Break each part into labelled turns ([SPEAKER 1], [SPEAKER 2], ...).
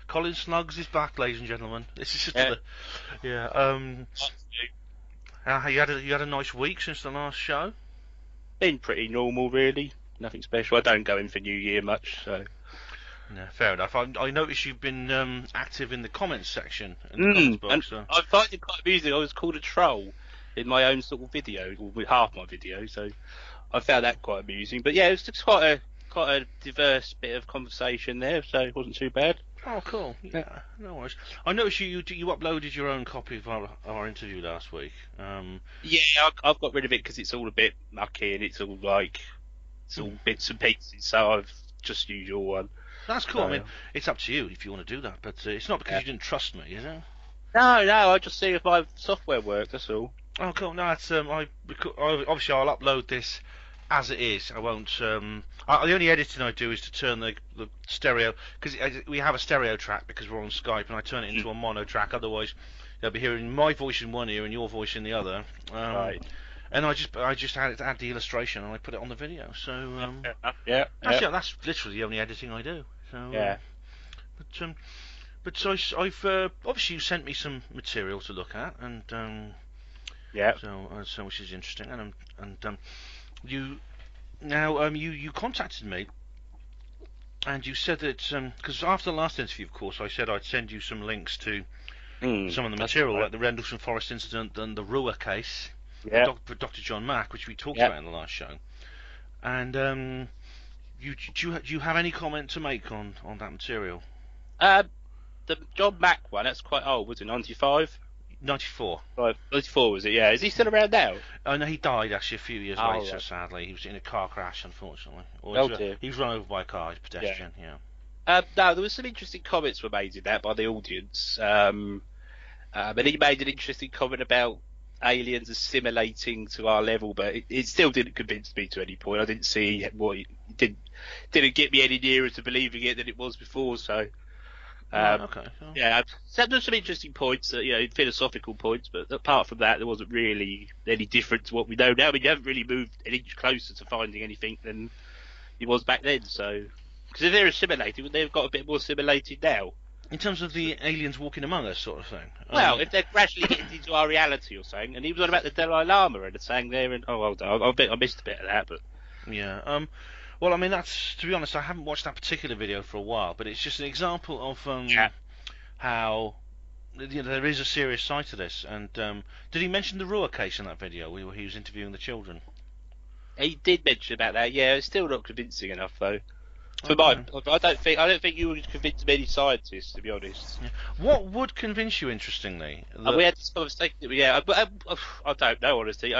[SPEAKER 1] Colin Snuggs is back, ladies and gentlemen. This is just
[SPEAKER 2] Yeah.
[SPEAKER 1] you had a nice week since the last show.
[SPEAKER 2] Been pretty normal, really. Nothing special. I don't go in for New Year much, so.
[SPEAKER 1] Yeah, fair enough. I noticed you've been active in the comments section in the comments
[SPEAKER 2] And
[SPEAKER 1] box. So.
[SPEAKER 2] I find it quite amusing. I was called a troll in my own sort of video, or with half my video, so I found that quite amusing. But yeah, it was just quite a diverse bit of conversation there, so it wasn't too bad.
[SPEAKER 1] Oh, cool. Yeah, no worries. I noticed you uploaded your own copy of our interview last week.
[SPEAKER 2] Yeah, I've got rid of it because it's all a bit mucky and it's all bits and pieces. So I've just used your one.
[SPEAKER 1] That's cool. I mean, it's up to you if you want to do that, but it's not because you didn't trust me, is it?
[SPEAKER 2] No, I just see if my software works. That's all.
[SPEAKER 1] Oh, cool. No, it's obviously I'll upload this as it is. I won't. The only editing I do is to turn the stereo, because we have a stereo track because we're on Skype, and I turn it into a mono track. Otherwise, they'll be hearing my voice in one ear and your voice in the other.
[SPEAKER 2] Right.
[SPEAKER 1] And I just add the illustration and I put it on the video. So that's literally the only editing I do. So but so I've obviously you sent me some material to look at, and so which is interesting, and you contacted me, and you said that because after the last interview, of course, I said I'd send you some links to some of the material, like the Rendlesham Forest incident and the Rua case, for Dr. John Mack, which we talked about in the last show, and do you have any comment to make on that material?
[SPEAKER 2] The John Mack one, that's quite old, was it 95?
[SPEAKER 1] 94.
[SPEAKER 2] 94 was it? Yeah. Is he still around now?
[SPEAKER 1] Oh no, he died actually a few years later.
[SPEAKER 2] Right.
[SPEAKER 1] Sadly, he was in a car crash, unfortunately.
[SPEAKER 2] Dear.
[SPEAKER 1] He was run over by a car, a pedestrian. Yeah.
[SPEAKER 2] No, there was some interesting comments were made in that by the audience. And he made an interesting comment about aliens assimilating to our level, but it still didn't convince me to any point. I didn't see didn't get me any nearer to believing it than it was before. So.
[SPEAKER 1] Okay.
[SPEAKER 2] Yeah, so there's some interesting points, philosophical points, but apart from that, there wasn't really any different to what we know now. I mean, you haven't really moved an inch closer to finding anything than it was back then. So, because if they're assimilated, they've got a bit more assimilated now.
[SPEAKER 1] In terms of the aliens walking among us, sort of thing.
[SPEAKER 2] Well, if they're gradually getting into our reality, or saying, and he was on about the Dalai Lama and saying there, and I missed a bit of that, but
[SPEAKER 1] yeah. Well, I mean, that's, to be honest, I haven't watched that particular video for a while, but it's just an example of how there is a serious side to this. And did he mention the Rua case in that video where he was interviewing the children?
[SPEAKER 2] He did mention about that. Yeah, it's still not convincing enough, though. I don't think you would convince many scientists, to be honest.
[SPEAKER 1] Yeah. What would convince you, interestingly?
[SPEAKER 2] We had this conversation. Yeah, but I don't know, honestly.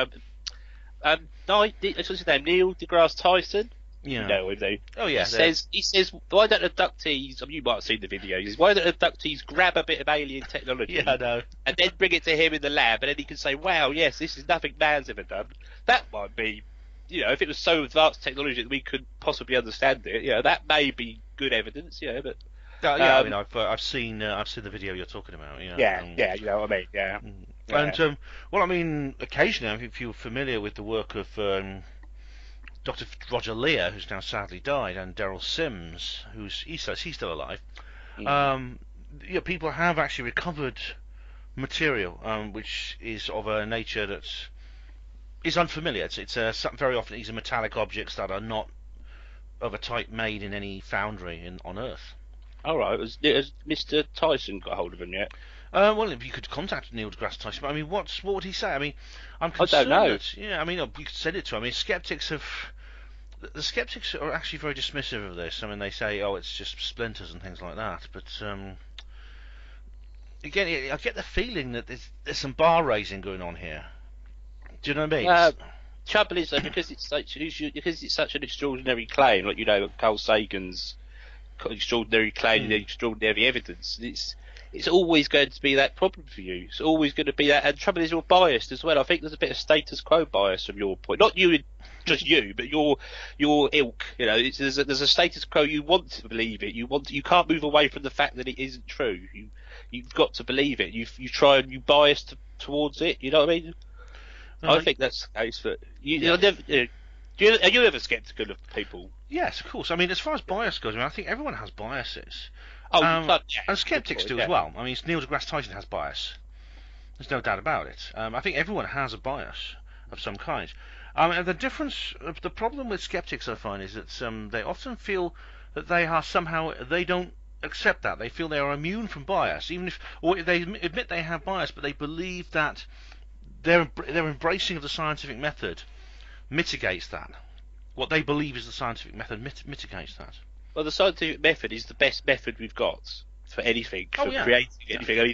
[SPEAKER 2] What's his name? Neil deGrasse Tyson.
[SPEAKER 1] Yeah.
[SPEAKER 2] You know him, though.
[SPEAKER 1] Oh yeah.
[SPEAKER 2] He says, why don't abductees? I mean, you might have seen the video. He says, why don't abductees grab a bit of alien technology?
[SPEAKER 1] Yeah, I know.
[SPEAKER 2] And then bring it to him in the lab, and then he can say, wow, yes, this is nothing man's ever done. That might be, if it was so advanced technology that we could possibly understand it, that may be good evidence, but.
[SPEAKER 1] I mean, I've seen the video you're talking about.
[SPEAKER 2] Yeah, you know what I mean. Yeah.
[SPEAKER 1] And well, I mean, occasionally, if you're familiar with the work of Dr. Roger Lear, who's now sadly died, and Daryl Sims, he's still alive. People have actually recovered material which is of a nature that is unfamiliar. It's very often these are metallic objects that are not of a type made in any foundry on Earth.
[SPEAKER 2] All right. Has Mr. Tyson got hold of him yet?
[SPEAKER 1] Well, if you could contact Neil deGrasse Tyson, but I mean, what would he say? I mean, I'm concerned.
[SPEAKER 2] I don't know.
[SPEAKER 1] I mean, you could send it to him. I mean, the skeptics are actually very dismissive of this. I mean, they say, "Oh, it's just splinters and things like that." But again, I get the feeling that there's some bar raising going on here. Do you know what I mean?
[SPEAKER 2] Trouble is, though, because it's such an extraordinary claim, like Carl Sagan's extraordinary claim and extraordinary evidence. It's always going to be that problem for you. It's always going to be that. And the trouble is, you're biased as well. I think there's a bit of status quo bias from your point. Not you, just you, but your ilk. There's a status quo. You want to believe it. You can't move away from the fact that it isn't true. You've got to believe it. You try and you bias towards it. You know what I mean? I think that's the case. But Are you ever sceptical of people?
[SPEAKER 1] Yes, of course. I mean, as far as bias goes, I think everyone has biases.
[SPEAKER 2] Oh,
[SPEAKER 1] and skeptics do as well. I mean, Neil deGrasse Tyson has bias. There's no doubt about it. I think everyone has a bias of some kind. And the difference, the problem with skeptics, I find, is that they often feel that they don't accept that. They feel they are immune from bias, or they admit they have bias, but they believe that their embracing of the scientific method mitigates that. What they believe is the scientific method mitigates that.
[SPEAKER 2] Well, the scientific method is the best method we've got for anything, creating anything.
[SPEAKER 1] Yeah.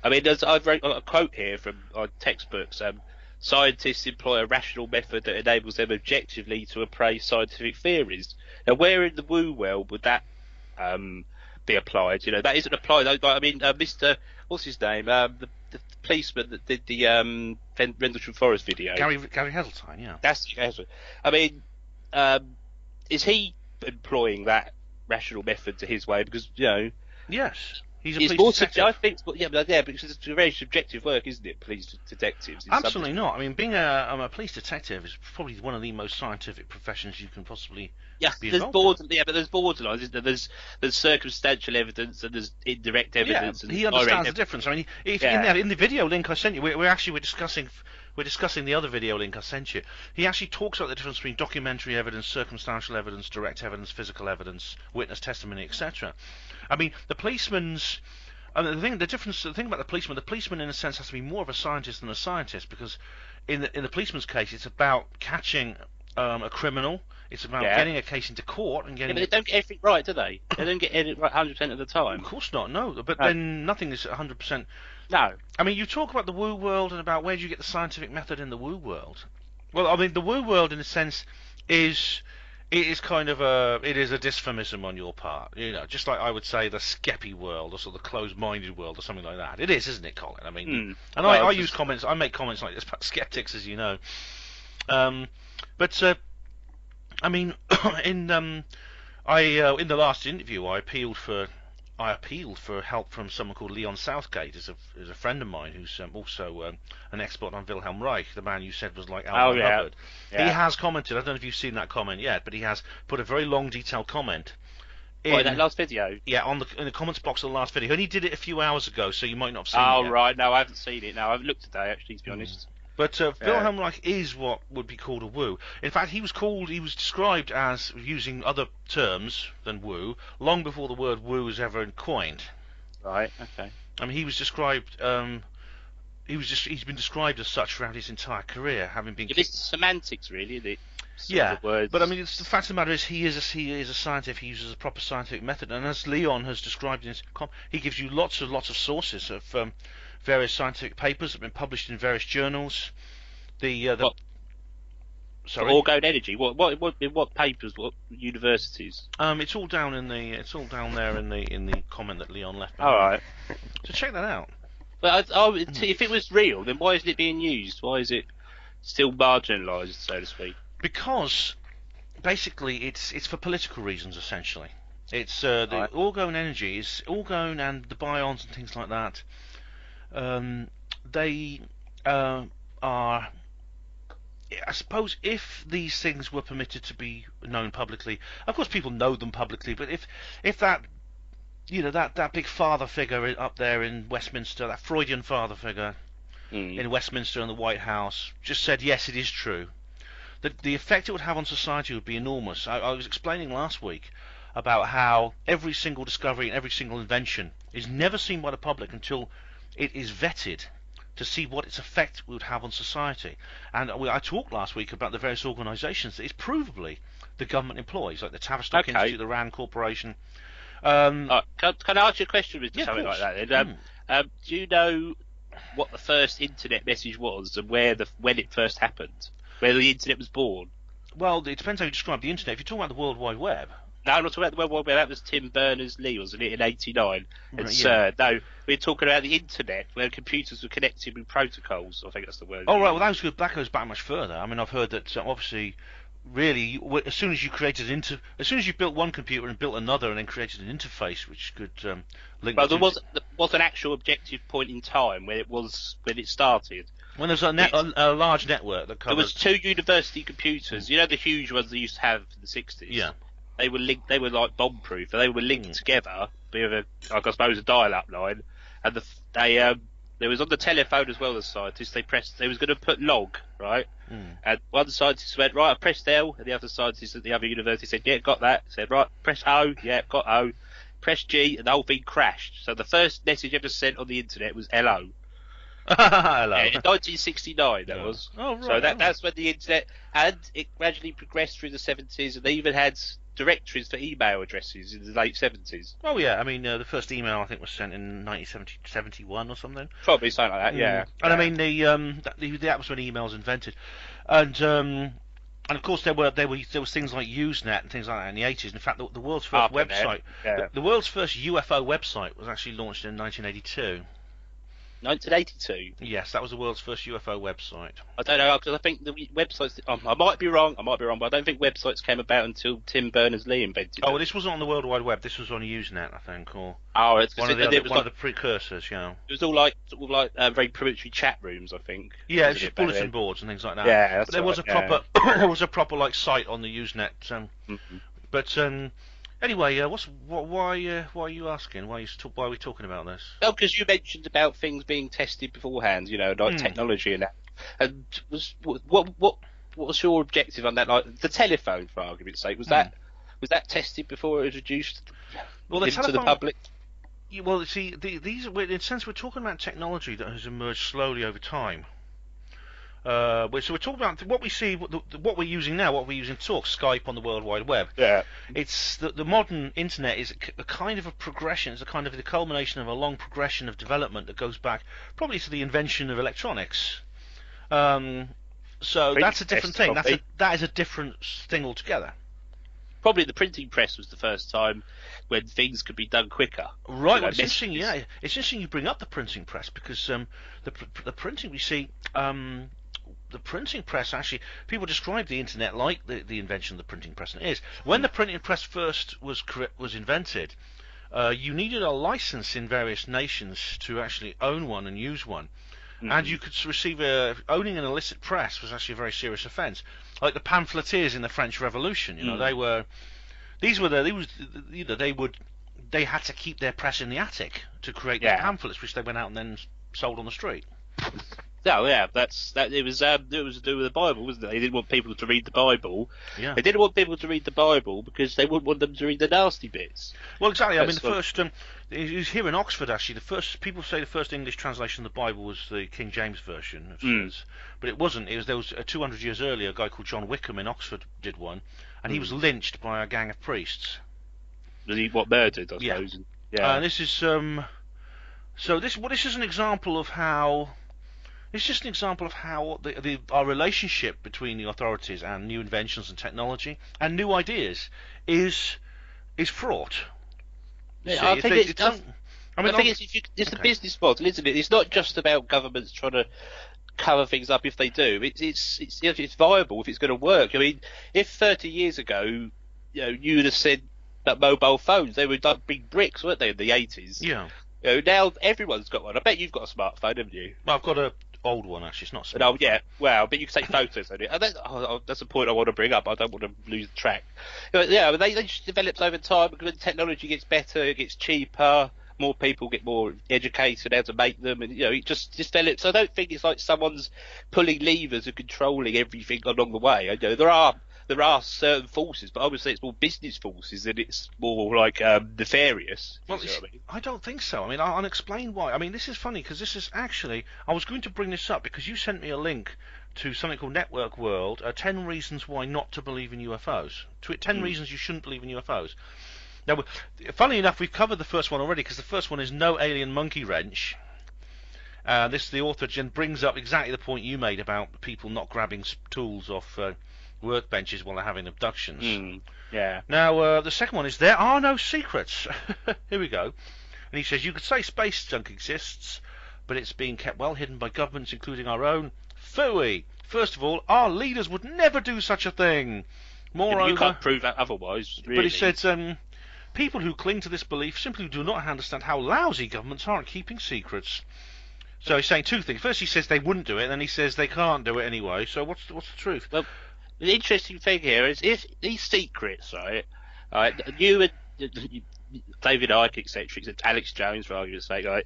[SPEAKER 2] I mean, I've got a quote here from our textbooks. Scientists employ a rational method that enables them objectively to appraise scientific theories. Now, where in the woo world would that be applied? You know, that isn't applied. I mean, Mr. What's his name? The policeman that did the Rendlesham Forest video.
[SPEAKER 1] Gary Heseltine, yeah.
[SPEAKER 2] That's I mean, is he employing that rational method to his way? Because
[SPEAKER 1] yes, he's a police detective.
[SPEAKER 2] I think, because it's a very subjective work, isn't it? Police detectives.
[SPEAKER 1] Absolutely not. I mean, being a police detective is probably one of the most scientific professions you can possibly be involved in.
[SPEAKER 2] But there's borderline, isn't there? There's circumstantial evidence and there's indirect evidence.
[SPEAKER 1] Yeah, he understands the difference. I mean, in the video link I sent you, we're discussing the other video link I sent you. He actually talks about the difference between documentary evidence, circumstantial evidence, direct evidence, physical evidence, witness testimony, etc. I mean, the policeman's. The thing about the policeman in a sense has to be more of a scientist than a scientist, because in the policeman's case, it's about catching a criminal. It's about getting a case into court and getting.
[SPEAKER 2] But they don't get everything right, do they? They don't get it right 100% of the time.
[SPEAKER 1] Of course not. No, but then nothing is 100%.
[SPEAKER 2] No.
[SPEAKER 1] I mean, you talk about the woo world and about where do you get the scientific method in the woo world. Well, I mean, the woo world in a sense is kind of a dysphomism on your part, just like I would say the skeppy world or sort of the closed-minded world or something like that. It is, isn't it, Colin? I mean, and I make comments like this about skeptics, as you know. But I mean, in the last interview, I appealed for help from someone called Leon Southgate, is a friend of mine who's also an expert on Wilhelm Reich, the man you said was like Alvin Hubbard. Yeah. He has commented. I don't know if you've seen that comment yet, but he has put a very long, detailed comment
[SPEAKER 2] in that last video.
[SPEAKER 1] Yeah, in the comments box of the last video. And he did it a few hours ago, so you might not have seen it.
[SPEAKER 2] Oh right, no, I haven't seen it. No, I've looked today actually, to be honest.
[SPEAKER 1] But Wilhelm Reich is what would be called a woo. In fact, he was described as using other terms than woo long before the word woo was ever coined.
[SPEAKER 2] Right. Okay.
[SPEAKER 1] I mean, he was described. He's been described as such throughout his entire career, having been.
[SPEAKER 2] It's semantics, really, isn't it?
[SPEAKER 1] Words. But I mean, the fact of the matter is, he is a scientist. He uses a proper scientific method, and as Leon has described in his he gives you lots of sources of various scientific papers that have been published in various journals.
[SPEAKER 2] Sorry. Orgone energy. What papers? What universities?
[SPEAKER 1] It's all down there in the comment that Leon left.
[SPEAKER 2] All right.
[SPEAKER 1] So check that out.
[SPEAKER 2] But if it was real, then why isn't it being used? Why is it still marginalised, so to speak?
[SPEAKER 1] Because basically it's for political reasons, essentially. It's the orgone energy is orgone and the bions and things like that. They are. I suppose if these things were permitted to be known publicly, of course people know them publicly, but if that that big father figure up there in Westminster, that Freudian father figure in Westminster and the White House, just said yes, it is true, the effect it would have on society would be enormous. I was explaining last week about how every single discovery and every single invention is never seen by the public until it is vetted to see what its effect would have on society. And I talked last week about the various organisations that is provably the government employs, like the Tavistock Institute, the RAND Corporation.
[SPEAKER 2] Can I ask you a question with something like that? Then? Do you know what the first internet message was and when it first happened? Where the internet was born?
[SPEAKER 1] Well, it depends how you describe the internet. If you're talking about the World Wide Web.
[SPEAKER 2] No, I'm not talking about the World Wide Web. That was Tim Berners-Lee, wasn't it, in '89? And no, we're talking about the internet, where computers were connected with protocols. I think that's the word.
[SPEAKER 1] Oh right, well that goes back much further. I mean, I've heard that obviously, really, as soon as you built one computer and built another, and then created an interface which could link.
[SPEAKER 2] Well, there was an actual objective point in time when it started.
[SPEAKER 1] When there's a large network that covers...
[SPEAKER 2] There was 2 university computers. You know the huge ones they used to have in the 60s?
[SPEAKER 1] Yeah.
[SPEAKER 2] They were linked. They were like bomb-proof. They were linked together with I suppose, a dial-up line. And there was on the telephone as well. The scientists they was going to put log, right? And one scientist went, right, I pressed L, and the other scientist at the other university said, yeah, got that. Said, right, press O, yeah, got O. Press G, and the whole thing crashed. So the first message ever sent on the internet was hello.
[SPEAKER 1] Hello.
[SPEAKER 2] In 1969, that was.
[SPEAKER 1] Oh, right.
[SPEAKER 2] So that's when the internet, and it gradually progressed through the 70s, and they even had directories for email addresses in the late 70s.
[SPEAKER 1] Oh yeah, I mean the first email I think was sent in 1971 or something.
[SPEAKER 2] Probably something like that, yeah.
[SPEAKER 1] And I mean that was when email was invented, and of course there was things like Usenet and things like that in the 80s. In fact, the world's first website, the world's first UFO website was actually launched in 1982.
[SPEAKER 2] 1982.
[SPEAKER 1] Yes, that was the world's first UFO website.
[SPEAKER 2] I don't know, because I think the websites... I might be wrong, but I don't think websites came about until Tim Berners-Lee invented them.
[SPEAKER 1] Well, this wasn't on the World Wide Web. This was on Usenet, I think, or
[SPEAKER 2] it's
[SPEAKER 1] one of the precursors, you know.
[SPEAKER 2] It was all like very primitive chat rooms, I think.
[SPEAKER 1] Yeah, it's just bulletin boards and things like that.
[SPEAKER 2] Yeah,
[SPEAKER 1] but there was a proper there was a proper like site on the Usenet. But anyway, why are you asking? Why are we talking about this?
[SPEAKER 2] Oh, because you mentioned about things being tested beforehand, you know, like technology and that. And what was your objective on that? Like the telephone, for argument's sake, was that tested before it was introduced into the public?
[SPEAKER 1] Well, see, these in a sense we're talking about technology that has emerged slowly over time. So we're talking about what we see, what we're using now, what we're using to talk, Skype on the World Wide Web.
[SPEAKER 2] Yeah.
[SPEAKER 1] It's the modern internet is a kind of a progression. It's a kind of the culmination of a long progression of development that goes back probably to the invention of electronics. So that's a different thing. That is a different thing altogether.
[SPEAKER 2] Probably the printing press was the first time when things could be done quicker.
[SPEAKER 1] Right. Well, it's interesting. Yeah, it's interesting you bring up the printing press because the printing we see. The printing press, actually, people describe the internet like the invention of the printing press, and it is. When the printing press first was invented, you needed a license in various nations to actually own one and use one. And you could receive owning an illicit press was actually a very serious offence. Like the pamphleteers in the French Revolution, you know, they had to keep their press in the attic to create these pamphlets, which they went out and then sold on the street.
[SPEAKER 2] No, yeah, it was to do with the Bible, wasn't it? They didn't want people to read the Bible.
[SPEAKER 1] Yeah.
[SPEAKER 2] They didn't want people to read the Bible because they wouldn't want them to read the nasty bits.
[SPEAKER 1] Well, exactly. I mean, the first it was here in Oxford actually. The first people say the first English translation of the Bible was the King James version, but it wasn't. There was 200 years earlier a guy called John Wickham in Oxford did one, and he was lynched by a gang of priests.
[SPEAKER 2] Was he murdered? I suppose. Yeah.
[SPEAKER 1] And this is this is an example of how. It's just an example of how our relationship between the authorities and new inventions and technology and new ideas is fraught.
[SPEAKER 2] Yeah, I think it's the business model, isn't it? It's not just about governments trying to cover things up if they do. It's viable if it's going to work. I mean, if 30 years ago, you would have said that mobile phones, they were like big bricks, weren't they, in the 80s?
[SPEAKER 1] Yeah.
[SPEAKER 2] Now everyone's got one. I bet you've got a smartphone, haven't you?
[SPEAKER 1] Well, I've got a old one actually. It's not smart.
[SPEAKER 2] Oh yeah, well, but you can take photos on it. That's a point I want to bring up. I don't want to lose track. Yeah, they just develops over time because when technology gets better, it gets cheaper. More people get more educated how to make them, and it just develops. I don't think it's like someone's pulling levers and controlling everything along the way. There are certain forces, but obviously it's more business forces and it's more like nefarious.
[SPEAKER 1] Well, I don't think so. I mean, I'll explain why. I mean, this is funny because this is actually... I was going to bring this up because you sent me a link to something called Network World, 10 reasons why not to believe in UFOs. 10 reasons you shouldn't believe in UFOs. Now, funnily enough, we've covered the first one already because the first one is No Alien Monkey Wrench. The author brings up exactly the point you made about people not grabbing tools off... workbenches while they're having abductions.
[SPEAKER 2] Yeah.
[SPEAKER 1] Now, the second one is There Are No Secrets. Here we go. And he says, you could say space junk exists, but it's being kept well hidden by governments, including our own. Phooey! First of all, our leaders would never do such a thing. Moreover...
[SPEAKER 2] You can't prove that otherwise, really.
[SPEAKER 1] But he said, people who cling to this belief simply do not understand how lousy governments are at keeping secrets. So he's saying two things. First, he says they wouldn't do it, and then he says they can't do it anyway. So what's the truth?
[SPEAKER 2] Well, the interesting thing here is if these secrets, right, you and David Icke, etc., Alex Jones, for argument's sake, right,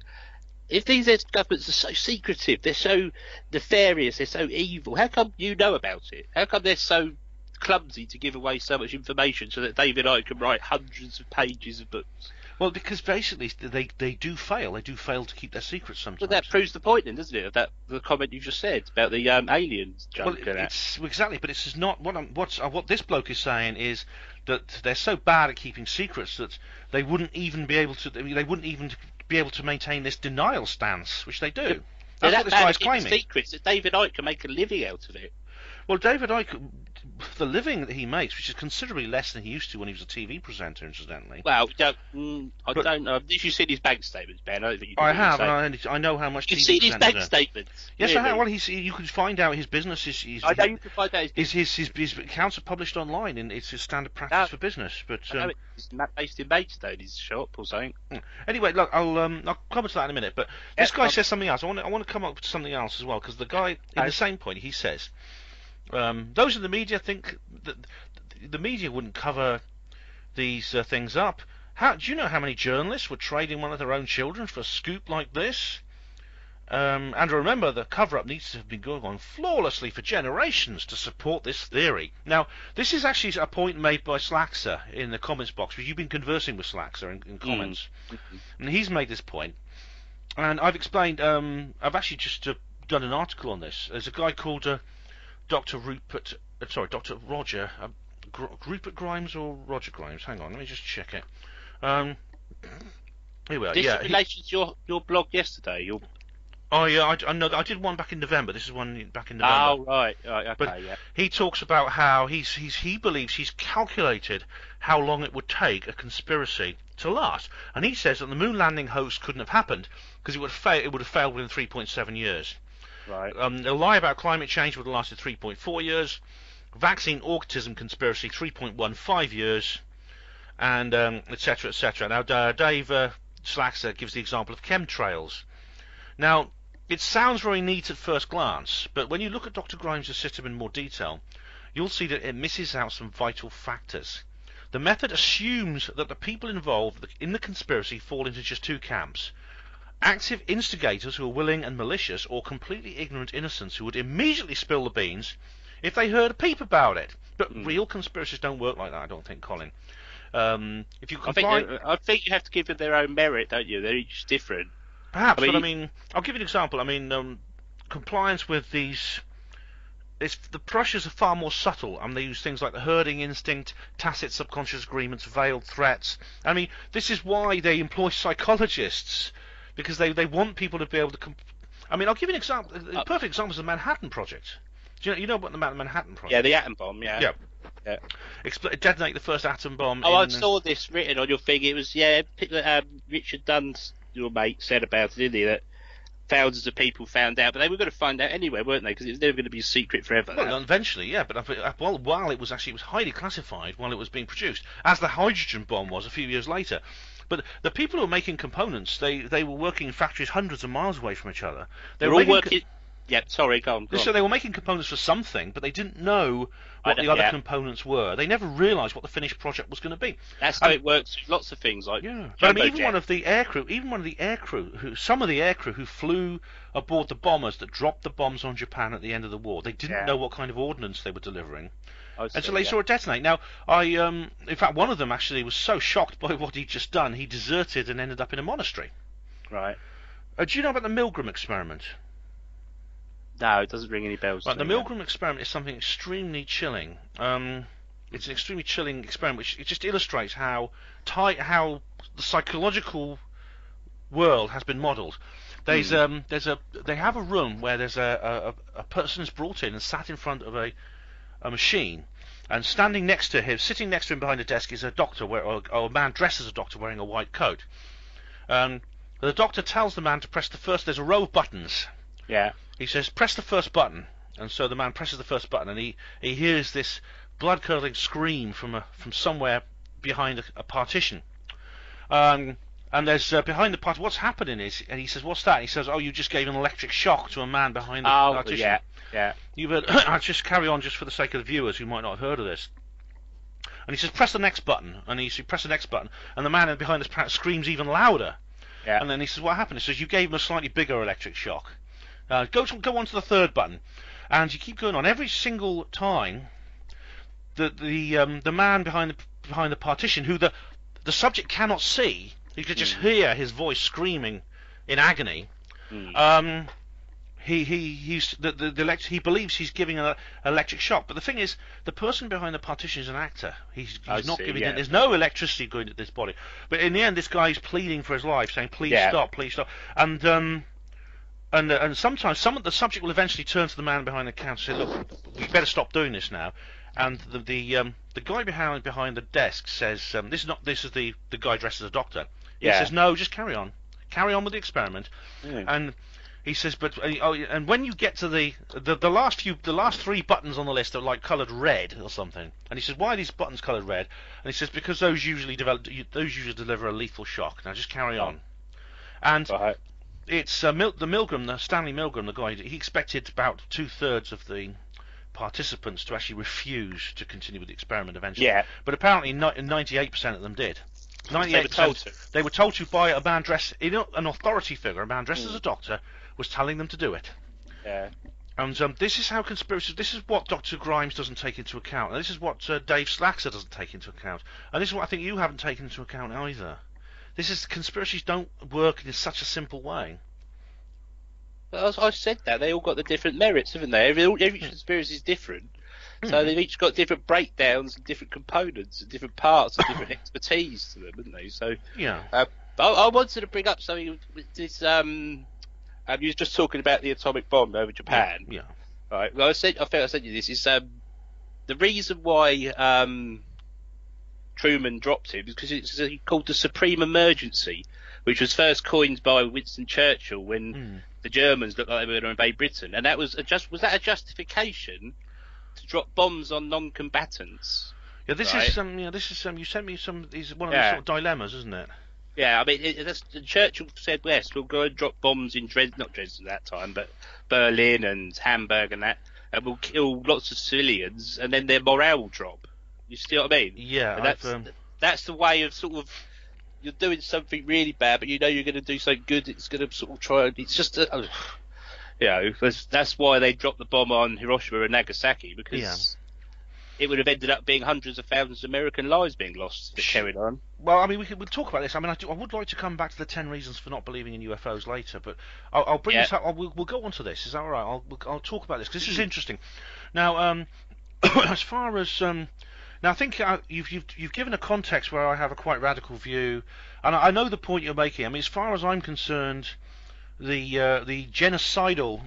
[SPEAKER 2] if these governments are so secretive, they're so nefarious, they're so evil, how come you know about it? How come they're so clumsy to give away so much information so that David Icke can write hundreds of pages of books?
[SPEAKER 1] Well, because basically they do fail. They do fail to keep their secrets sometimes.
[SPEAKER 2] Well, that proves the point, then, doesn't it? That the comment you just said about the aliens junk.
[SPEAKER 1] Well, it's exactly, but it's not what this bloke is saying is that they're so bad at keeping secrets that they wouldn't even be able to. They wouldn't even be able to maintain this denial stance, which they do. That's what this guy's claiming.
[SPEAKER 2] Secrets that David Icke can make a living out of it.
[SPEAKER 1] Well, David Icke, the living that he makes, which is considerably less than he used to when he was a TV presenter, incidentally.
[SPEAKER 2] Well, I don't know. Did you see his bank statements, Ben?
[SPEAKER 1] I have, and I know how much.
[SPEAKER 2] You've seen his bank statements.
[SPEAKER 1] Yes,
[SPEAKER 2] really?
[SPEAKER 1] I have. Well, you can find out his business.
[SPEAKER 2] I know you can find out
[SPEAKER 1] his accounts are published online, and it's his standard practice for business. But
[SPEAKER 2] it's based in Maidstone, his shop or something.
[SPEAKER 1] Anyway, look, I'll come to that in a minute. But this guy says something else. I want to come up with something else as well, because the guy in the same point he says. Those in the media think that the media wouldn't cover these things up. Do you know how many journalists would trade in one of their own children for a scoop like this? And remember, the cover-up needs to have been going on flawlessly for generations to support this theory. Now, this is actually a point made by Slaxer in the comments box, because you've been conversing with Slaxer in comments. And he's made this point. And I've explained, I've actually just done an article on this. There's a guy called Dr. Roger, Rupert Grimes or Roger Grimes? Hang on, let me just check it. Here we are.
[SPEAKER 2] This is in relation to your blog yesterday.
[SPEAKER 1] Oh yeah, I know. I did one back in November. This is one back in November.
[SPEAKER 2] Oh right, okay,
[SPEAKER 1] but
[SPEAKER 2] yeah.
[SPEAKER 1] He talks about how he believes he's calculated how long it would take a conspiracy to last, and he says that the moon landing hoax couldn't have happened because it would have failed within 3.7 years.
[SPEAKER 2] Right.
[SPEAKER 1] A lie about climate change would have lasted 3.4 years. Vaccine autism conspiracy 3.15 years, and etc. etc. Now Dave Slaxer gives the example of chemtrails. Now it sounds very neat at first glance, but when you look at Dr. Grimes' system in more detail, you'll see that it misses out some vital factors. The method assumes that the people involved in the conspiracy fall into just two camps: active instigators who are willing and malicious, or completely ignorant innocents who would immediately spill the beans if they heard a peep about it. But real conspiracies don't work like that, I don't think, Colin. If you
[SPEAKER 2] I think you have to give them their own merit, don't you? They're each different.
[SPEAKER 1] Perhaps, but I'll give you an example. Compliance with these... the pressures are far more subtle, and they use things like the herding instinct, tacit subconscious agreements, veiled threats. This is why they employ psychologists, because they want people to be able to... I'll give you an example. A perfect example is the Manhattan Project. Do you know about the Manhattan Project?
[SPEAKER 2] Yeah, the atom bomb, yeah.
[SPEAKER 1] Detonate the first atom bomb.
[SPEAKER 2] I saw this written on your thing. It was, Richard Dunn's, your mate, said about it, didn't he? That thousands of people found out, but they were going to find out anyway, weren't they? Because it was never going to be a secret forever.
[SPEAKER 1] Well, eventually, yeah. But while it was highly classified while it was being produced, as the hydrogen bomb was a few years later. But the people who were making components, they were working in factories hundreds of miles away from each other.
[SPEAKER 2] They were all working. Yeah, sorry, go on.
[SPEAKER 1] So they were making components for something, but they didn't know what the other components were. They never realised what the finished project was going to be.
[SPEAKER 2] That's how it works with lots of things, like
[SPEAKER 1] But some of the aircrew who flew aboard the bombers that dropped the bombs on Japan at the end of the war, they didn't know what kind of ordnance they were delivering. And so they saw it detonate. Now, in fact, one of them actually was so shocked by what he'd just done, he deserted and ended up in a monastery.
[SPEAKER 2] Right.
[SPEAKER 1] Do you know about the Milgram experiment?
[SPEAKER 2] No, it doesn't ring any bells.
[SPEAKER 1] Right, the Milgram experiment is something extremely chilling. It's an extremely chilling experiment, which it just illustrates how the psychological world has been modelled. They have a room where there's a person is brought in and sat in front of a machine, and sitting next to him behind a desk is a doctor, or a man dressed as a doctor wearing a white coat. The doctor tells the man to press the first. There's a row of buttons.
[SPEAKER 2] Yeah.
[SPEAKER 1] He says, press the first button, and so the man presses the first button, and he hears this blood-curdling scream from somewhere behind a partition. And And there's behind the part. What's happening is, and he says, "What's that?" And he says, "Oh, you just gave an electric shock to a man behind the partition."
[SPEAKER 2] Yeah.
[SPEAKER 1] You've heard. I'll just carry on, just for the sake of the viewers who might not have heard of this. And he says, "Press the next button." And he says, "Press the next button." And the man behind this part screams even louder.
[SPEAKER 2] Yeah.
[SPEAKER 1] And then he says, "What happened?" He says, "You gave him a slightly bigger electric shock. Go on to the third button." And you keep going on. Every single time, the man behind the partition, who the subject cannot see, you could just hear his voice screaming in agony. He believes he's giving an electric shock, but the thing is, the person behind the partition is an actor. He's not giving it. There's no electricity going to this body. But in the end, this guy is pleading for his life, saying, "Please stop, please stop." And sometimes the subject will eventually turn to the man behind the counter and say, "Look, we better stop doing this now." And the guy behind the desk says, "This is the guy dressed as a doctor." He says, "No, just carry on with the experiment." And he says, and when you get to the last three buttons on the list are like coloured red or something, and he says, "Why are these buttons coloured red?" And he says, "Because those usually deliver a lethal shock. Now just carry on." And it's Stanley Milgram, the guy. He expected about 2/3 of the participants to actually refuse to continue with the experiment eventually.
[SPEAKER 2] Yeah.
[SPEAKER 1] But apparently 98% of them did. 98%. They were told to by a man dressed, an authority figure, a man dressed as a doctor, was telling them to do it.
[SPEAKER 2] Yeah.
[SPEAKER 1] And this is how conspiracy. This is what Dr. Grimes doesn't take into account. And this is what Dave Slaxer doesn't take into account. And this is what I think you haven't taken into account either. This is conspiracies don't work in such a simple way.
[SPEAKER 2] But I said that they all got the different merits, haven't they? Every conspiracy is different, so they've each got different breakdowns and different components and different parts and different expertise to them, haven't they? So but I wanted to bring up something with this. You were just talking about the atomic bomb over Japan.
[SPEAKER 1] Yeah.
[SPEAKER 2] Right. Well, I think I sent you this. Is the reason why Truman dropped it because it's called the Supreme Emergency, which was first coined by Winston Churchill when the Germans looked like they were going to invade Britain, and that was that a justification to drop bombs on non-combatants?
[SPEAKER 1] Yeah, this is you sent me some. These one of these sort of dilemmas, isn't it?
[SPEAKER 2] Yeah, I mean, Churchill said, "Yes, we'll go and drop bombs in not Dresden at that time, but Berlin and Hamburg and that, and we'll kill lots of civilians, and then their morale will drop." You see what I mean?
[SPEAKER 1] Yeah,
[SPEAKER 2] that's the way of sort of you're doing something really bad, but you know you're going to do something good. It's going to sort of try. It's just that's why they dropped the bomb on Hiroshima and Nagasaki, because it would have ended up being hundreds of thousands of American lives being lost if it carried on.
[SPEAKER 1] Well, I mean, we'll talk about this. I mean, I would like to come back to the 10 reasons for not believing in UFOs later, but I'll bring this up. We'll go on to this. Is that all right? I'll talk about this because this is interesting. Now, as far as now, I think you've given a context where I have a quite radical view, and I know the point you're making. I mean, as far as I'm concerned, the genocidal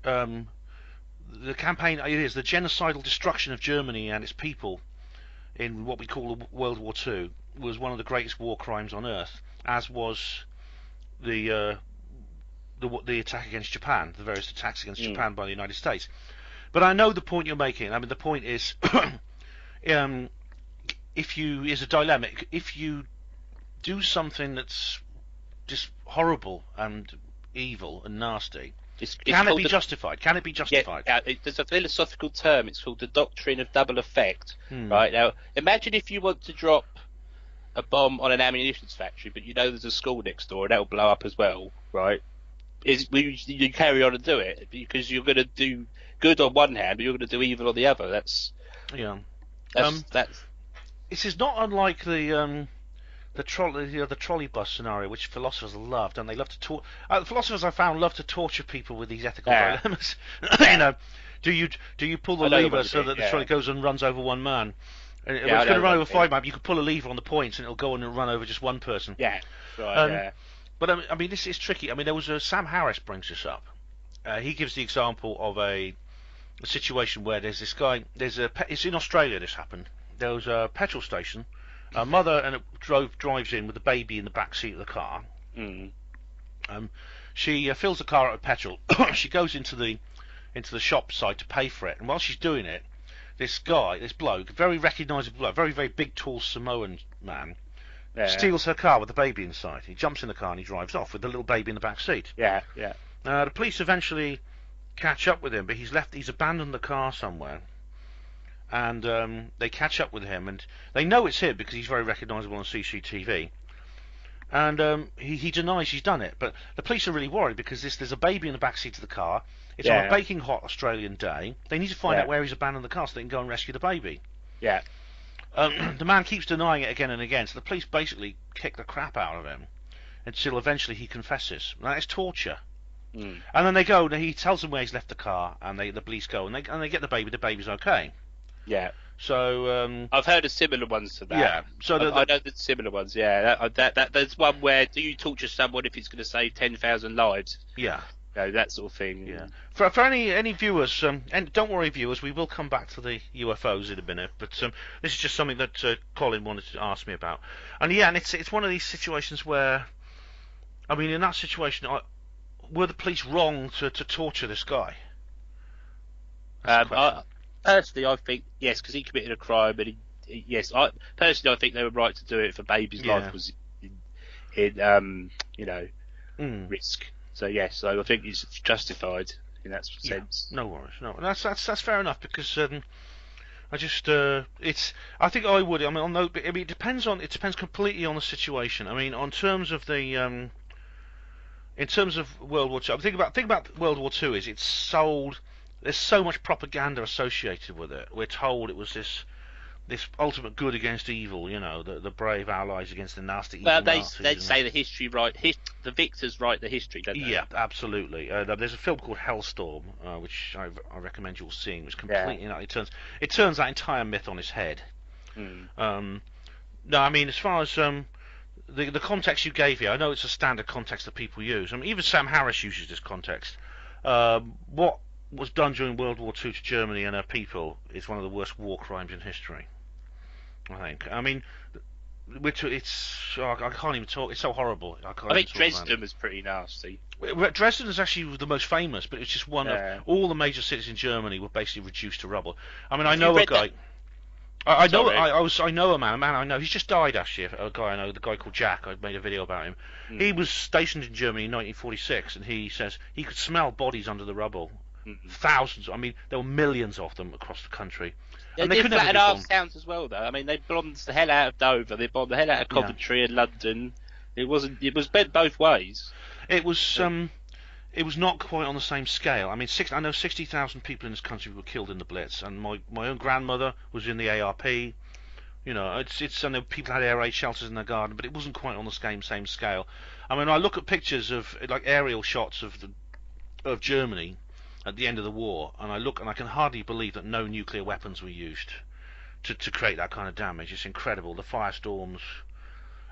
[SPEAKER 1] the campaign the genocidal destruction of Germany and its people in what we call World War II was one of the greatest war crimes on earth, as was the attack against Japan, the various attacks against Japan by the United States. But I know the point you're making. I mean, the point is, is a dilemma. If you do something that's just horrible and evil and nasty, can it be justified? Can it be justified?
[SPEAKER 2] Yeah, there's a philosophical term. It's called the doctrine of double effect. Right now, imagine if you want to drop a bomb on an ammunition factory, but you know there's a school next door and that'll blow up as well, right? You carry on and do it because you're going to do good on one hand, but you're going to do evil on the other. That's. This
[SPEAKER 1] is not unlike the trolley bus scenario, which philosophers loved, and they love to philosophers I found love to torture people with these ethical dilemmas. You know, do you pull the lever so that the trolley goes and runs over one man? And if it's going to run over 5 men, you could pull a lever on the points and it'll go on and run over just one person.
[SPEAKER 2] Yeah, right.
[SPEAKER 1] But I mean, this is tricky. I mean, there was Sam Harris brings this up. He gives the example of a situation where there's this guy. It's in Australia. This happened. There was a petrol station. A mother and drives in with a baby in the back seat of the car. She fills the car up with petrol. She goes into the shop side to pay for it, and while she's doing it, this bloke, very recognisable bloke, very very big, tall Samoan man, steals her car with the baby inside. He jumps in the car and he drives off with the little baby in the back seat.
[SPEAKER 2] Yeah.
[SPEAKER 1] The police eventually catch up with him, but he's abandoned the car somewhere. And they catch up with him, and they know it's him because he's very recognisable on CCTV. And he denies he's done it, but the police are really worried because there's a baby in the back seat of the car. It's on a baking hot Australian day. They need to find out where he's abandoned the car so they can go and rescue the baby.
[SPEAKER 2] Yeah.
[SPEAKER 1] The man keeps denying it again and again, so the police basically kick the crap out of him until eventually he confesses. Now, that is torture. And then they go, and he tells them where he's left the car, and the police go, and they get the baby. The baby's okay.
[SPEAKER 2] Yeah.
[SPEAKER 1] So
[SPEAKER 2] I've heard of similar ones to that.
[SPEAKER 1] Yeah. So
[SPEAKER 2] I know the similar ones. Yeah. That there's one where do you torture someone if it's going to save 10,000 lives?
[SPEAKER 1] Yeah.
[SPEAKER 2] That sort of thing.
[SPEAKER 1] Yeah. For any viewers, and don't worry, viewers, we will come back to the UFOs in a minute. But this is just something that Colin wanted to ask me about. And it's one of these situations where, I mean, in that situation, were the police wrong to torture this guy?
[SPEAKER 2] Personally, I think yes, because he committed a crime, and I think they were right to do it if a baby's life was in risk. So yes, so I think it's justified in that sense.
[SPEAKER 1] No worries, no, that's fair enough because I just I think I would. I mean, it depends completely on the situation. I mean, in terms of World War II, I think about World War II is it's sold. There's so much propaganda associated with it. We're told it was this ultimate good against evil, the brave allies against the nasty evil Nazis.
[SPEAKER 2] They say the history the victors write the history, don't they?
[SPEAKER 1] Yeah, absolutely. There's a film called Hellstorm, which I recommend you all seeing, which completely it turns that entire myth on its head. No, I mean, as far as the context you gave here, I know it's a standard context that people use. I mean, even Sam Harris uses this context. What was done during World War II to Germany and her people is one of the worst war crimes in history, I think. I mean, I can't even talk. It's so horrible. I
[SPEAKER 2] think Dresden was pretty nasty.
[SPEAKER 1] Dresden is actually the most famous, but it's just one of all the major cities in Germany were basically reduced to rubble. I mean, I know a guy. I know a man I know. He's just died actually. A guy I know, the guy called Jack. I made a video about him. He was stationed in Germany in 1946, and he says he could smell bodies under the rubble. Thousands. I mean, there were millions of them across the country.
[SPEAKER 2] And they flattened our towns as well, though. I mean, they bombed the hell out of Dover. They bombed the hell out of Coventry and London. It was bent both ways.
[SPEAKER 1] It was not quite on the same scale. I mean, I know 60,000 people in this country were killed in the Blitz, and my own grandmother was in the ARP. I know people had air raid shelters in their garden, but it wasn't quite on the same scale. I mean, I look at pictures of like aerial shots of Germany at the end of the war, and I can hardly believe that no nuclear weapons were used to create that kind of damage. It's incredible. The firestorms,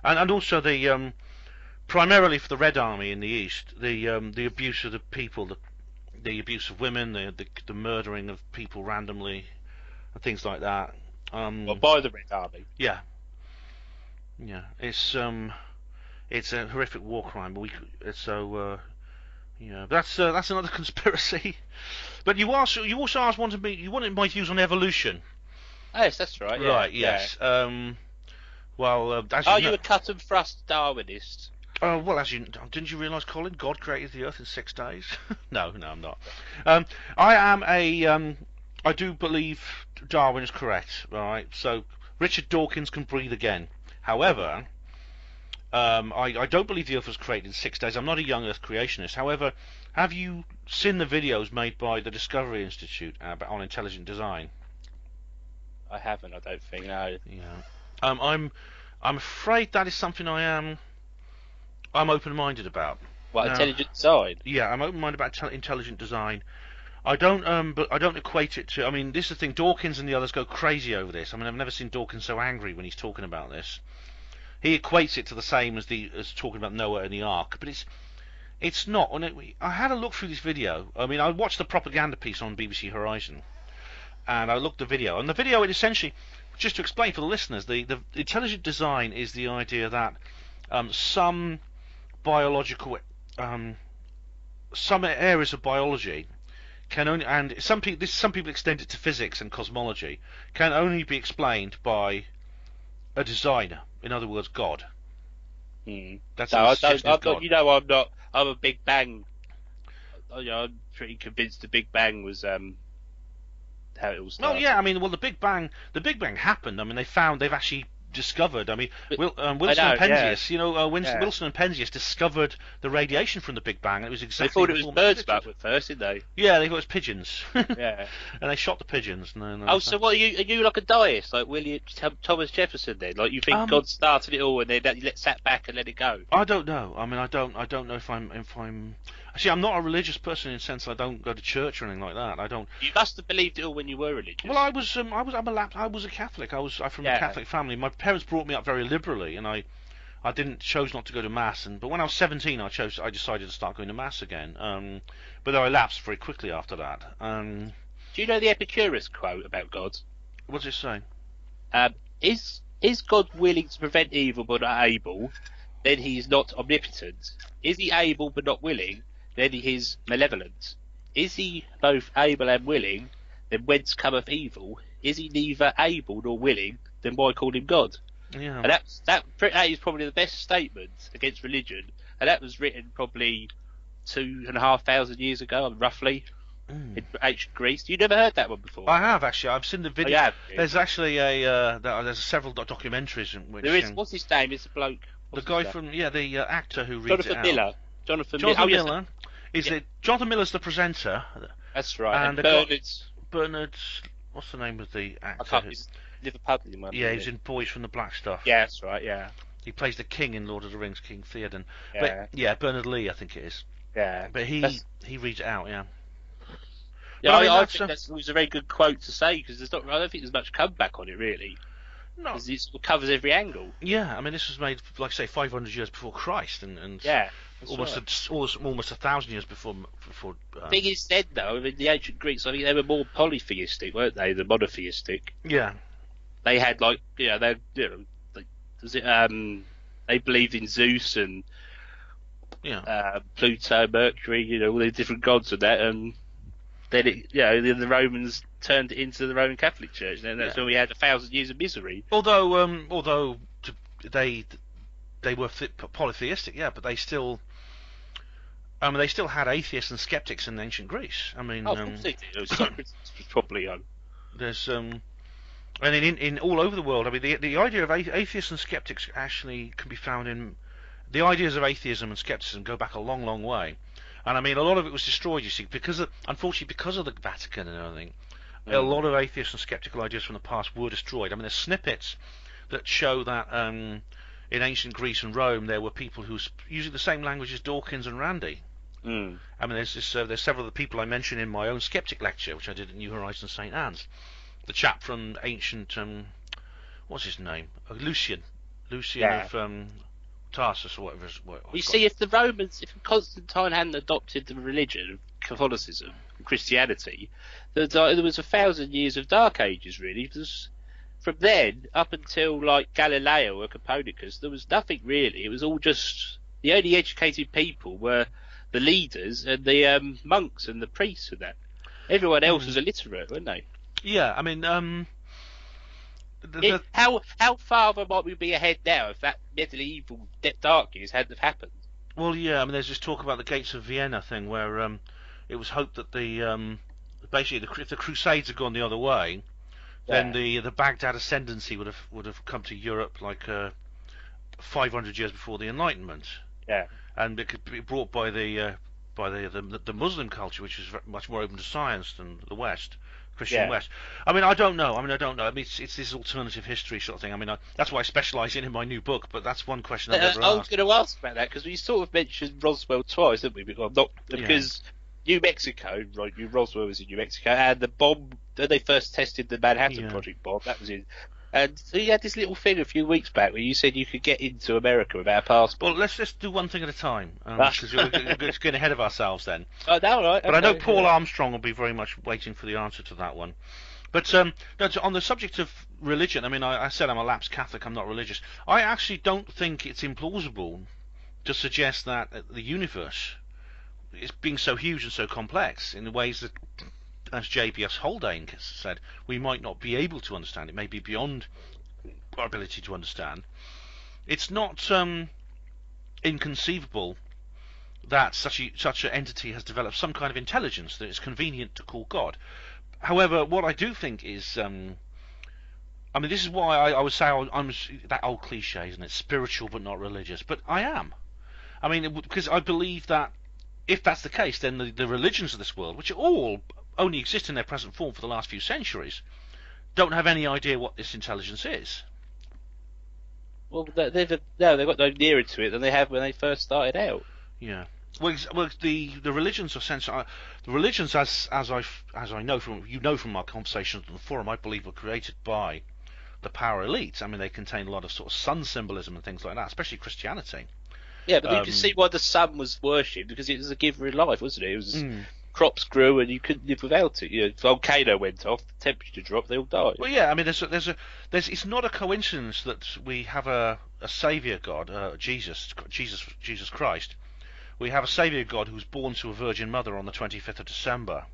[SPEAKER 1] and also the primarily for the Red Army in the East, the abuse of the people, the abuse of women, the murdering of people randomly, and things like that.
[SPEAKER 2] By the Red Army.
[SPEAKER 1] Yeah. It's a horrific war crime, but that's another conspiracy. But you also wanted my views on evolution.
[SPEAKER 2] Yes, that's right. Yeah.
[SPEAKER 1] Right. Yes.
[SPEAKER 2] Yeah.
[SPEAKER 1] Are
[SPEAKER 2] you a cut and thrust Darwinist?
[SPEAKER 1] Well, didn't you realise, Colin? God created the Earth in 6 days. No, I'm not. I do believe Darwin is correct. All right. So Richard Dawkins can breathe again. However, I don't believe the Earth was created in 6 days. I'm not a young Earth creationist. However, have you seen the videos made by the Discovery Institute on intelligent design?
[SPEAKER 2] I haven't. I don't think. No.
[SPEAKER 1] Yeah. I'm afraid that is something I'm open-minded about.
[SPEAKER 2] What, intelligent design?
[SPEAKER 1] Yeah, I'm open-minded about intelligent design. I don't equate it to. I mean, this is the thing. Dawkins and the others go crazy over this. I mean, I've never seen Dawkins so angry when he's talking about this. He equates it to the same as talking about Noah and the Ark, but it's not. I had a look through this video. I mean, I watched the propaganda piece on BBC Horizon, and I looked at the video. And the video, it essentially, just to explain for the listeners, the intelligent design is the idea that some biological, some areas of biology can only, and some people extend it to physics and cosmology, can only be explained by a designer. In other words, God. That's
[SPEAKER 2] no,
[SPEAKER 1] a suggestion of God.
[SPEAKER 2] You know, I'm not. I'm a Big Bang. I'm pretty convinced the Big Bang was how it all started.
[SPEAKER 1] Well, yeah, I mean, the Big Bang happened. I mean, they've actually discovered. I mean, Wilson and Penzias, Wilson and Penzias discovered the radiation from the Big Bang. And it was exactly.
[SPEAKER 2] They thought it was birds back at first, didn't they?
[SPEAKER 1] Yeah, they thought it was pigeons.
[SPEAKER 2] Yeah,
[SPEAKER 1] and they shot the pigeons.
[SPEAKER 2] No, so what are you like a deist, like Thomas Jefferson? Then, like you think God started it all and then sat back and let it go?
[SPEAKER 1] I don't know. I mean, I don't know if I'm. Actually, I'm not a religious person in the sense I don't go to church or anything like that. I don't.
[SPEAKER 2] You must have believed it all when you were religious.
[SPEAKER 1] Well, I was a Catholic. I'm from a Catholic family. My parents brought me up very liberally, and I chose not to go to mass. But when I was 17, I decided to start going to mass again. But I lapsed very quickly after that.
[SPEAKER 2] Do you know the Epicurus quote about God?
[SPEAKER 1] What does it say?
[SPEAKER 2] Is God willing to prevent evil but not able? Then he is not omnipotent. Is he able but not willing? Then he is malevolent. Is he both able and willing? Then whence cometh evil? Is he neither able nor willing? Then why call him God?
[SPEAKER 1] Yeah.
[SPEAKER 2] And that is probably the best statement against religion. And that was written probably 2,500 years ago, roughly, in ancient Greece. You never heard that one before?
[SPEAKER 1] I have, actually. I've seen the video.
[SPEAKER 2] Oh, yeah.
[SPEAKER 1] There's actually there's several documentaries in which...
[SPEAKER 2] There is. What's his name? It's a bloke.
[SPEAKER 1] The guy from... Yeah, the actor who reads
[SPEAKER 2] Jonathan
[SPEAKER 1] it
[SPEAKER 2] Miller.
[SPEAKER 1] out.
[SPEAKER 2] Jonathan
[SPEAKER 1] Miller. Jonathan Miller's the presenter.
[SPEAKER 2] That's right. And
[SPEAKER 1] Bernard... What's the name of the actor?
[SPEAKER 2] I can't... He's Liverpudlian one.
[SPEAKER 1] Yeah, he's in Boys from the Black Stuff.
[SPEAKER 2] Yeah, that's right, yeah.
[SPEAKER 1] He plays the king in Lord of the Rings, King Theoden.
[SPEAKER 2] Yeah.
[SPEAKER 1] But, yeah, Bernard Lee, I think it is.
[SPEAKER 2] Yeah.
[SPEAKER 1] But he reads it out, yeah.
[SPEAKER 2] Yeah, I think that was a very good quote to say, because I don't think there's much comeback on it, really.
[SPEAKER 1] No.
[SPEAKER 2] Because it covers every angle.
[SPEAKER 1] Yeah, I mean, this was made, like I say, 500 years before Christ, and
[SPEAKER 2] yeah,
[SPEAKER 1] almost 1,000 years before.
[SPEAKER 2] Thing is said though, I mean, the ancient Greeks, I think they were more polytheistic, weren't they, than monotheistic?
[SPEAKER 1] Yeah.
[SPEAKER 2] They had they believed in Zeus and Pluto, Mercury, all the different gods and that, and then the Romans turned it into the Roman Catholic Church, and that's when we had 1,000 years of misery.
[SPEAKER 1] Although they were polytheistic, yeah, but they still had atheists and skeptics in ancient Greece. I mean,
[SPEAKER 2] of course they did. It was probably
[SPEAKER 1] there's and in all over the world. I mean, the idea of atheists and skeptics actually can be found in the ideas of atheism and skepticism go back a long, long way. And I mean, a lot of it was destroyed, you see, unfortunately because of the Vatican and everything. A lot of atheist and skeptical ideas from the past were destroyed. I mean, there's snippets that show that in ancient Greece and Rome there were people who using the same language as Dawkins and Randi. I mean, there's several of the people I mentioned in my own Skeptic lecture, which I did at New Horizons St. Anne's. The chap from ancient, what's his name? Lucian of Tarsus or whatever.
[SPEAKER 2] You see, if Constantine hadn't adopted the religion of Catholicism and Christianity, there was 1,000 years of Dark Ages, really. Because from then up until like Galileo or Copernicus, there was nothing really. It was all just the only educated people were the leaders and the monks and the priests and that. Everyone else was illiterate, weren't they?
[SPEAKER 1] Yeah, I mean,
[SPEAKER 2] how far might we be ahead now if that medieval dark years hadn't have happened?
[SPEAKER 1] Well, yeah, I mean, there's this talk about the Gates of Vienna thing where it was hoped that basically if the Crusades had gone the other way, then the Baghdad ascendancy would have come to Europe like 500 years before the Enlightenment.
[SPEAKER 2] Yeah,
[SPEAKER 1] and it could be brought by the Muslim culture, which is much more open to science than the West. Christian West. I mean, I don't know. I mean, it's this alternative history sort of thing. I mean, that's what I specialise in my new book. But that's one question I've never asked.
[SPEAKER 2] I was going to ask about that because we sort of mentioned Roswell twice, didn't we? Because New Mexico, right? Roswell was in New Mexico, and the bomb when they first tested the Manhattan Project bomb, that was in. And so you had this little thing a few weeks back where you said you could get into America without a passport.
[SPEAKER 1] Well, let's just do one thing at a time, because we're just getting ahead of ourselves then.
[SPEAKER 2] Oh, no, right.
[SPEAKER 1] But okay, I know Paul Armstrong will be very much waiting for the answer to that one. But on the subject of religion, I mean, I said I'm a lapsed Catholic, I'm not religious. I actually don't think it's implausible to suggest that the universe is being so huge and so complex in the ways that, as J.B.S. Haldane said, we might not be able to understand. It may be beyond our ability to understand, it's not inconceivable that such an entity has developed some kind of intelligence that is convenient to call God. However, what I do think is, I mean, this is why I would say I'm that old cliche, isn't it? Spiritual but not religious. But I am. I mean, because I believe that if that's the case, then the religions of this world, which all only exist in their present form for the last few centuries, don't have any idea what this intelligence is.
[SPEAKER 2] Well, they've got no nearer to it than they have when they first started out.
[SPEAKER 1] Yeah. Well, the religions are the religions as I know from our conversations on the forum, I believe were created by the power elite. I mean, they contain a lot of sort of sun symbolism and things like that, especially Christianity.
[SPEAKER 2] Yeah, but you can see why the sun was worshipped, because it was a giver of life, wasn't it? It was crops grew and you couldn't live without it. You know, if the volcano went off, the temperature dropped, they all died.
[SPEAKER 1] Well, yeah, I mean, it's not a coincidence that we have a saviour God, Jesus Christ. We have a saviour God who was born to a Virgin Mother on the 25th of December.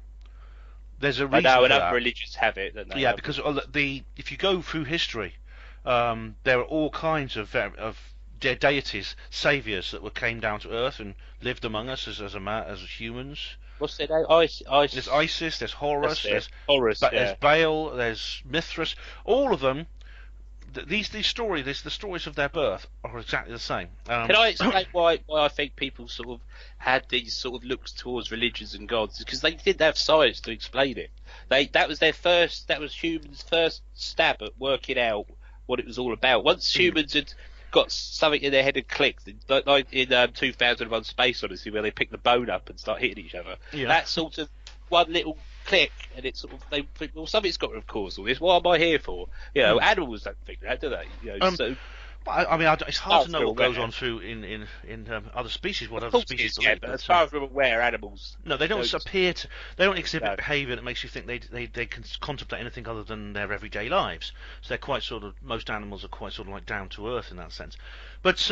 [SPEAKER 1] There's a reason for that.
[SPEAKER 2] Other religions have it. Don't they?
[SPEAKER 1] Yeah, because if you go through history, there are all kinds of deities, saviours that came down to Earth and lived among us as humans.
[SPEAKER 2] What's their name? Isis.
[SPEAKER 1] There's Isis, there's Horus, there's
[SPEAKER 2] there's
[SPEAKER 1] Baal, there's Mithras. All of them. The stories of their birth are exactly the same.
[SPEAKER 2] Can I explain why I think people sort of had these sort of looks towards religions and gods? Because they didn't have science to explain it. That was humans' first stab at working out what it was all about. Once humans had got something in their head and clicked, like in 2001: Space Odyssey, where they pick the bone up and start hitting each other. Yeah. That sort of one little click, and it's sort of they think, well, something's got to cause all this. What am I here for? You know, animals don't think that, do they? You know, so.
[SPEAKER 1] I mean, it's hard to know what goes on through in other species. What other species do,
[SPEAKER 2] but as far as we're aware, animals.
[SPEAKER 1] No, they don't appear to. They don't exhibit behaviour that makes you think they can contemplate anything other than their everyday lives. So they're quite sort of. Most animals are quite sort of like down to earth in that sense. But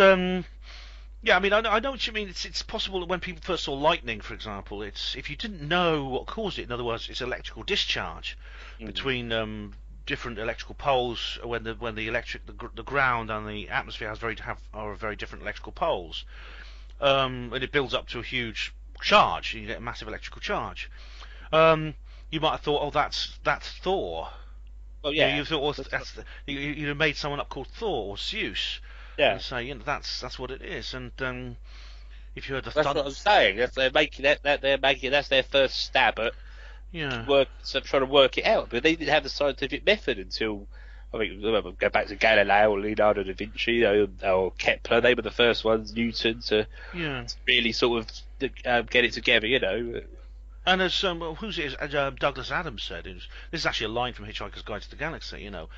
[SPEAKER 1] yeah, I mean, I know what you mean. It's possible that when people first saw lightning, for example, if you didn't know what caused it. In other words, it's electrical discharge between different electrical poles. When the ground and the atmosphere are very different electrical poles, and it builds up to a huge charge. You get a massive electrical charge. You might have thought, oh, that's Thor.
[SPEAKER 2] Well, yeah.
[SPEAKER 1] You thought, you made someone up called Thor or Zeus. Yeah. And say, that's what it is. And if you heard the
[SPEAKER 2] thunder, that's what I'm saying. They're making that's their first stab at trying to work it out. But they didn't have the scientific method until I think go back to Galileo or Leonardo da Vinci or Kepler. They were the first ones. Newton to really sort of get it together. You know.
[SPEAKER 1] And as who's it? As Douglas Adams said, this is actually a line from Hitchhiker's Guide to the Galaxy. You know.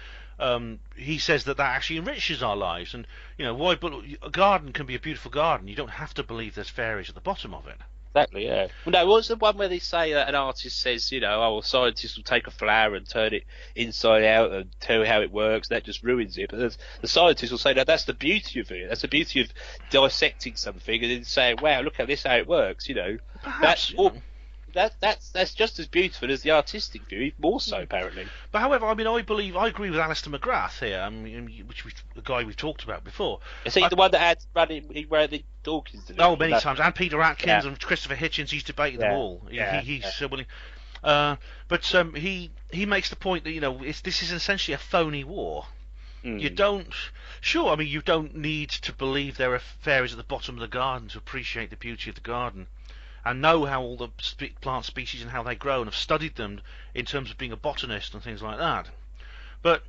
[SPEAKER 1] He says that actually enriches our lives, and you know why. But a garden can be a beautiful garden. You don't have to believe there's fairies at the bottom of it.
[SPEAKER 2] Exactly. Yeah. Well, no, what's the one where they say that an artist says, you know, a scientist will take a flower and turn it inside out and tell you how it works. That just ruins it. But the scientist will say, no, that's the beauty of it. That's the beauty of dissecting something and then saying, wow, look at this, how it works. You know,
[SPEAKER 1] perhaps.
[SPEAKER 2] That's just as beautiful as the artistic view, even more so apparently.
[SPEAKER 1] But however, I mean, I agree with Alistair McGrath here, the guy we've talked about before.
[SPEAKER 2] Is he the one that where the Dawkins did?
[SPEAKER 1] Oh, many times, and Peter Atkins and Christopher Hitchens. He's debated them all. He's willing. But he makes the point that this is essentially a phony war. You don't. Sure, I mean, you don't need to believe there are fairies at the bottom of the garden to appreciate the beauty of the garden. And know how all the plant species and how they grow, and have studied them in terms of being a botanist and things like that. But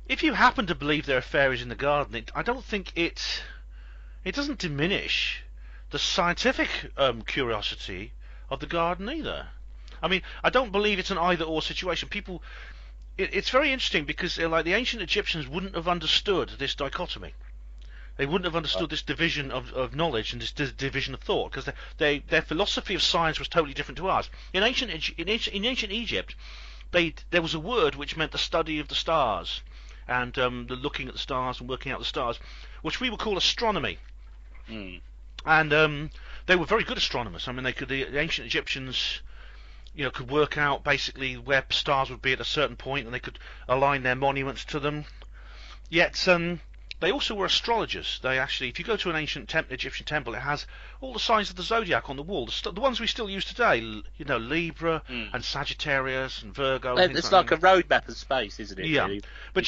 [SPEAKER 1] if you happen to believe there are fairies in the garden, I don't think it doesn't diminish the scientific curiosity of the garden either. I mean, I don't believe it's an either-or situation. It's very interesting because like the ancient Egyptians wouldn't have understood this dichotomy. They wouldn't have understood this division of knowledge and this division of thought, because their philosophy of science was totally different to ours. In ancient Egypt, there was a word which meant the study of the stars and the looking at the stars and working out the stars, which we would call astronomy. And they were very good astronomers. I mean, the ancient Egyptians, could work out basically where stars would be at a certain point, and they could align their monuments to them. Yet they also were astrologers. They actually, if you go to an ancient Egyptian temple, it has all the signs of the zodiac on the wall, the ones we still use today. Libra and Sagittarius and Virgo. And things
[SPEAKER 2] It's
[SPEAKER 1] like
[SPEAKER 2] like a roadmap of space, isn't it?
[SPEAKER 1] Yeah,
[SPEAKER 2] really?
[SPEAKER 1] but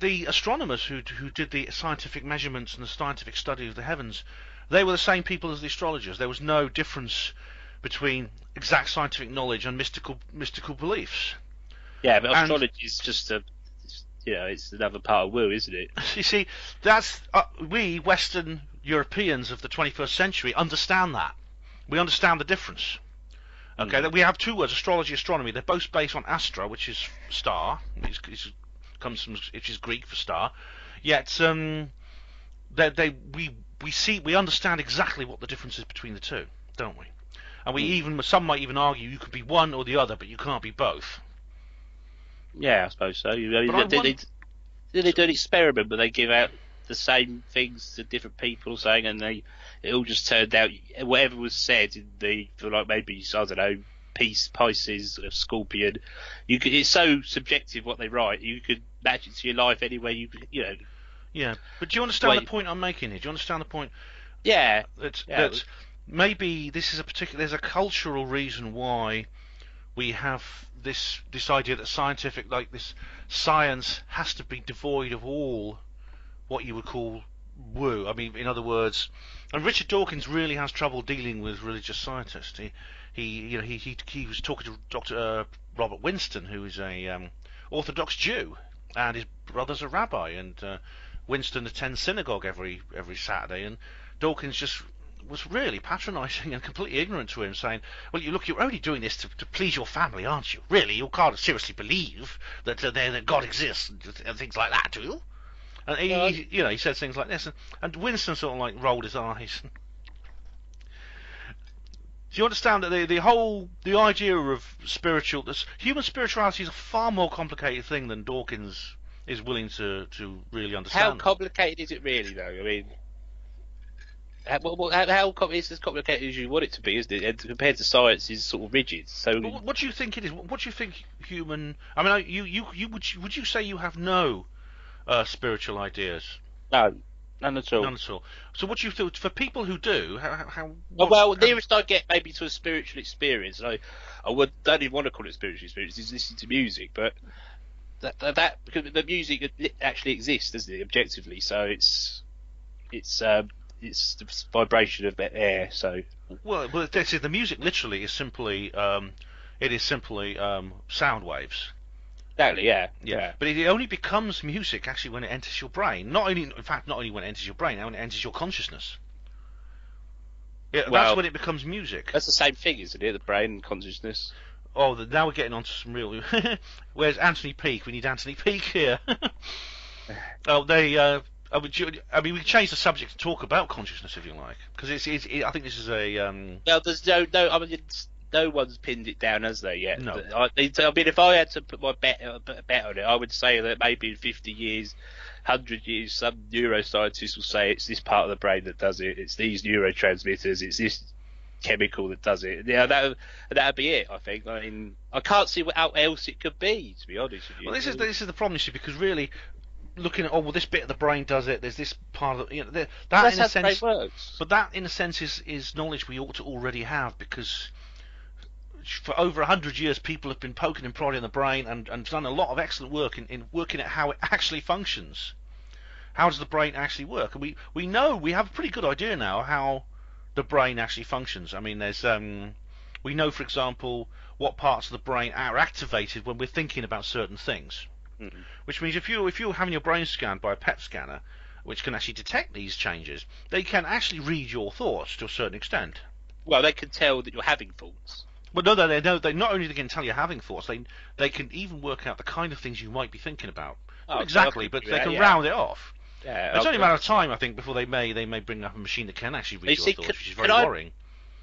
[SPEAKER 1] the astronomers who did the scientific measurements and the scientific study of the heavens, they were the same people as the astrologers. There was no difference between exact scientific knowledge and mystical beliefs.
[SPEAKER 2] Yeah, but astrology is just it's another part of woo, isn't it?
[SPEAKER 1] You see, that's we Western Europeans of the 21st century understand that. We understand the difference. Okay, that we have two words: astrology, astronomy. They're both based on astra, which is star. Which is Greek for star. Yet we understand exactly what the difference is between the two, don't we? And some might even argue you could be one or the other, but you can't be both.
[SPEAKER 2] Yeah, I suppose so. They do an experiment, but they give out the same things to different people, saying, and it all just turned out whatever was said in maybe I don't know, Pisces, Scorpion. It's so subjective what they write. You could match it to your life anywhere.
[SPEAKER 1] Yeah, but do you understand the point I'm making here? Do you understand the point?
[SPEAKER 2] Yeah.
[SPEAKER 1] That maybe this is there's a cultural reason why we have this idea that this science has to be devoid of all what you would call woo. I mean, in other words, and Richard Dawkins really has trouble dealing with religious scientists. He was talking to Dr. Robert Winston, who is a Orthodox Jew, and his brother's a rabbi, and Winston attends synagogue every Saturday, and Dawkins just was really patronising and completely ignorant to him, saying, "Well, you're only doing this to please your family, aren't you? Really, you can't seriously believe that God exists and things like that, do you?" And he said things like this, and Winston sort of like rolled his eyes. Do you understand that the idea of human spirituality is a far more complicated thing than Dawkins is willing to really understand?
[SPEAKER 2] How complicated is it really, though? I mean, how is as complicated as you want it to be, isn't it? And compared to science, is sort of rigid. So,
[SPEAKER 1] what do you think it is? What do you think human? I mean, would you say you have no spiritual ideas?
[SPEAKER 2] No, none at all.
[SPEAKER 1] None at all. So, what do you feel for people who do?
[SPEAKER 2] Nearest I get maybe to a spiritual experience, and I don't even want to call it spiritual experience, is listening to music, but that because the music actually exists, doesn't it, objectively? So it's the vibration of air. So
[SPEAKER 1] the music literally is simply sound waves.
[SPEAKER 2] Exactly.
[SPEAKER 1] Yeah. But it only becomes music actually when it enters your brain. Not only when it enters your brain, when it enters your consciousness. Yeah, that's when it becomes music.
[SPEAKER 2] That's the same thing, isn't it? The brain and consciousness.
[SPEAKER 1] Oh, now we're getting onto some real. Where's Anthony Peake? We need Anthony Peake here. I mean, we can change the subject to talk about consciousness if you like, because I think this is a.
[SPEAKER 2] Well, there's no. I mean, no one's pinned it down, has there yet?
[SPEAKER 1] No.
[SPEAKER 2] I mean, if I had to put my bet on it, I would say that maybe in 50 years, 100 years, some neuroscientists will say it's this part of the brain that does it. It's these neurotransmitters. It's this chemical that does it. Yeah, that'd be it. I think. I mean, I can't see what else it could be. To be honest with you.
[SPEAKER 1] Well, this is the problem, because really, looking at this bit of the brain does it. There's this part of
[SPEAKER 2] that's in a sense. Brain works.
[SPEAKER 1] But that, in a sense, is knowledge we ought to already have, because for over 100 years people have been poking and prodding the brain and done a lot of excellent work in working at how it actually functions. How does the brain actually work? And we know, we have a pretty good idea now how the brain actually functions. I mean, there's we know, for example, what parts of the brain are activated when we're thinking about certain things. Mm-hmm. Which means if you're having your brain scanned by a PET scanner, which can actually detect these changes, they can actually read your thoughts to a certain extent.
[SPEAKER 2] Well, they can tell that you're having thoughts.
[SPEAKER 1] But no, they know. They not only can tell you're having thoughts, they can even work out the kind of things you might be thinking about. Not exactly, but they can round it off.
[SPEAKER 2] Yeah,
[SPEAKER 1] it's only a matter of time, I think, before they may bring up a machine that can actually read your thoughts, which is very worrying.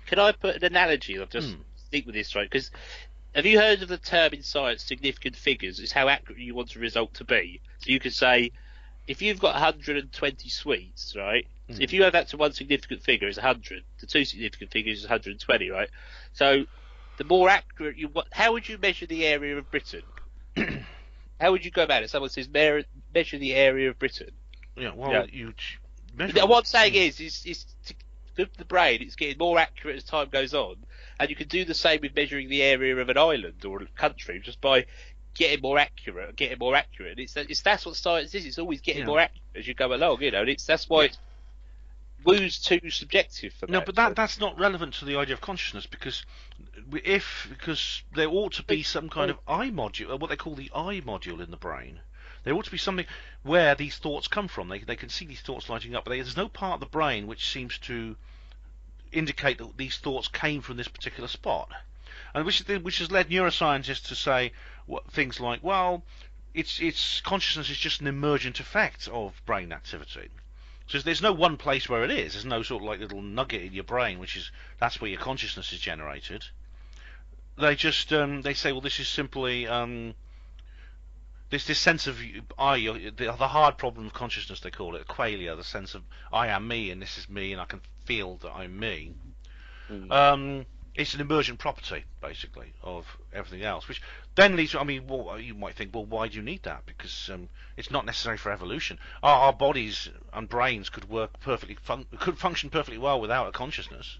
[SPEAKER 2] Can I put an analogy? I'll just stick with this, right? Because have you heard of the term in science, significant figures? It's how accurate you want a result to be. So you could say, if you've got 120 sweets, right? So if you add that to one significant figure, it's 100. The two significant figures is 120, right? So the more accurate you want, how would you measure the area of Britain? How would you go about it? Someone says measure the area of Britain.
[SPEAKER 1] Yeah, well, you measure.
[SPEAKER 2] Now, what I'm saying is to, with the brain, it's getting more accurate as time goes on, and you can do the same with measuring the area of an island or a country just by getting more accurate. It's that's what science is. It's always getting more accurate as you go along, and that's why it's woo's too subjective for that.
[SPEAKER 1] No, but that's not relevant to the idea of consciousness because there ought to be some kind of I module, what they call the I module in the brain. There ought to be something where these thoughts come from. They can see these thoughts lighting up, but there's no part of the brain which seems to indicate that these thoughts came from this particular spot, and which has led neuroscientists to say things like, well, it's consciousness is just an emergent effect of brain activity. So there's no one place where it is. There's no sort of like little nugget in your brain, that's where your consciousness is generated. They just they say, well, this is simply this sense of the hard problem of consciousness, they call it qualia, the sense of I am me and this is me and I can feel that I'm me. It's an emergent property, basically, of everything else, which then leads to, you might think, well, why do you need that? Because it's not necessary for evolution. Our bodies and brains could could function perfectly well without a consciousness.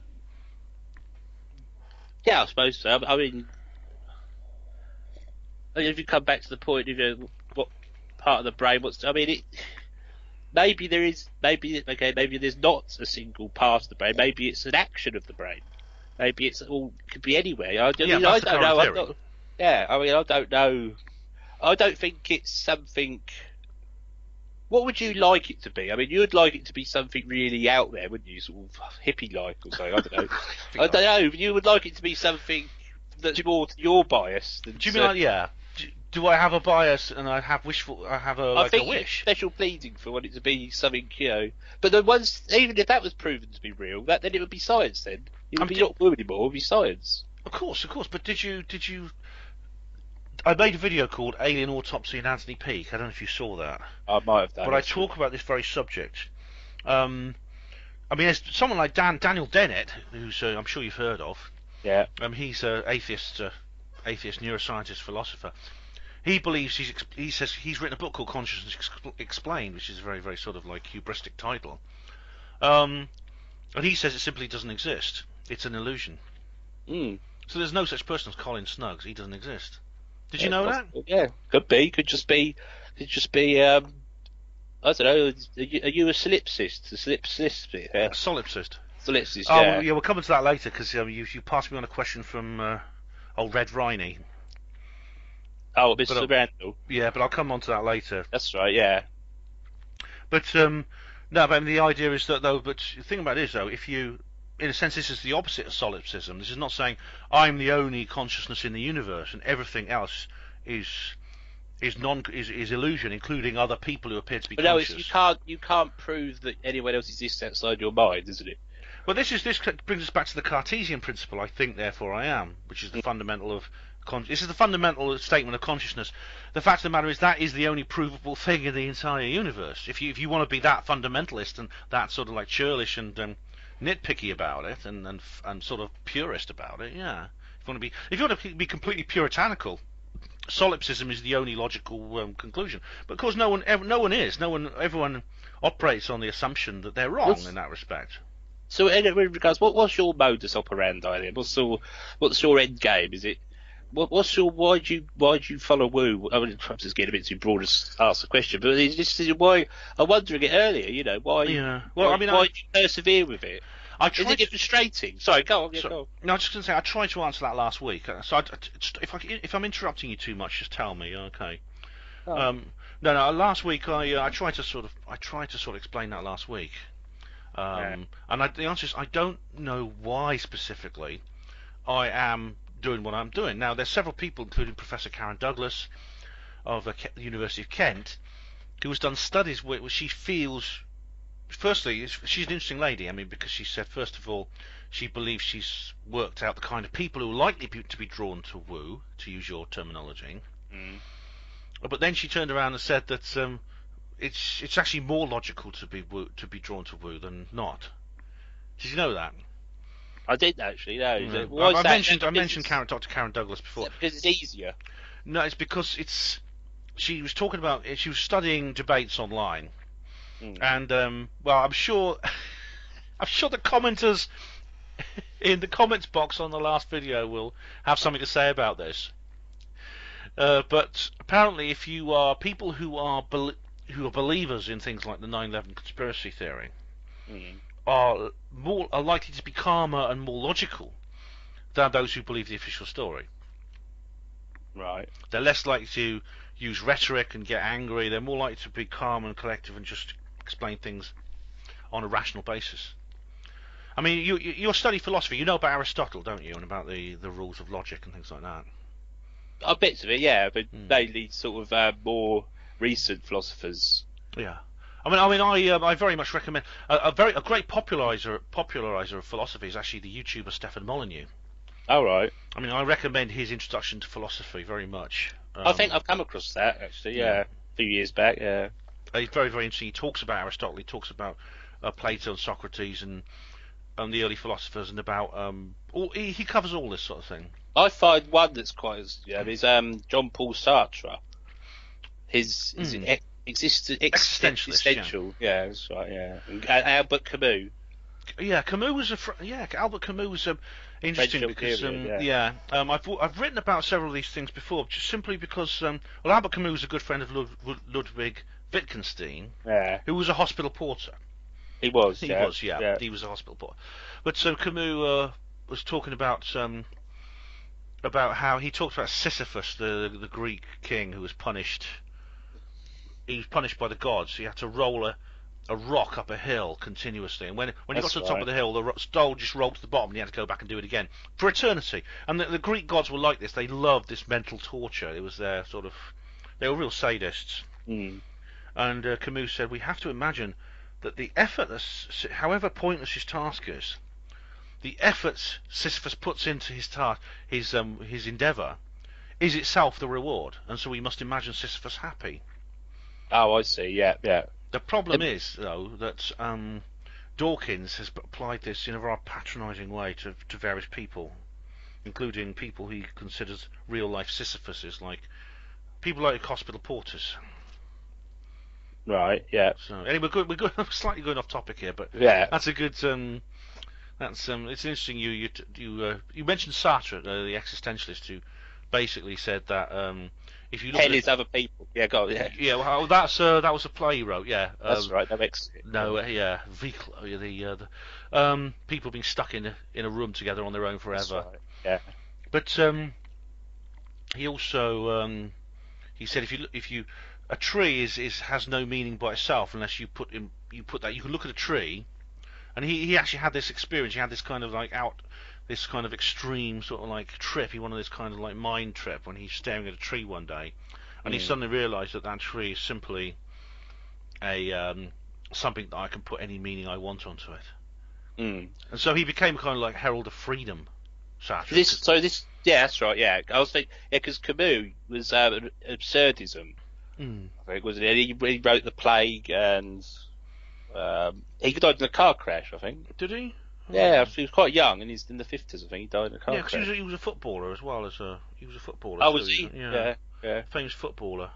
[SPEAKER 2] Yeah, I suppose so. If you come back to the point of what part of the brain maybe there's not a single part of the brain. Maybe it's an action of the brain. Maybe could be anywhere. I don't know. I don't know. I don't think it's something. What would you like it to be? You would like it to be something really out there, wouldn't you? Sort of hippie-like or something. I don't know. I don't know. You would like it to be something that's more to your bias. Do
[SPEAKER 1] you mean do I have a bias and I have a wish? I think
[SPEAKER 2] special pleading for want it to be something, But even if that was proven to be real, then it would be science. Then it would be not woo anymore. It would be science.
[SPEAKER 1] Of course. But did you? I made a video called Alien Autopsy and Anthony Peake. I don't know if you saw that.
[SPEAKER 2] I might have done.
[SPEAKER 1] But I talk about this very subject. There's someone like Daniel Dennett, who's I'm sure you've heard of.
[SPEAKER 2] Yeah.
[SPEAKER 1] He's an atheist neuroscientist, philosopher. He believes he says he's written a book called Consciousness Explained, which is a very, very sort of like hubristic title. And he says it simply doesn't exist. It's an illusion. So there's no such person as Colin Snuggs. He doesn't exist. Did you know that?
[SPEAKER 2] Yeah, could be. Could just be. I don't know. Are you a solipsist? A solipsist? Yeah.
[SPEAKER 1] Solipsist.
[SPEAKER 2] Solipsist.
[SPEAKER 1] Yeah.
[SPEAKER 2] Oh,
[SPEAKER 1] yeah. We'll come to that later because you passed me on a question from old Red Riney.
[SPEAKER 2] Oh, Mr. Randall.
[SPEAKER 1] Yeah, but I'll come on to that later.
[SPEAKER 2] That's right. Yeah.
[SPEAKER 1] But no, but the idea is that though. But the thing about it is though, if you, in a sense, this is the opposite of solipsism. This is not saying I'm the only consciousness in the universe and everything else is illusion, including other people who appear to be conscious.
[SPEAKER 2] No, you can't prove that anyone else exists outside your mind, isn't it?
[SPEAKER 1] Well, this brings us back to the Cartesian principle. I think, therefore, I am, which is the fundamental of. This is the fundamental statement of consciousness. The fact of the matter is that is the only provable thing in the entire universe. If you want to be that fundamentalist and that sort of like churlish and nitpicky about it and sort of purist about it, yeah. If you want to be completely puritanical, solipsism is the only logical conclusion. But of course, everyone operates on the assumption that they're wrong in that respect.
[SPEAKER 2] So, in regards, what's your modus operandi then? What's your end game? Is it? Why do you follow woo? Perhaps it's getting a bit too broad to ask the question, but it's just why I'm wondering it earlier. Why? Yeah. Well, why do you persevere with it? Is it frustrating? Sorry, go on. Go on.
[SPEAKER 1] No, I was just going to say I tried to answer that last week. So if I'm interrupting you too much, just tell me. Okay. Oh. No. Last week I tried to sort of explain that last week. And the answer is I don't know why specifically I am doing what I'm doing. Now, there's several people, including Professor Karen Douglas of the University of Kent, who has done studies where she feels, firstly, she's an interesting lady. Because she said, first of all, she believes she's worked out the kind of people who are likely to be drawn to woo, to use your terminology. But then she turned around and said that it's actually more logical to be drawn to woo than not. Did you know that?
[SPEAKER 2] I did actually. No.
[SPEAKER 1] Yeah. I mentioned Dr. Karen Douglas before.
[SPEAKER 2] Because it's easier.
[SPEAKER 1] No, it's because she was talking about she was studying debates online,
[SPEAKER 2] Mm.
[SPEAKER 1] and well, I'm sure the commenters in the comments box on the last video will have something to say about this. But apparently, if you are people who are believers in things like the 9/11 conspiracy theory, are likely to be calmer and more logical than those who believe the official story.
[SPEAKER 2] Right.
[SPEAKER 1] They're less likely to use rhetoric and get angry. They're more likely to be calm and collective and just explain things on a rational basis. I mean, you study philosophy. You know about Aristotle, don't you? And about the rules of logic and things like that.
[SPEAKER 2] Bits of it, yeah, but mainly sort of more recent philosophers.
[SPEAKER 1] Yeah. I very much recommend a great popularizer of philosophy is actually the YouTuber Stefan Molyneux.
[SPEAKER 2] Oh, right.
[SPEAKER 1] I mean, I recommend his introduction to philosophy very much.
[SPEAKER 2] I think I've come across that actually. Yeah, a few years back. Yeah.
[SPEAKER 1] He's very, very interesting. He talks about Aristotle. He talks about Plato and Socrates and the early philosophers and about he covers all this sort of thing.
[SPEAKER 2] I find one that's quite is John Paul Sartre. His existential. Yeah, that's right. Yeah, and Albert Camus.
[SPEAKER 1] Yeah, Camus was Albert Camus was interesting because I've written about several of these things before, just simply because Albert Camus was a good friend of Ludwig Wittgenstein, who was a hospital porter. He was a hospital porter. But Camus was talking about how he talked about Sisyphus, the Greek king who was punished. He was punished by the gods. He had to roll a rock up a hill continuously, and when he got to the top of the hill, the stone just rolled to the bottom, and he had to go back and do it again for eternity. And the Greek gods were like this; they loved this mental torture. It was their they were real sadists. And Camus said, we have to imagine that the effort, however pointless his task is, the effort Sisyphus puts into his task, his endeavour, is itself the reward, and so we must imagine Sisyphus happy.
[SPEAKER 2] Oh, I see. Yeah.
[SPEAKER 1] The problem is, though, that Dawkins has applied this in a rather patronising way to various people, including people he considers real-life Sisyphuses, like people like hospital porters.
[SPEAKER 2] Right. Yeah.
[SPEAKER 1] So anyway, we're good. I'm slightly going off topic here, but that's a good. It's interesting. You mentioned Sartre, the existentialist, who basically said that if you look
[SPEAKER 2] hell is other people. Yeah, go. Yeah.
[SPEAKER 1] Yeah. Well, that was a play he wrote. Yeah.
[SPEAKER 2] That's right.
[SPEAKER 1] The people being stuck in a room together on their own forever.
[SPEAKER 2] Right. Yeah.
[SPEAKER 1] But he also he said if you a tree has no meaning by itself unless you put that. You can look at a tree, and he actually had this experience. He had this kind of this kind of extreme sort of like trip. He wanted this kind of like mind trip when he's staring at a tree one day, and he suddenly realised that tree is simply a something that I can put any meaning I want onto it. And so he became kind of like herald of freedom. Sartre.
[SPEAKER 2] That's right. Yeah, I was thinking, because Camus was absurdism. I think wasn't he? He wrote The Plague, and he died in a car crash. I think.
[SPEAKER 1] Did he?
[SPEAKER 2] Yeah, he was quite young, and he's in the 50s. I think he died in a car crash.
[SPEAKER 1] Yeah, because he was a footballer as well as he was a footballer.
[SPEAKER 2] Oh, was he? Yeah.
[SPEAKER 1] Famous footballer.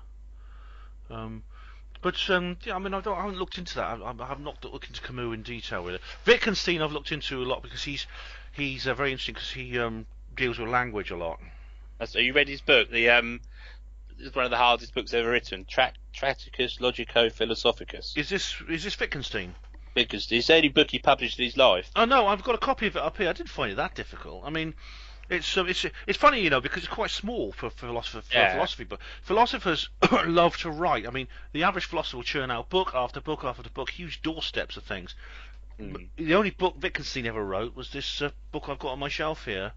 [SPEAKER 1] But I mean, I haven't looked into that. I have not looked into Camus in detail with it. Wittgenstein I've looked into a lot because he's very interesting because he deals with language a lot.
[SPEAKER 2] So you read his book? It's one of the hardest books ever written. Tractatus Logico Philosophicus.
[SPEAKER 1] Is this Wittgenstein?
[SPEAKER 2] Wittgenstein. It's the only book he published in his life.
[SPEAKER 1] Oh no, I've got a copy of it up here. I didn't find it that difficult. I mean, it's funny, because it's quite small for philosophy, but philosophers love to write. I mean, the average philosopher will churn out book after book after book, huge doorsteps of things. The only book Wittgenstein ever wrote was this book I've got on my shelf here,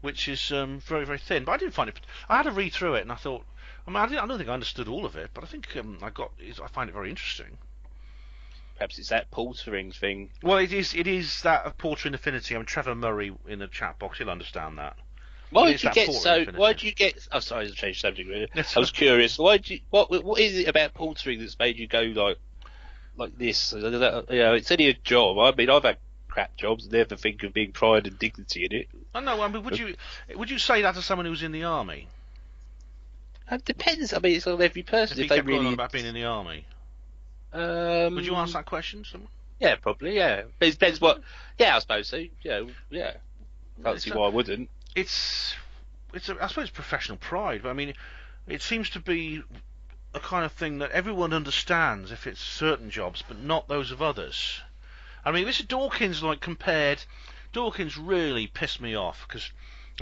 [SPEAKER 1] which is very, very thin. But I didn't find it. I had to read through it, and I thought, I don't think I understood all of it, but I think I find it very interesting.
[SPEAKER 2] Perhaps it's that portering thing.
[SPEAKER 1] Well, it is that of portering affinity. I mean, Trevor Murray in the chat box, he'll understand that.
[SPEAKER 2] Why did you get? Oh, sorry, to change subject. Really. I was curious. What is it about portering that's made you go like this? It's only a job. I mean, I've had crap jobs and never think of being pride and dignity in it.
[SPEAKER 1] I know. I mean, would you say that to someone who's in the army?
[SPEAKER 2] It depends. I mean, it's on every person.
[SPEAKER 1] If he
[SPEAKER 2] If they
[SPEAKER 1] kept going on
[SPEAKER 2] really,
[SPEAKER 1] about being in the army, would you answer that question?
[SPEAKER 2] yeah, probably, yeah. But it depends what. Yeah, I suppose so. Yeah. Can't see why I wouldn't.
[SPEAKER 1] I suppose it's professional pride, but I mean, it seems to be a kind of thing that everyone understands if it's certain jobs, but not those of others. I mean, this is Dawkins, like, compared. Dawkins really pissed me off, because,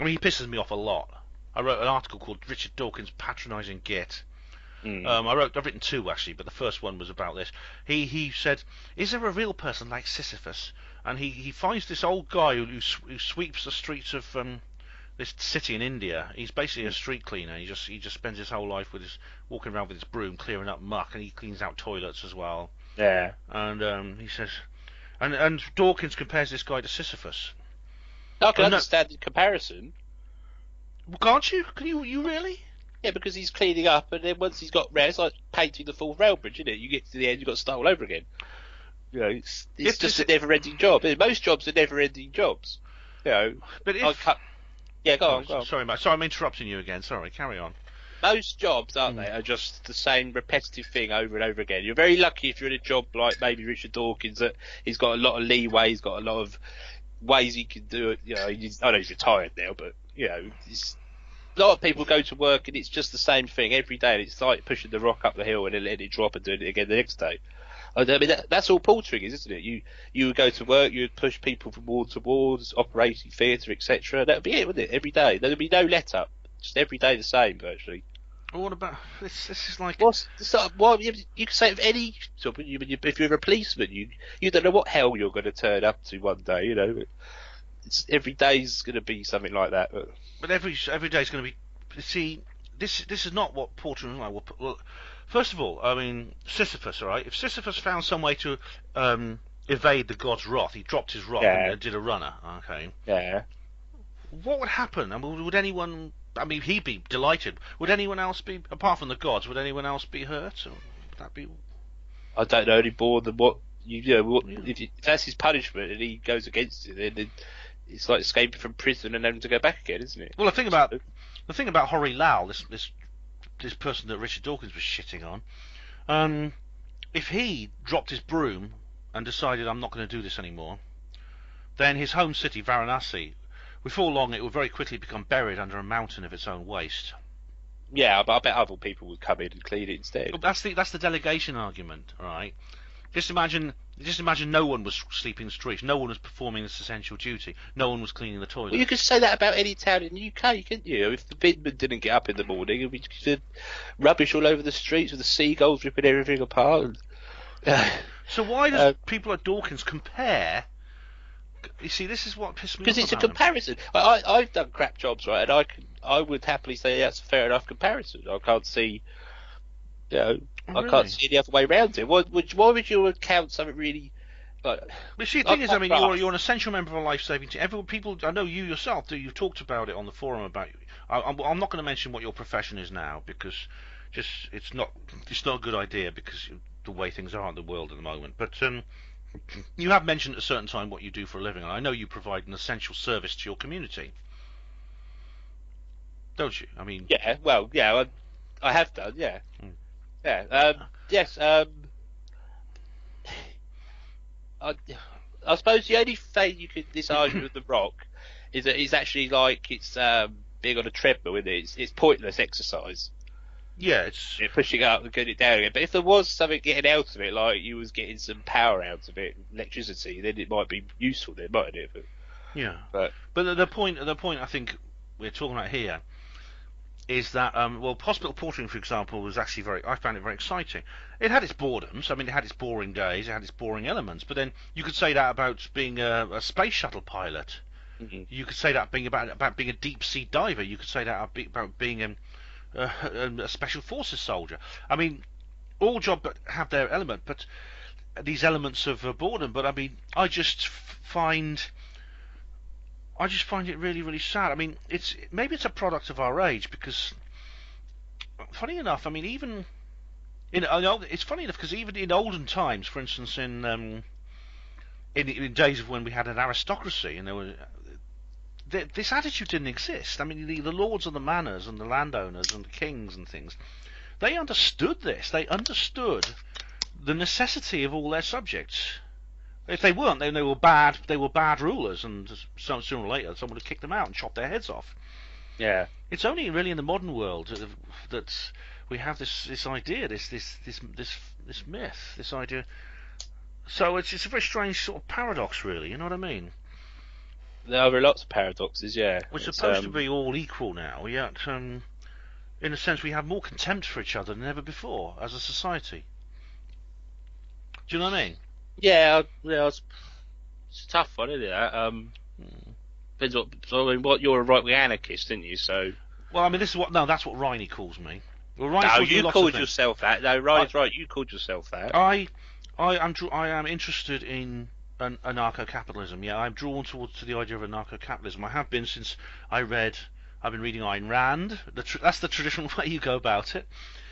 [SPEAKER 1] I mean, he pisses me off a lot. I wrote an article called Richard Dawkins Patronising Git. I've written two, actually, but the first one was about this. He said, is there a real person like Sisyphus? And he finds this old guy who sweeps the streets of this city in India. He's basically a street cleaner. He just spends his whole life walking around with his broom, clearing up muck, and he cleans out toilets as well.
[SPEAKER 2] Yeah.
[SPEAKER 1] And he says, and Dawkins compares this guy to Sisyphus.
[SPEAKER 2] I can understand the comparison.
[SPEAKER 1] Can't you? Can you really?
[SPEAKER 2] Yeah, because he's cleaning up, and then once he's got rest, like painting the full rail bridge, isn't it? You get to the end, you've got to start all over again. You know, it's just a never-ending job. Most jobs are never-ending jobs. You know,
[SPEAKER 1] but if...
[SPEAKER 2] Yeah, go on.
[SPEAKER 1] Sorry, mate. Sorry, I'm interrupting you again. Sorry, carry on.
[SPEAKER 2] Most jobs, aren't they, are just the same repetitive thing over and over again. You're very lucky if you're in a job like maybe Richard Dawkins, that he's got a lot of leeway, he's got a lot of ways he can do it. You know, I know he's retired now, but, you know, a lot of people go to work and it's just the same thing every day. And it's like pushing the rock up the hill and then letting it drop and doing it again the next day. I mean, that's all portering is, isn't it? You would go to work, you would push people from ward to wards, operating theatre, etc. That would be it, wouldn't it? Every day. There would be no let up. Just every day the same, virtually.
[SPEAKER 1] Well, what about this? This is like...
[SPEAKER 2] Well, you could say of any... If you're a policeman, you don't know what hell you're going to turn up to one day, you know. Every day's going to be something like that.
[SPEAKER 1] But every day's going to be... See, this is not what portering is like. Well, first of all, I mean, Sisyphus, all right? If Sisyphus found some way to evade the god's wrath, he dropped his rock and did a runner, okay?
[SPEAKER 2] Yeah.
[SPEAKER 1] What would happen? I mean, would anyone... I mean, he'd be delighted. Would anyone else be, apart from the gods, would anyone else be hurt? Or would that be...
[SPEAKER 2] I don't know any more than what... If that's his punishment and he goes against it, then it's like escaping from prison and having to go back again, isn't it?
[SPEAKER 1] Well, the thing about Hori Lal, this person that Richard Dawkins was shitting on, if he dropped his broom and decided, I'm not going to do this anymore, then his home city, Varanasi, before long it would very quickly become buried under a mountain of its own waste.
[SPEAKER 2] Yeah, but I bet other people would come in and clean it instead.
[SPEAKER 1] But that's the delegation argument, all right? Just imagine no one was sleeping in the streets, no one was performing this essential duty, no one was cleaning the toilets.
[SPEAKER 2] Well, you could say that about any town in the UK, couldn't you? If the bidman didn't get up in the morning, it'd be rubbish all over the streets with the seagulls ripping everything apart.
[SPEAKER 1] So why does people like Dawkins compare? You see, this is what pissed me off.
[SPEAKER 2] Because it's a comparison. I've done crap jobs, right, and I would happily say that's a fair enough comparison. I can't see, really? I can't see any other way around it. Why would you account something really? But
[SPEAKER 1] see, the thing is, I mean, you're an essential member of a life-saving team. People, I know you yourself do. You've talked about it on the forum about. I'm not going to mention what your profession is now because it's not a good idea because the way things are in the world at the moment. But you have mentioned at a certain time what you do for a living, and I know you provide an essential service to your community, don't you? I mean,
[SPEAKER 2] yeah. Well, yeah, I have done. Yeah, yeah. Yes. I suppose the only thing you could argue with the Rock is that it's actually like it's being on a treadmill, isn't it? It's pointless exercise.
[SPEAKER 1] Yeah, it's
[SPEAKER 2] pushing up and getting it down again. But if there was something getting out of it, like you was getting some power out of it, electricity, then it might be useful. Then, mightn't it?
[SPEAKER 1] Yeah. But the point I think we're talking about here is that hospital portering, for example, was actually I found it very exciting. It had its boredoms. I mean, it had its boring days, it had its boring elements. But then you could say that about being a space shuttle pilot. Mm-hmm. You could say that about being a deep sea diver. You could say that about being a special forces soldier. I mean, all jobs have their element, but these elements of boredom. But I mean, I just find it really, really sad. I mean, maybe it's a product of our age because, funny enough, I mean, even it's funny enough because even in olden times, for instance, in days of when we had an aristocracy and this attitude didn't exist. I mean, the lords and the manors and the landowners and the kings and things, they understood this. They understood the necessity of all their subjects. If they weren't, then they were bad. They were bad rulers, and sooner or later, someone would kick them out and chop their heads off.
[SPEAKER 2] Yeah.
[SPEAKER 1] It's only really in the modern world that we have this idea, this myth, this idea. So it's a very strange sort of paradox, really. You know what I mean?
[SPEAKER 2] There are lots of paradoxes. Yeah.
[SPEAKER 1] We're supposed to be all equal now, yet in a sense we have more contempt for each other than ever before as a society. Do you know what I mean?
[SPEAKER 2] Yeah. It's a tough one, isn't it? Depends what you're a right-wing anarchist, didn't you? So.
[SPEAKER 1] Well, I mean, that's what Riney calls me. Well, Riney
[SPEAKER 2] you called yourself that. No, Ryan's right. You called yourself that.
[SPEAKER 1] I am interested in anarcho-capitalism. Yeah, I'm drawn to the idea of anarcho-capitalism. I have been since I've been reading Ayn Rand. That's the traditional way you go about it.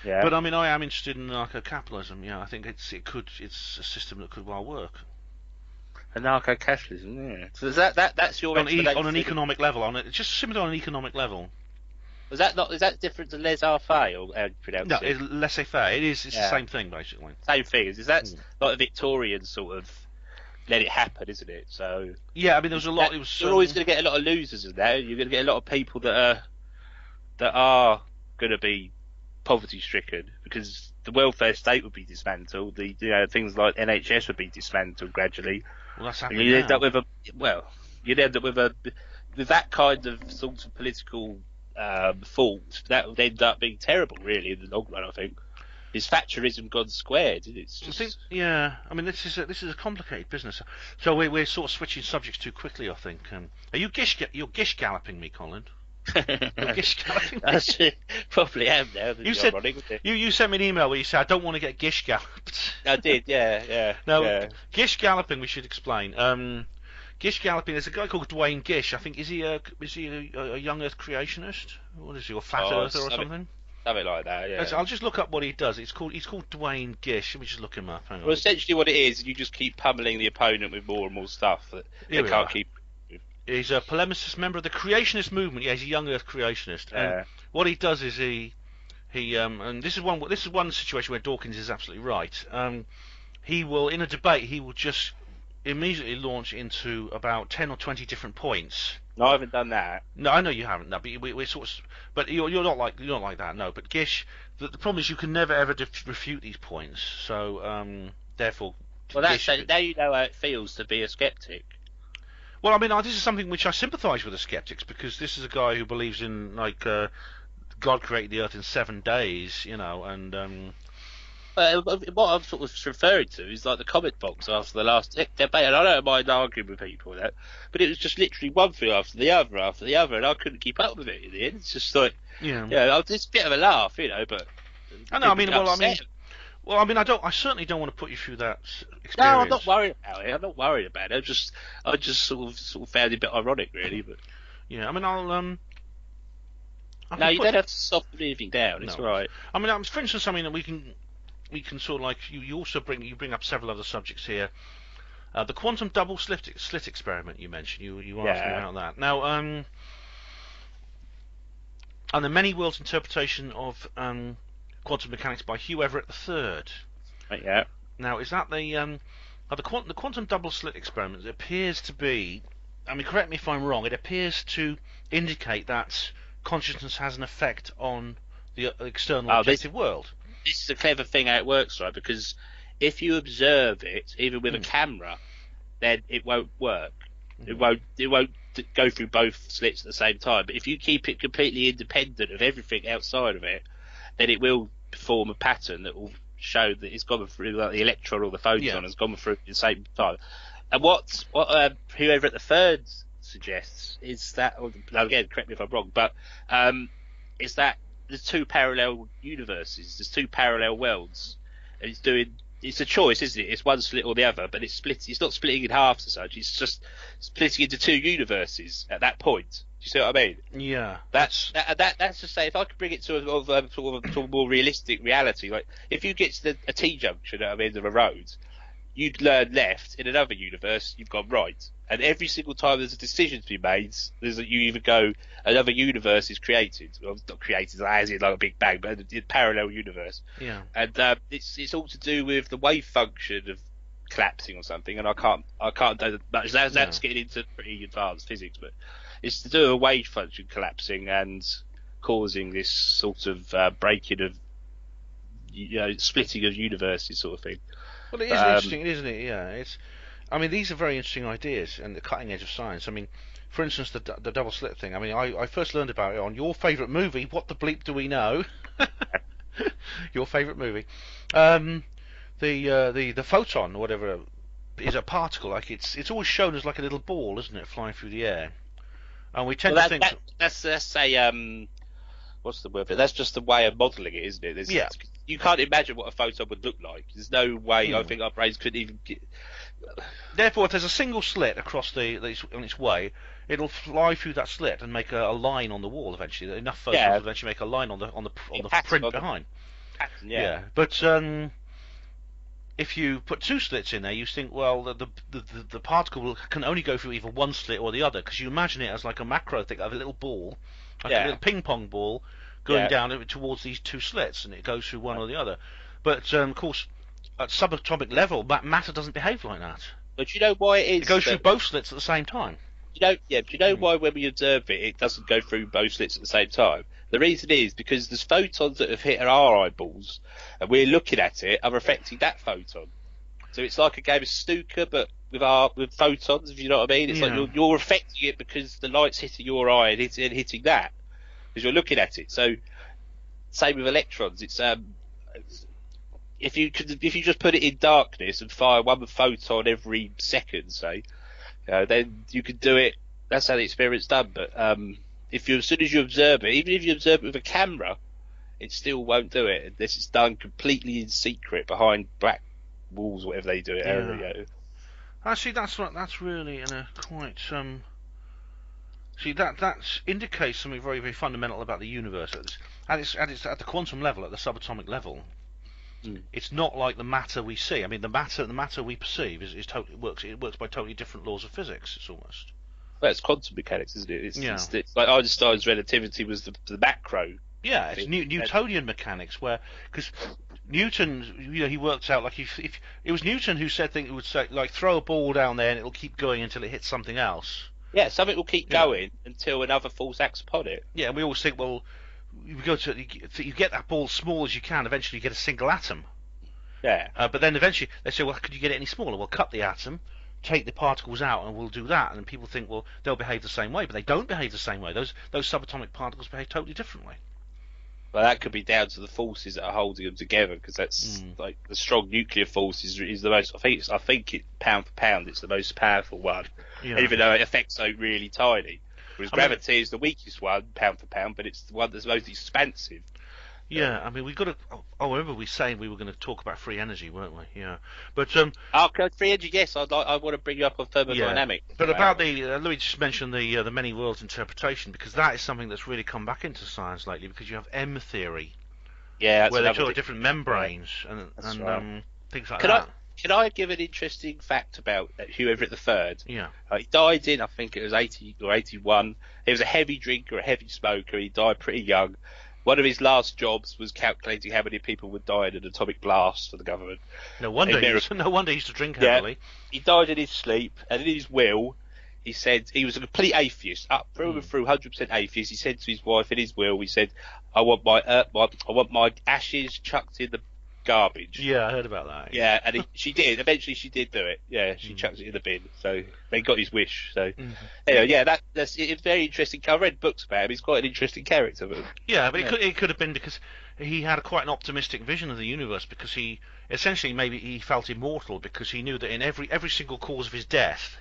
[SPEAKER 2] Yeah.
[SPEAKER 1] But I mean, I am interested in anarcho-capitalism. Yeah, I think it's a system that could well work.
[SPEAKER 2] Anarcho-capitalism, yeah. So that's your
[SPEAKER 1] on an economic level, just simply on an economic level.
[SPEAKER 2] Is that different to laissez-faire, or how you pronounce it?
[SPEAKER 1] No, it's laissez-faire. It's the same thing basically.
[SPEAKER 2] Same thing. Is that like a Victorian sort of let it happen, isn't it? So
[SPEAKER 1] yeah, I mean there was a lot.
[SPEAKER 2] You're always going to get a lot of losers in there. You're going to get a lot of people that are going to be poverty-stricken because the welfare state would be dismantled. Things like NHS would be dismantled gradually.
[SPEAKER 1] Well, that's happening
[SPEAKER 2] You'd
[SPEAKER 1] now.
[SPEAKER 2] end up with that kind of sort of political thought that would end up being terrible, really, in the long run. I think it's Thatcherism gone squared. It's just...
[SPEAKER 1] I mean, this is a complicated business. So we're sort of switching subjects too quickly. I think. Are you you're gish galloping me, Colin? You're gish galloping me.
[SPEAKER 2] Probably am now.
[SPEAKER 1] You said you sent me an email where you said I don't want to get gish galloped.
[SPEAKER 2] I did, yeah.
[SPEAKER 1] No, gish galloping. We should explain. Gish galloping. There's a guy called Dwayne Gish. I think is he a young Earth creationist? What is he? Or flat earther or something?
[SPEAKER 2] Something like that. Yeah.
[SPEAKER 1] I'll just look up what he does. He's called Dwayne Gish. Let me just look him up. Hang on.
[SPEAKER 2] Well, essentially, what it is, you just keep pummeling the opponent with more and more stuff that they can't keep.
[SPEAKER 1] He's a polemicist member of the creationist movement. Yeah, he's a young Earth creationist. And what he does is he and this is one situation where Dawkins is absolutely right. He will, in a debate, just immediately launch into about 10 or 20 different points.
[SPEAKER 2] No, I haven't done that.
[SPEAKER 1] No, I know you haven't. No, but we're sort of, but you're not like that. No, but Gish, the problem is you can never ever refute these points. So therefore,
[SPEAKER 2] well, now you know how it feels to be a skeptic.
[SPEAKER 1] Well, I mean, this is something which I sympathise with the skeptics because this is a guy who believes in God created the earth in 7 days, and.
[SPEAKER 2] What I'm sort of referring to is like the comment box after the last debate, and I don't mind arguing with people with that, but it was just literally one thing after the other, and I couldn't keep up with it in the end. It's just like, it's a bit of a laugh, but.
[SPEAKER 1] I know. I certainly don't want to put you through that experience.
[SPEAKER 2] No, I'm not worried about it. I just sort of found it a bit ironic, really. But
[SPEAKER 1] yeah, I mean, I'll.
[SPEAKER 2] No, you don't have to soften anything down. It's all right.
[SPEAKER 1] I mean, for instance, something that we can sort of like you also bring up several other subjects here. The quantum double slit experiment you mentioned. You asked me about that. Now, and the many worlds interpretation of quantum mechanics by Hugh Everett III.
[SPEAKER 2] Yeah.
[SPEAKER 1] Now, is that the quantum double slit experiment? It appears to be. I mean, correct me if I'm wrong. It appears to indicate that consciousness has an effect on the external objective world.
[SPEAKER 2] This is a clever thing how it works, right? Because if you observe it, even with a camera, then it won't work. It won't go through both slits at the same time. But if you keep it completely independent of everything outside of it, then it will form a pattern that will show that it's gone through, like the electron or the photon has gone through at the same time. And what whoever at the third suggests is that, again, correct me if I'm wrong, but is that there's two parallel universes, there's two parallel worlds, and it's a choice, isn't it? It's one slit or the other, but it's not splitting in half as such, it's just splitting into two universes at that point. Do you see what I mean?
[SPEAKER 1] Yeah.
[SPEAKER 2] That's to say, if I could bring it to a more realistic reality, like if you get to a T-junction at the end of a road, you'd learn left. In another universe, you've gone right. And every single time there's a decision to be made, you either go, another universe is created. Well, not created as in like a Big Bang, but a parallel universe.
[SPEAKER 1] Yeah.
[SPEAKER 2] And it's all to do with the wave function of collapsing or something. And I can't do much. That's getting into pretty advanced physics, but it's to do with a wave function collapsing and causing this sort of breaking of, splitting of universes sort of thing.
[SPEAKER 1] Well, it is interesting, isn't it? Yeah, these are very interesting ideas and the cutting edge of science. I mean, for instance, the double slit thing. I mean, I first learned about it on your favourite movie. What the bleep do we know? Your favourite movie. The photon, or whatever, is a particle. Like it's always shown as like a little ball, isn't it, flying through the air? And we tend to think
[SPEAKER 2] that's a what's the word? But that's just the way of modelling it, isn't it?
[SPEAKER 1] Yeah.
[SPEAKER 2] You can't imagine what a photon would look like. There's no way I think our brains could even get...
[SPEAKER 1] Therefore, if there's a single slit across on its way, it'll fly through that slit and make a line on the wall eventually. Enough photons will eventually make a line on the print behind.
[SPEAKER 2] Pattern,
[SPEAKER 1] yeah. But if you put two slits in there, you think, well, the particle can only go through either one slit or the other, because you imagine it as like a macro thing of a little ball, like a little ping pong ball going down towards these two slits, and it goes through one or the other. But of course, at subatomic level, matter doesn't behave like that.
[SPEAKER 2] But you know why it is?
[SPEAKER 1] It goes through both slits at the same time.
[SPEAKER 2] Do you know why when we observe it, it doesn't go through both slits at the same time? The reason is because there's photons that have hit our eyeballs, and we're looking at it, are affecting that photon. So it's like a game of snooker, but with photons, if you know what I mean. It's like you're affecting it because the light's hitting your eye and hitting that, because you're looking at it. So same with electrons. It's if you just put it in darkness and fire one photon every second, say, then you could do it. That's how the experiment's done. But as soon as you observe it, even if you observe it with a camera, it still won't do it unless it's done completely in secret behind black walls, whatever they do it.
[SPEAKER 1] Yeah. Actually, that's really quite. See, that indicates something very, very fundamental about the universe. At the quantum level, at the subatomic level. It's not like the matter we see. I mean, the matter we perceive is totally works by totally different laws of physics. It's almost.
[SPEAKER 2] Well, it's quantum mechanics, isn't it? It's like Einstein's relativity was the macro.
[SPEAKER 1] Yeah, it's Newtonian mechanics, because Newton, he worked out like if it was Newton who said it would say like throw a ball down there and it'll keep going until it hits something else.
[SPEAKER 2] Yeah, something will keep going until another force acts upon it.
[SPEAKER 1] Yeah, and we always think, well, you get that ball as small as you can. Eventually, you get a single atom.
[SPEAKER 2] Yeah.
[SPEAKER 1] But then eventually they say, well, could you get it any smaller? Well, cut the atom, take the particles out, and we'll do that. And people think, well, they'll behave the same way, but they don't behave the same way. Those subatomic particles behave totally differently.
[SPEAKER 2] Well, that could be down to the forces that are holding them together, because that's like the strong nuclear force is the most. I think it pound for pound, it's the most powerful one, even though it affects so really tiny. Whereas gravity is the weakest one, pound for pound, but it's the one that's most expansive.
[SPEAKER 1] Yeah, I mean, we've got to. I remember we saying we were going to talk about free energy, weren't we? Yeah, but
[SPEAKER 2] free energy. Yes, I want to bring you up on thermodynamics.
[SPEAKER 1] Yeah. But about Louis just mentioned the many worlds interpretation, because that is something that's really come back into science lately. Because you have M theory, where they talk different membranes and things like that.
[SPEAKER 2] Can I give an interesting fact about Hugh Everett III?
[SPEAKER 1] Yeah.
[SPEAKER 2] He died in, I think it was 80 or 81. He was a heavy drinker, a heavy smoker. He died pretty young. One of his last jobs was calculating how many people would die in an atomic blast for the government.
[SPEAKER 1] No wonder he used to drink heavily.
[SPEAKER 2] He died in his sleep, and in his will, he said he was a complete atheist, up through and through, 100% atheist. He said to his wife in his will, he said, "I want my ashes chucked in the garbage."
[SPEAKER 1] Yeah, I heard about that.
[SPEAKER 2] Yeah, and she did. Eventually, she did do it. Yeah, she chucked it in the bin. So they got his wish. So anyway, it's very interesting. I read books about him. He's quite an interesting character. But
[SPEAKER 1] it could have been because he had quite an optimistic vision of the universe. Because he essentially maybe he felt immortal because he knew that in every single cause of his death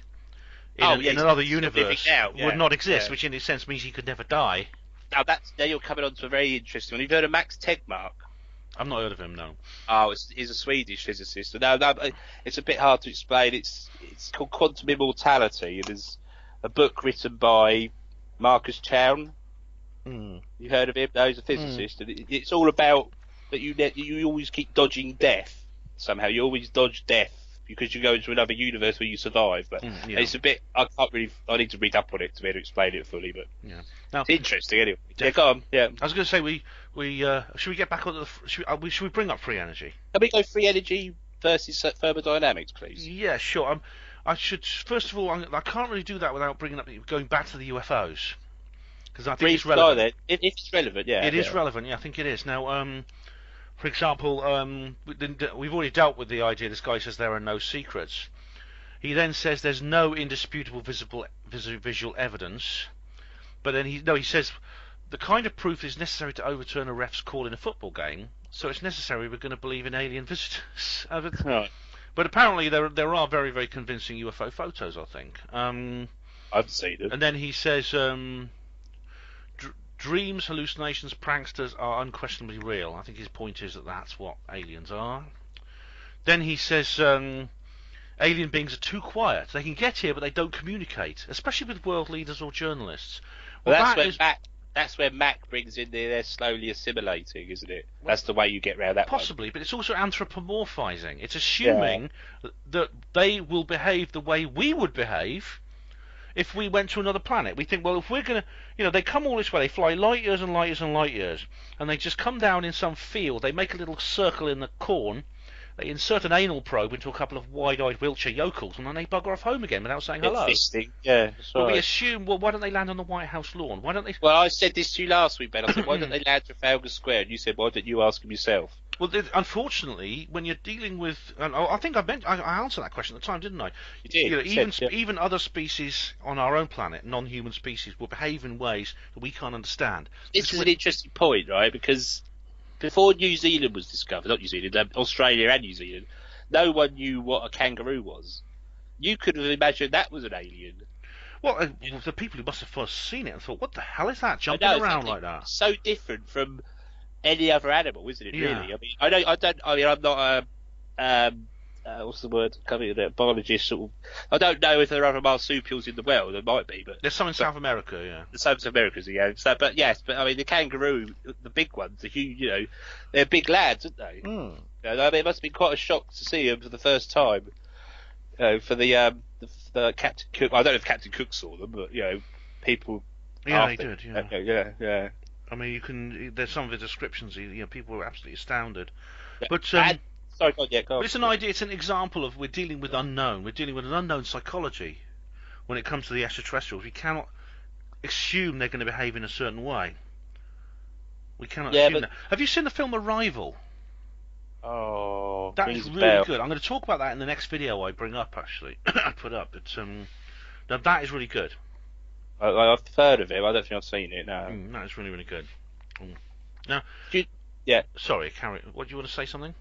[SPEAKER 1] in another universe would not exist, which in a sense means he could never die.
[SPEAKER 2] Now you're coming on to a very interesting one. You've heard of Max Tegmark?
[SPEAKER 1] I've not heard of him, no.
[SPEAKER 2] Oh, he's a Swedish physicist. No, it's a bit hard to explain. It's called Quantum Immortality. It is a book written by Marcus Chown. You heard of him? No, he's a physicist. And it's all about that you always keep dodging death. Somehow you always dodge death because you go into another universe where you survive. But it's a bit. I can't really. I need to read up on it to be able to explain it fully. But
[SPEAKER 1] now,
[SPEAKER 2] it's interesting anyway. Yeah, go on. Yeah,
[SPEAKER 1] I was going to say we should we get back on the should we bring up free energy?
[SPEAKER 2] Can we go free energy versus thermodynamics, please?
[SPEAKER 1] Yeah, sure. I should first of all. I can't really do that without going back to the UFOs because I think it's relevant.
[SPEAKER 2] If it's relevant, yeah,
[SPEAKER 1] it is relevant. Yeah, I think it is. Now, for example, we've already dealt with the idea. This guy says there are no secrets. He then says there's no indisputable visual evidence. But then he says the kind of proof is necessary to overturn a ref's call in a football game. So it's necessary we're going to believe in alien visitors.
[SPEAKER 2] Right.
[SPEAKER 1] But apparently there are very, very convincing UFO photos, I think.
[SPEAKER 2] I've seen them.
[SPEAKER 1] And then he says dreams, hallucinations, pranksters are unquestionably real. I think his point is that that's what aliens are. Then he says alien beings are too quiet. They can get here, but they don't communicate, especially with world leaders or journalists.
[SPEAKER 2] Well, that's where Mac brings in they're slowly assimilating, isn't it? That's the way you get around that.
[SPEAKER 1] Possibly, but it's also anthropomorphizing. It's assuming that they will behave the way we would behave if we went to another planet. We think, well, if we're going to, they come all this way, they fly light years and light years and light years, and they just come down in some field, they make a little circle in the corn, they insert an anal probe into a couple of wide-eyed wheelchair yokels, and then they bugger off home again without saying hello.
[SPEAKER 2] Fisting. Yeah,
[SPEAKER 1] but we assume, well, why don't they land on the White House lawn? Why don't they?
[SPEAKER 2] Well, I said this to you last week, Ben. I said, why don't they land Trafalgar Square? And you said, why don't you ask them yourself?
[SPEAKER 1] Well, unfortunately, when you're dealing with, and I think I answered that question at the time, didn't I?
[SPEAKER 2] You did.
[SPEAKER 1] Even other species on our own planet, non-human species, will behave in ways that we can't understand.
[SPEAKER 2] This is an interesting point, right? Because before New Zealand was discovered, not New Zealand, Australia and New Zealand, no one knew what a kangaroo was. You could have imagined that was an alien.
[SPEAKER 1] Well, the people who must have first seen it and thought, what the hell is that jumping around like that?
[SPEAKER 2] So different from any other animal, isn't it?
[SPEAKER 1] Yeah.
[SPEAKER 2] Really? I'm not what's the word? A biologist. Sort of. I don't know if there are other marsupials in the world. There might be, but
[SPEAKER 1] there's some in South America. Yeah,
[SPEAKER 2] the South America, yeah. So, but yes, but I mean the kangaroo, the big ones, the huge, they're big lads, aren't they?
[SPEAKER 1] Mm.
[SPEAKER 2] It must have been quite a shock to see them for the first time. For the Captain Cook. I don't know if Captain Cook saw them, but people.
[SPEAKER 1] Yeah, they did. Yeah.
[SPEAKER 2] Yeah.
[SPEAKER 1] I mean, there's some of the descriptions. People were absolutely astounded.
[SPEAKER 2] Yeah.
[SPEAKER 1] But
[SPEAKER 2] sorry, go on.
[SPEAKER 1] But it's an idea. It's an example of we're dealing with unknown. We're dealing with an unknown psychology when it comes to the extraterrestrials. We cannot assume they're going to behave in a certain way. We cannot assume that. Have you seen the film Arrival?
[SPEAKER 2] Oh,
[SPEAKER 1] that is really good. I'm going to talk about that in the next video I bring up. Actually, I put up. But now that is really good.
[SPEAKER 2] I've heard of it. I don't think I've seen it. No,
[SPEAKER 1] that is really, really good. Now,
[SPEAKER 2] sorry,
[SPEAKER 1] carry. What do you want to say? Something?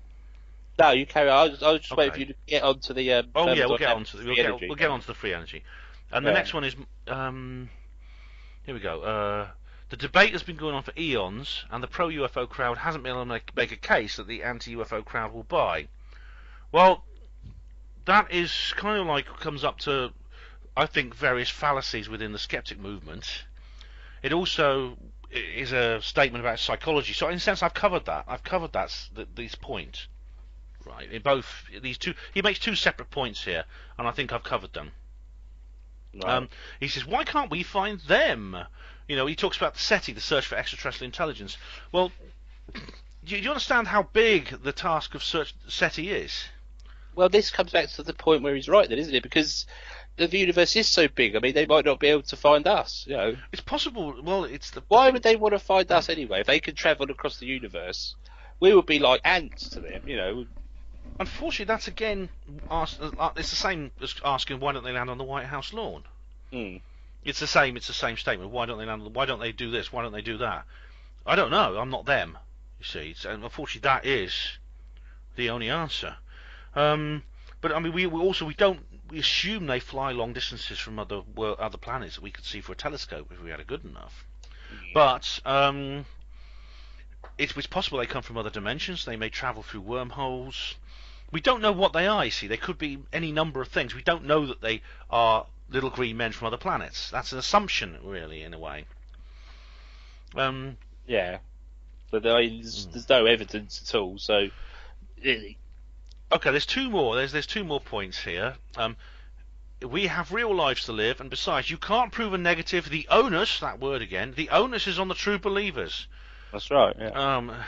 [SPEAKER 2] No, you carry on. I was just waiting for you to get onto the.
[SPEAKER 1] We'll get onto the free energy, and the next one is here we go. The debate has been going on for eons, and the pro-UFO crowd hasn't been able to make a case that the anti-UFO crowd will buy. Well, that is kind of like comes up to, I think, various fallacies within the skeptic movement. It also is a statement about psychology. So, in a sense, I've covered that. This point, right? In both these two, he makes two separate points here, and I think I've covered them. Right. He says, "Why can't we find them?" He talks about the SETI, the search for extraterrestrial intelligence. Well, do you understand how big the task of SETI is?
[SPEAKER 2] Well, this comes back to the point where he's right, then, isn't it? Because the universe is so big. I mean, they might not be able to find us.
[SPEAKER 1] It's possible. Well,
[SPEAKER 2] why would they want to find us anyway? If they could travel across the universe, we would be like ants to them.
[SPEAKER 1] Unfortunately, that's again it's the same as asking why don't they land on the White House lawn.
[SPEAKER 2] Mm.
[SPEAKER 1] It's the same statement. Why don't they land? Why don't they do this? Why don't they do that? I don't know. I'm not them. You see, and unfortunately, that is the only answer. But I mean, we assume they fly long distances from other planets that we could see for a telescope if we had a good enough. But it's possible they come from other dimensions. They may travel through wormholes. We don't know what they are. You see, they could be any number of things. We don't know that they are little green men from other planets. That's an assumption, really, in a way.
[SPEAKER 2] Yeah, but there's no evidence at all. So, really,
[SPEAKER 1] Okay, there's two more. There's two more points here. We have real lives to live, and besides, you can't prove a negative. The onus, that word again, the onus is on the true believers.
[SPEAKER 2] That's right. Yeah.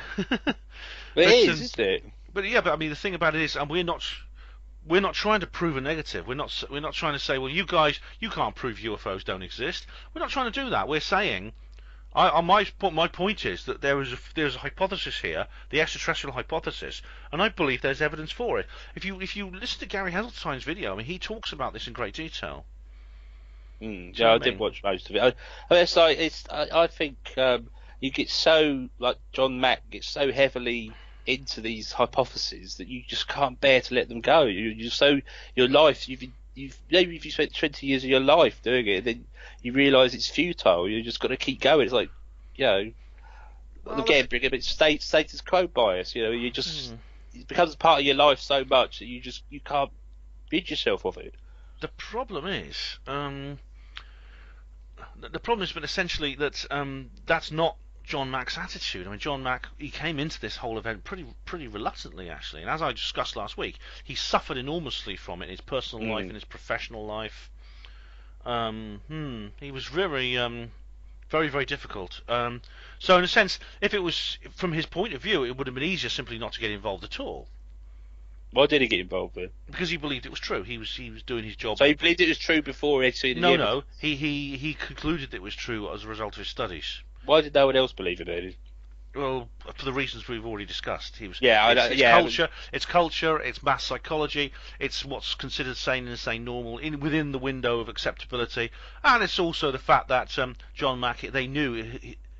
[SPEAKER 1] But
[SPEAKER 2] It is, isn't it?
[SPEAKER 1] But yeah, but I mean, the thing about it is, and we're not trying to prove a negative. We're not trying to say, well, you guys, you can't prove UFOs don't exist. We're not trying to do that. We're saying, my point is that there's a hypothesis here, the extraterrestrial hypothesis, and I believe there's evidence for it. If you listen to Gary Hasseltine's video, I mean, he talks about this in great detail.
[SPEAKER 2] Yeah, I did watch most of it. I think you get so, like John Mack gets so heavily into these hypotheses that you just can't bear to let them go. You're so, your life, maybe if you spent 20 years of your life doing it, then you realise it's futile. You just got to keep going. It's like, again, bring a bit status quo bias. You just it becomes part of your life so much that you can't rid yourself of it.
[SPEAKER 1] The problem is, but essentially that that's not John Mack's attitude. I mean, John Mack, he came into this whole event pretty reluctantly, actually, and as I discussed last week, he suffered enormously from it in his personal life and his professional life. He was very, very difficult. So in a sense, if it was from his point of view, it would have been easier simply not to get involved at all.
[SPEAKER 2] Why did he get involved with?
[SPEAKER 1] Because he believed it was true. He was doing his job.
[SPEAKER 2] So he believed it was true before he had seen it?
[SPEAKER 1] No. He concluded it was true as a result of his studies.
[SPEAKER 2] Why did no one else believe in it?
[SPEAKER 1] Well, for the reasons we've already discussed. It's culture, it's mass psychology, it's what's considered sane and insane normal within the window of acceptability, and it's also the fact that John Mack, they knew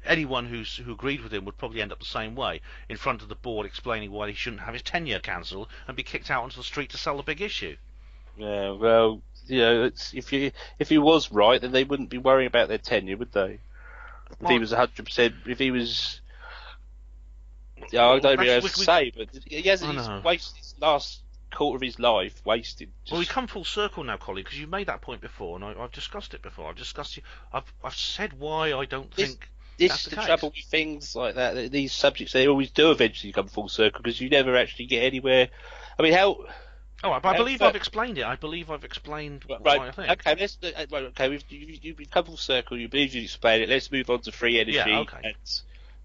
[SPEAKER 1] anyone who agreed with him would probably end up the same way, in front of the board explaining why he shouldn't have his tenure cancelled and be kicked out onto the street to sell the big issue.
[SPEAKER 2] Yeah, well, if he was right, then they wouldn't be worrying about their tenure, would they? If he was 100%, if he was, I don't really know what to say, but he's wasted his last quarter of his life wasted.
[SPEAKER 1] Well, we come full circle now, colleague, because you've made that point before, and I've discussed it before. I've said why I don't think.
[SPEAKER 2] This is the trouble with things like that. These subjects, they always do eventually come full circle because you never actually get anywhere. I mean, how?
[SPEAKER 1] Oh, I believe I've explained it. I believe I've explained what I think.
[SPEAKER 2] Okay, you've come full circle. You believe you've explained it. Let's move on to free energy and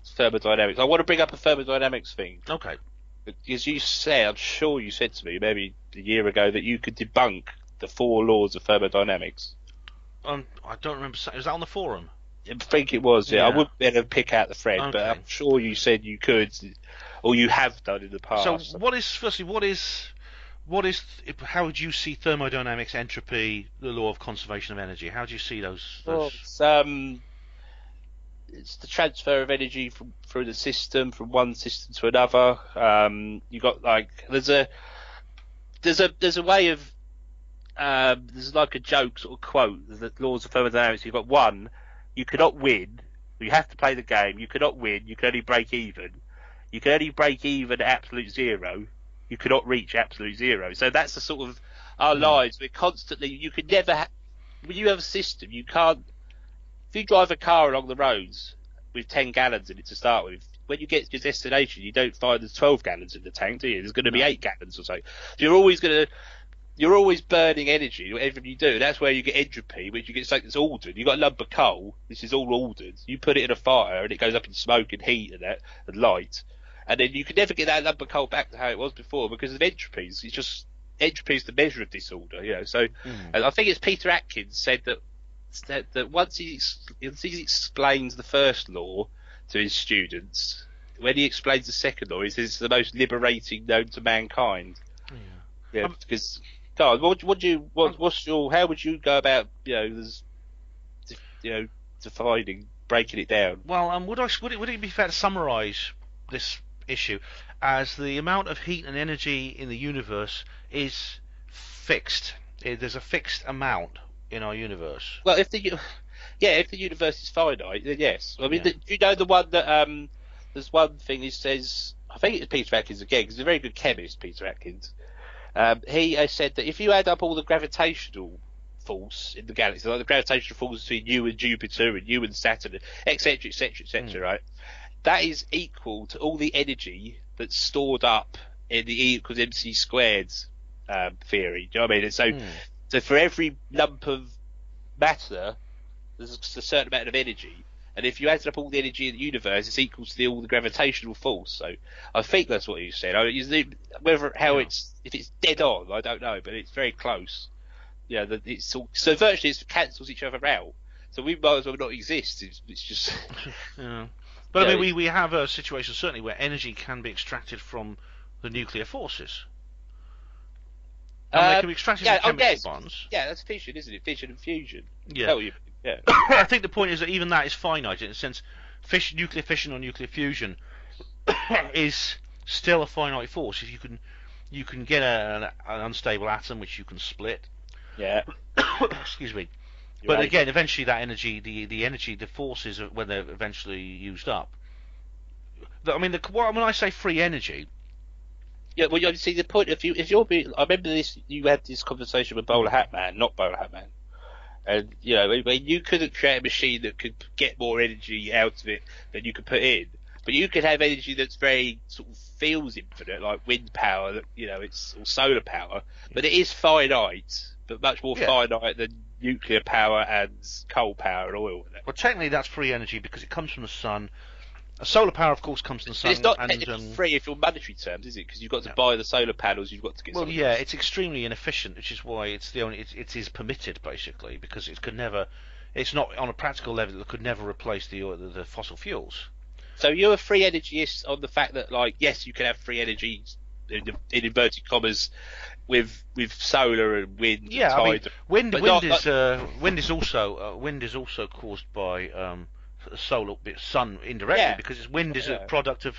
[SPEAKER 2] thermodynamics. I want to bring up a thermodynamics thing.
[SPEAKER 1] Okay.
[SPEAKER 2] Because you said, I'm sure you said to me maybe a year ago that you could debunk the 4 laws of thermodynamics.
[SPEAKER 1] I don't remember. Was that on the forum?
[SPEAKER 2] I think it was. Yeah. I wouldn't be able to pick out the thread, but I'm sure you said you could, or you have done in the past.
[SPEAKER 1] So, how would you see thermodynamics, entropy, the law of conservation of energy? How do you see those?
[SPEAKER 2] Well, it's the transfer of energy through the system, from one system to another. You got there's a way of there's like a joke sort of quote. The laws of thermodynamics. You've got one. You cannot win. You have to play the game. You cannot win. You can only break even. You can only break even at absolute zero. You cannot reach absolute zero. So that's the sort of our lives. We're constantly. You can never. When you have a system, you can't. If you drive a car along the roads with 10 gallons in it to start with, when you get to your destination, you don't find there's 12 gallons in the tank, do you? There's going to be 8 gallons or so. You're always burning energy, whatever you do. That's where you get entropy, which you get something that's ordered. You've got a lump of coal, this is all ordered. You put it in a fire and it goes up in smoke and heat and light. And then you can never get that lump of coal back to how it was before because of entropies. It's just, entropy is the measure of disorder, So, and I think it's Peter Atkins said that once he explains the first law to his students, when he explains the second law, he says it's the most liberating known to mankind. Yeah, because God, how would you go about defining, breaking it down?
[SPEAKER 1] Well, would it be fair to summarise this issue as the amount of heat and energy in the universe is fixed? There's a fixed amount in our universe.
[SPEAKER 2] Well, if the universe is finite, then yes. I mean, do you know the one that there's one thing he says? I think it's Peter Atkins again, because he's a very good chemist, Peter Atkins. He said that if you add up all the gravitational force in the galaxy, like the gravitational force between you and Jupiter and you and Saturn, etc., right? That is equal to all the energy that's stored up in the E equals MC squared theory. Do you know what I mean? And so for every lump of matter, there's a certain amount of energy. And if you add up all the energy in the universe, it's equal to all the gravitational force. So I think that's what you said. If it's dead on, I don't know, but it's very close. Yeah, so virtually it cancels each other out. So we might as well not exist. It's just.
[SPEAKER 1] Yeah. But I mean, we have a situation certainly where energy can be extracted from the nuclear forces. And they can be extracted from chemical bonds.
[SPEAKER 2] Yeah, that's fission, isn't it? Fission and fusion.
[SPEAKER 1] Yeah.
[SPEAKER 2] Yeah.
[SPEAKER 1] I think the point is that even that is finite in a sense. Nuclear fission or nuclear fusion is still a finite force. If you can get an unstable atom which you can split.
[SPEAKER 2] Yeah.
[SPEAKER 1] Excuse me. But again, eventually that energy, the forces, when they're eventually used up. I mean, when I say free energy.
[SPEAKER 2] Yeah, well, you see the point. I remember this. You had this conversation with Bowler Hat Man, not Bowler Hat Man. And, you know, you couldn't create a machine that could get more energy out of it than you could put in. But you could have energy that's very sort of feels infinite, like wind power, that, you know, or solar power. But it is finite, but much more finite than nuclear power and coal power and oil.
[SPEAKER 1] Well, technically that's free energy because it comes from the sun. Solar power, of course, comes from the sun.
[SPEAKER 2] But it's not technically free if you're monetary terms, is it? Because you've got to buy the solar panels, you've got to get.
[SPEAKER 1] Well, yeah, it's extremely inefficient, which is why it is permitted basically because it's not on a practical level. It could never replace the fossil fuels.
[SPEAKER 2] So you're a free energyist on the fact that, like, yes, you can have free energy in inverted commas with solar and wind.
[SPEAKER 1] Yeah,
[SPEAKER 2] and tide,
[SPEAKER 1] wind is also caused by sun indirectly because wind is a product of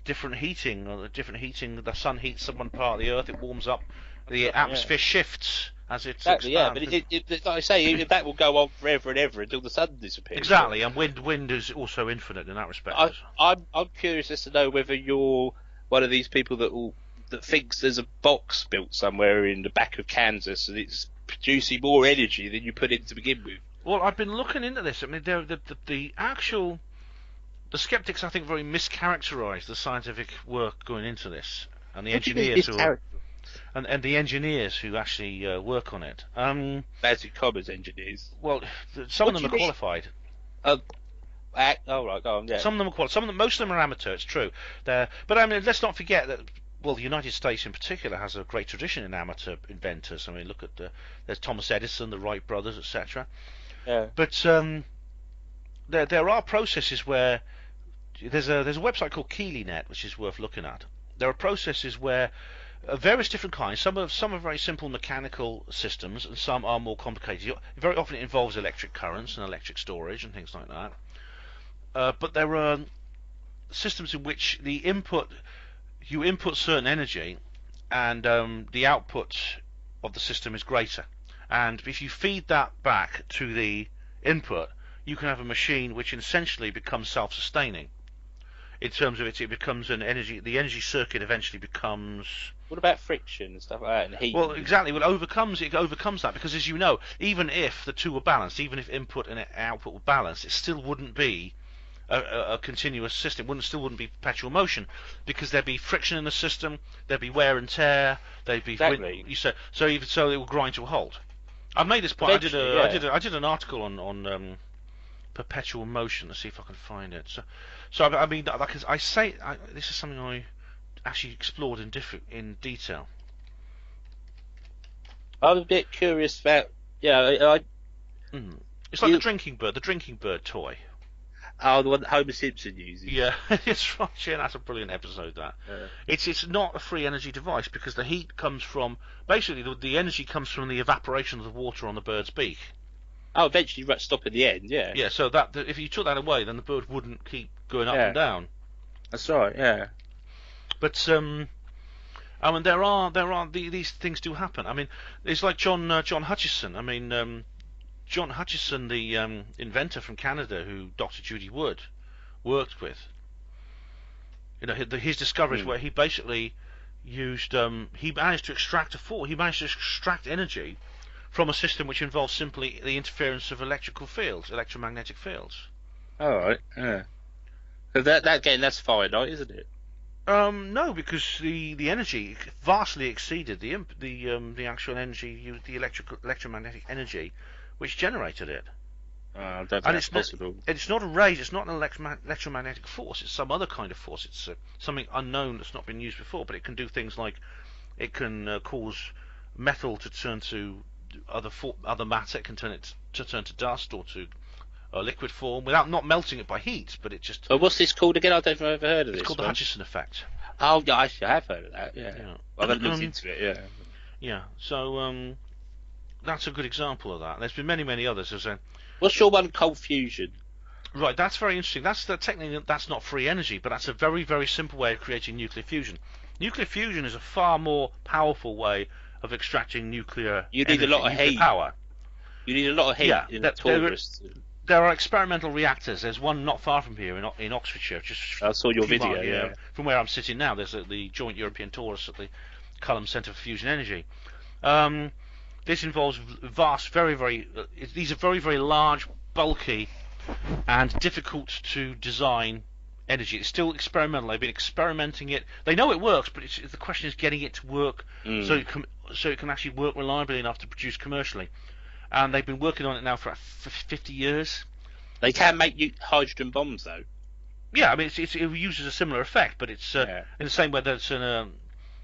[SPEAKER 1] different heating. The sun heats one part of the earth, it warms up, the atmosphere shifts as it expands.
[SPEAKER 2] Yeah, but like I say, that will go on forever and ever until the sun disappears.
[SPEAKER 1] Exactly, and wind is also infinite in that respect.
[SPEAKER 2] I'm curious as to know whether you're one of these people that thinks there's a box built somewhere in the back of Kansas and it's producing more energy than you put in to begin with.
[SPEAKER 1] Well, I've been looking into this. I mean, the skeptics, I think, very mischaracterised the scientific work going into this, and the engineers and the engineers who actually work on it.
[SPEAKER 2] Basic commerce engineers.
[SPEAKER 1] Well, some of them are qualified.
[SPEAKER 2] Right, go on. Yeah.
[SPEAKER 1] Some of them are qualified. Most of them are amateur. It's true. But I mean, let's not forget that. Well, the United States in particular has a great tradition in amateur inventors. I mean, look at there's Thomas Edison, the Wright brothers, etc.
[SPEAKER 2] Yeah.
[SPEAKER 1] But there are processes where there's a website called KeelyNet which is worth looking at. There are processes where various different kinds. Some are very simple mechanical systems, and some are more complicated. Very often it involves electric currents and electric storage and things like that. But there are systems in which you input certain energy, and the output of the system is greater. And if you feed that back to the input, you can have a machine which essentially becomes self-sustaining. In terms of it becomes the energy circuit eventually becomes.
[SPEAKER 2] What about friction and stuff like that, and heat?
[SPEAKER 1] Well, exactly. Well, it overcomes that because, as you know, even if the two were balanced, even if input and output were balanced, it still wouldn't be a continuous system. Still wouldn't be perpetual motion because there'd be friction in the system, there'd be wear and tear, there'd be so it will grind to a halt. I've made this point. I did an article on perpetual motion. Let's see if I can find it. So I mean, this is something I actually explored in detail.
[SPEAKER 2] I'm a bit curious about.
[SPEAKER 1] It's like the drinking bird toy.
[SPEAKER 2] Oh, the one that Homer Simpson uses.
[SPEAKER 1] Yeah, it's right. Yeah, that's a brilliant episode. That it's not a free energy device because the heat comes from basically the energy comes from the evaporation of the water on the bird's beak.
[SPEAKER 2] Oh, eventually you stop at the end. Yeah.
[SPEAKER 1] Yeah. So that if you took that away, then the bird wouldn't keep going up and down.
[SPEAKER 2] That's right. Yeah.
[SPEAKER 1] But I mean, there are these things do happen. I mean, it's like John Hutchison. I mean. John Hutchison, the inventor from Canada, who Dr. Judy Wood worked with, his discoveries where he basically used he managed to extract energy from a system which involves simply the interference of electromagnetic fields.
[SPEAKER 2] All right, yeah. So that again, that's finite, isn't it?
[SPEAKER 1] No, because the energy vastly exceeded the actual energy, the electromagnetic energy, which generated it.
[SPEAKER 2] I don't think
[SPEAKER 1] And
[SPEAKER 2] that's possible.
[SPEAKER 1] It's not a ray. It's not an electromagnetic force. It's some other kind of force. It's something unknown that's not been used before. But it can do things like it can cause metal to turn to other matter. It can turn to dust or to liquid form without not melting it by heat. But it just.
[SPEAKER 2] But what's this called again? I don't think I've ever heard of this.
[SPEAKER 1] It's called the Hutchison effect.
[SPEAKER 2] Oh, yeah, I have heard of that. Yeah, I've looked into it. Yeah.
[SPEAKER 1] Yeah. So that's a good example of that. There's been many others.
[SPEAKER 2] What's your one? Cold fusion.
[SPEAKER 1] Right, that's very interesting. Technically that's not free energy, but that's a very simple way of creating nuclear fusion. Nuclear fusion is a far more powerful way of extracting nuclear.
[SPEAKER 2] You need
[SPEAKER 1] energy,
[SPEAKER 2] a lot of heat.
[SPEAKER 1] Power.
[SPEAKER 2] You need a lot of heat in the torus.
[SPEAKER 1] There are experimental reactors. There's one not far from here in Oxfordshire.
[SPEAKER 2] I saw your video. Yeah.
[SPEAKER 1] From where I'm sitting now, there's the Joint European Torus at the Culham Centre for Fusion Energy. This involves vast, these are very large, bulky, and difficult to design energy. It's still experimental. They've been experimenting it. They know it works, but the question is getting it to work so it can actually work reliably enough to produce commercially. And they've been working on it now for 50 years.
[SPEAKER 2] They can make hydrogen bombs, though.
[SPEAKER 1] Yeah, I mean, it uses a similar effect, but it's in the same way that it's an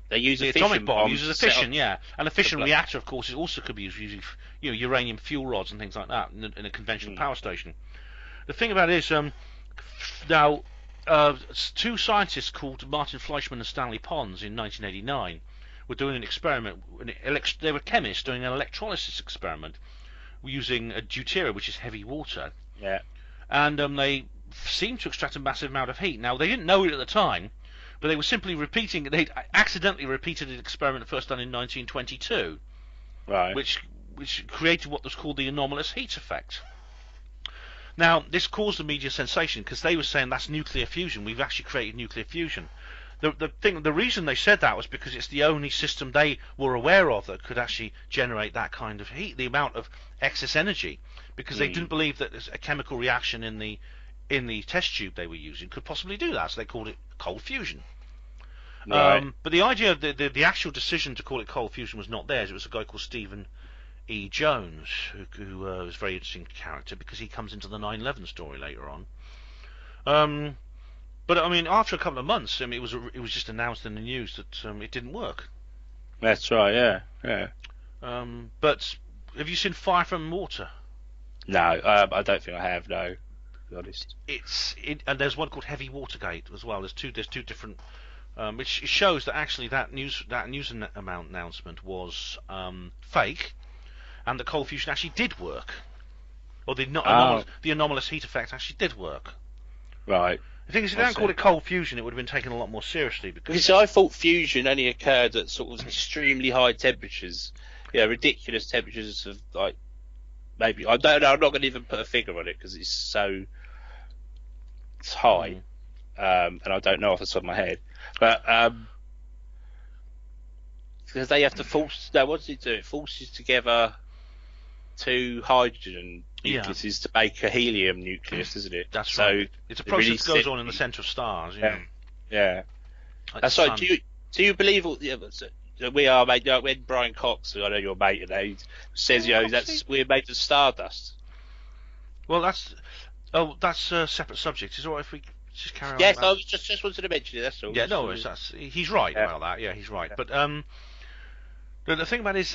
[SPEAKER 2] they use
[SPEAKER 1] the atomic bomb uses a fission, and a fission reactor, of course, also could be used using uranium fuel rods and things like that in a conventional power station. The thing about it is now two scientists called Martin Fleischmann and Stanley Pons in 1989 were doing an experiment. They were chemists doing an electrolysis experiment using a deuterium, which is heavy water.
[SPEAKER 2] Yeah.
[SPEAKER 1] And they seemed to extract a massive amount of heat. Now they didn't know it at the time, but they were simply repeating. They accidentally repeated an experiment first done in 1922,
[SPEAKER 2] right?
[SPEAKER 1] Which created what was called the anomalous heat effect. Now this caused a media sensation because they were saying that's nuclear fusion. We've actually created nuclear fusion. The reason they said that was because it's the only system they were aware of that could actually generate that kind of heat, the amount of excess energy, because they didn't believe that a chemical reaction in the test tube they were using could possibly do that, so they called it cold fusion. Right. But the idea of the actual decision to call it cold fusion was not theirs. It was a guy called Stephen E. Jones, who was a very interesting character because he comes into the 9/11 story later on. But I mean, after a couple of months, I mean, it was just announced in the news that it didn't work.
[SPEAKER 2] That's right. Yeah.
[SPEAKER 1] But have you seen Fire from Water?
[SPEAKER 2] No, I don't think I have. No, to be honest.
[SPEAKER 1] And there's one called Heavy Watergate as well. There's two different. Which shows that actually that news announcement was fake, and that cold fusion actually did work, or the anomalous heat effect actually did work.
[SPEAKER 2] Right.
[SPEAKER 1] The thing is, if they hadn't called it cold fusion, it would have been taken a lot more seriously. Because
[SPEAKER 2] I thought fusion only occurred at sort of extremely high temperatures. Yeah, ridiculous temperatures of like maybe I don't know. I'm not going to even put a figure on it because it's high, and I don't know off the top of my head. But because they have to force. No, what does it do? It forces together two hydrogen nucleuses to make a helium nucleus, isn't it?
[SPEAKER 1] That's right. It's a process that goes on in the centre of stars.
[SPEAKER 2] Yeah. That's right. Do you believe that we are made? When Brian Cox, I know your mate, and he says, we're made of stardust.
[SPEAKER 1] Well, that's a separate subject. Is it all right if we just carry on?
[SPEAKER 2] Yes, I was just wanted to mention it. That's all.
[SPEAKER 1] Yeah, no, he's right about that. Yeah, he's right. Yeah. But the thing about it is,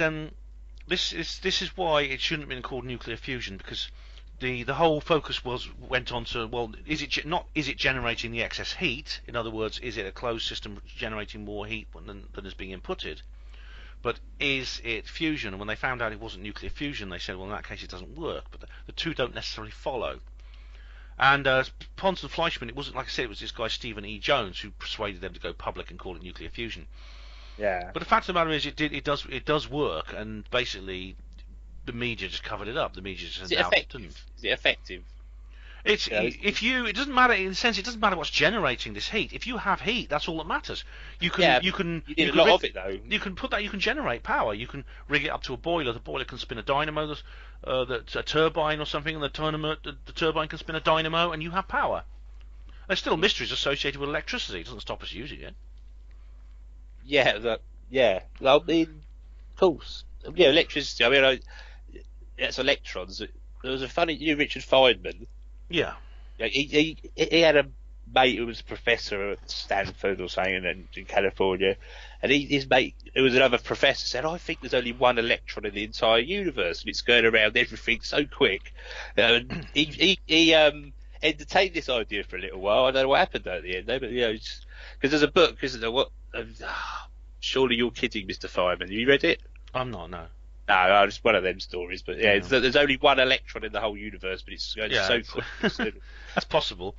[SPEAKER 1] this is why it shouldn't have been called nuclear fusion, because the whole focus went on to, well, is it generating the excess heat? In other words, is it a closed system generating more heat than is being inputted? But is it fusion? And when they found out it wasn't nuclear fusion, they said, well, in that case it doesn't work. But the two don't necessarily follow. And Pons and Fleischmann, it wasn't, like I said, it was this guy Stephen E. Jones who persuaded them to go public and call it nuclear fusion.
[SPEAKER 2] Yeah.
[SPEAKER 1] But the fact of the matter is, it does work, and basically the media just covered it up. The media just said it didn't.
[SPEAKER 2] Is it effective?
[SPEAKER 1] It doesn't matter in a sense. It doesn't matter what's generating this heat. If you have heat, that's all that matters. You need
[SPEAKER 2] a lot of it though.
[SPEAKER 1] You can generate power. You can rig it up to a boiler. The boiler can spin a dynamo, that's a turbine or something, and the turbine can spin a dynamo, and you have power. There's still mysteries associated with electricity. It doesn't stop us using it.
[SPEAKER 2] Yeah, I mean, of course. Yeah, electricity. I mean, it's electrons. There was a funny, Richard Feynman.
[SPEAKER 1] Yeah.
[SPEAKER 2] He had a mate who was a professor at Stanford or something in California, and his mate, who was another professor, said, "I think there's only one electron in the entire universe, and it's going around everything so quick." He entertained this idea for a little while. I don't know what happened at the end, though, but because there's a book, isn't there? Surely you're kidding, Mr. Feynman. Have you read it?
[SPEAKER 1] I'm not. No.
[SPEAKER 2] No, it's one of them stories. But yeah, there's only one electron in the whole universe, but it's going so quick.
[SPEAKER 1] That's possible.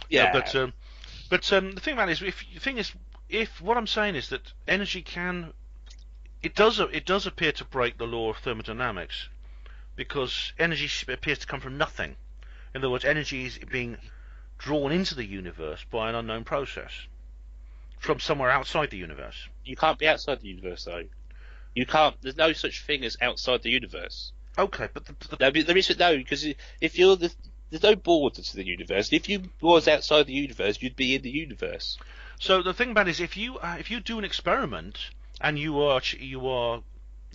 [SPEAKER 2] Yeah,
[SPEAKER 1] but the thing about it is, if what I'm saying is that energy it does appear to break the law of thermodynamics, because energy appears to come from nothing. In other words, energy is being drawn into the universe by an unknown process from somewhere outside the universe.
[SPEAKER 2] You can't be outside the universe, though. You can't. There's no such thing as outside the universe.
[SPEAKER 1] Okay, but
[SPEAKER 2] there isn't, no, because if you're there's no border to the universe. If you was outside the universe, you'd be in the universe.
[SPEAKER 1] So the thing about it is, if you do an experiment and you are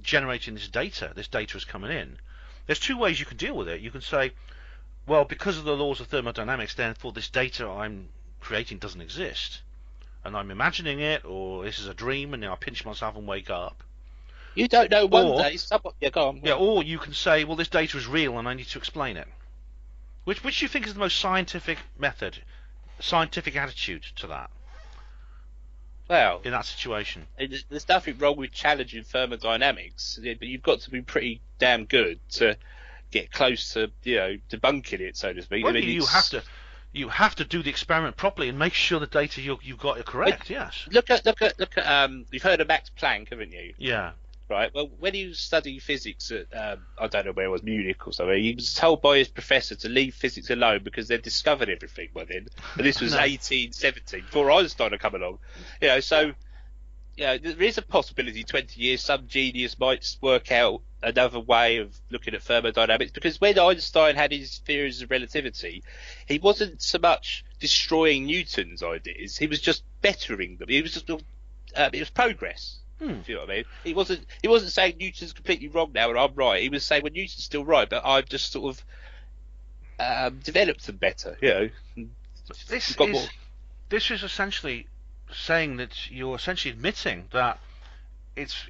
[SPEAKER 1] generating this data is coming in. There's two ways you can deal with it. You can say, well, because of the laws of thermodynamics, therefore this data I'm creating doesn't exist, and I'm imagining it, or this is a dream, and then I pinch myself and wake up.
[SPEAKER 2] You don't know one day. Yeah, go on.
[SPEAKER 1] Yeah, or you can say, well, this data is real, and I need to explain it. Which do you think is the most scientific method, scientific attitude to that?
[SPEAKER 2] Well,
[SPEAKER 1] in that situation,
[SPEAKER 2] there's nothing wrong with challenging thermodynamics, but you've got to be pretty damn good to get close to, debunking it, so to speak.
[SPEAKER 1] Well, you have to do the experiment properly and make sure the data you've got are correct. Yes.
[SPEAKER 2] Look at you've heard of Max Planck, haven't you?
[SPEAKER 1] Yeah.
[SPEAKER 2] Right. Well, when he was studying physics at I don't know where it was, Munich or something, he was told by his professor to leave physics alone because they'd discovered everything by then. And this was 1870, before Einstein had come along. So there is a possibility 20 years some genius might work out another way of looking at thermodynamics, because when Einstein had his theories of relativity, he wasn't so much destroying Newton's ideas, he was just bettering them. It was progress. Do you know what I mean? He wasn't saying Newton's completely wrong now and I'm right. He was saying, well, Newton's still right, but I've just sort of developed them better.
[SPEAKER 1] This is essentially saying that you're essentially admitting that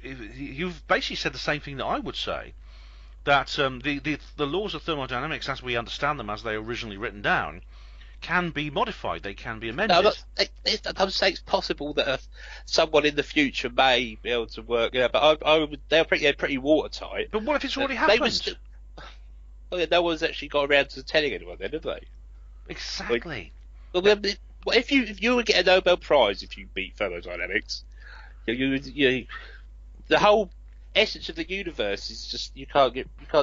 [SPEAKER 1] you've basically said the same thing that I would say, that the laws of thermodynamics as we understand them, as they were originally written down, can be modified. They can be amended.
[SPEAKER 2] No, I'm saying it's possible that someone in the future may be able to work. But they're pretty watertight.
[SPEAKER 1] But what if it's already happened?
[SPEAKER 2] No one's actually got around to telling anyone then, have they?
[SPEAKER 1] Exactly.
[SPEAKER 2] If you would get a Nobel Prize if you beat thermodynamics, the whole essence of the universe is just you can't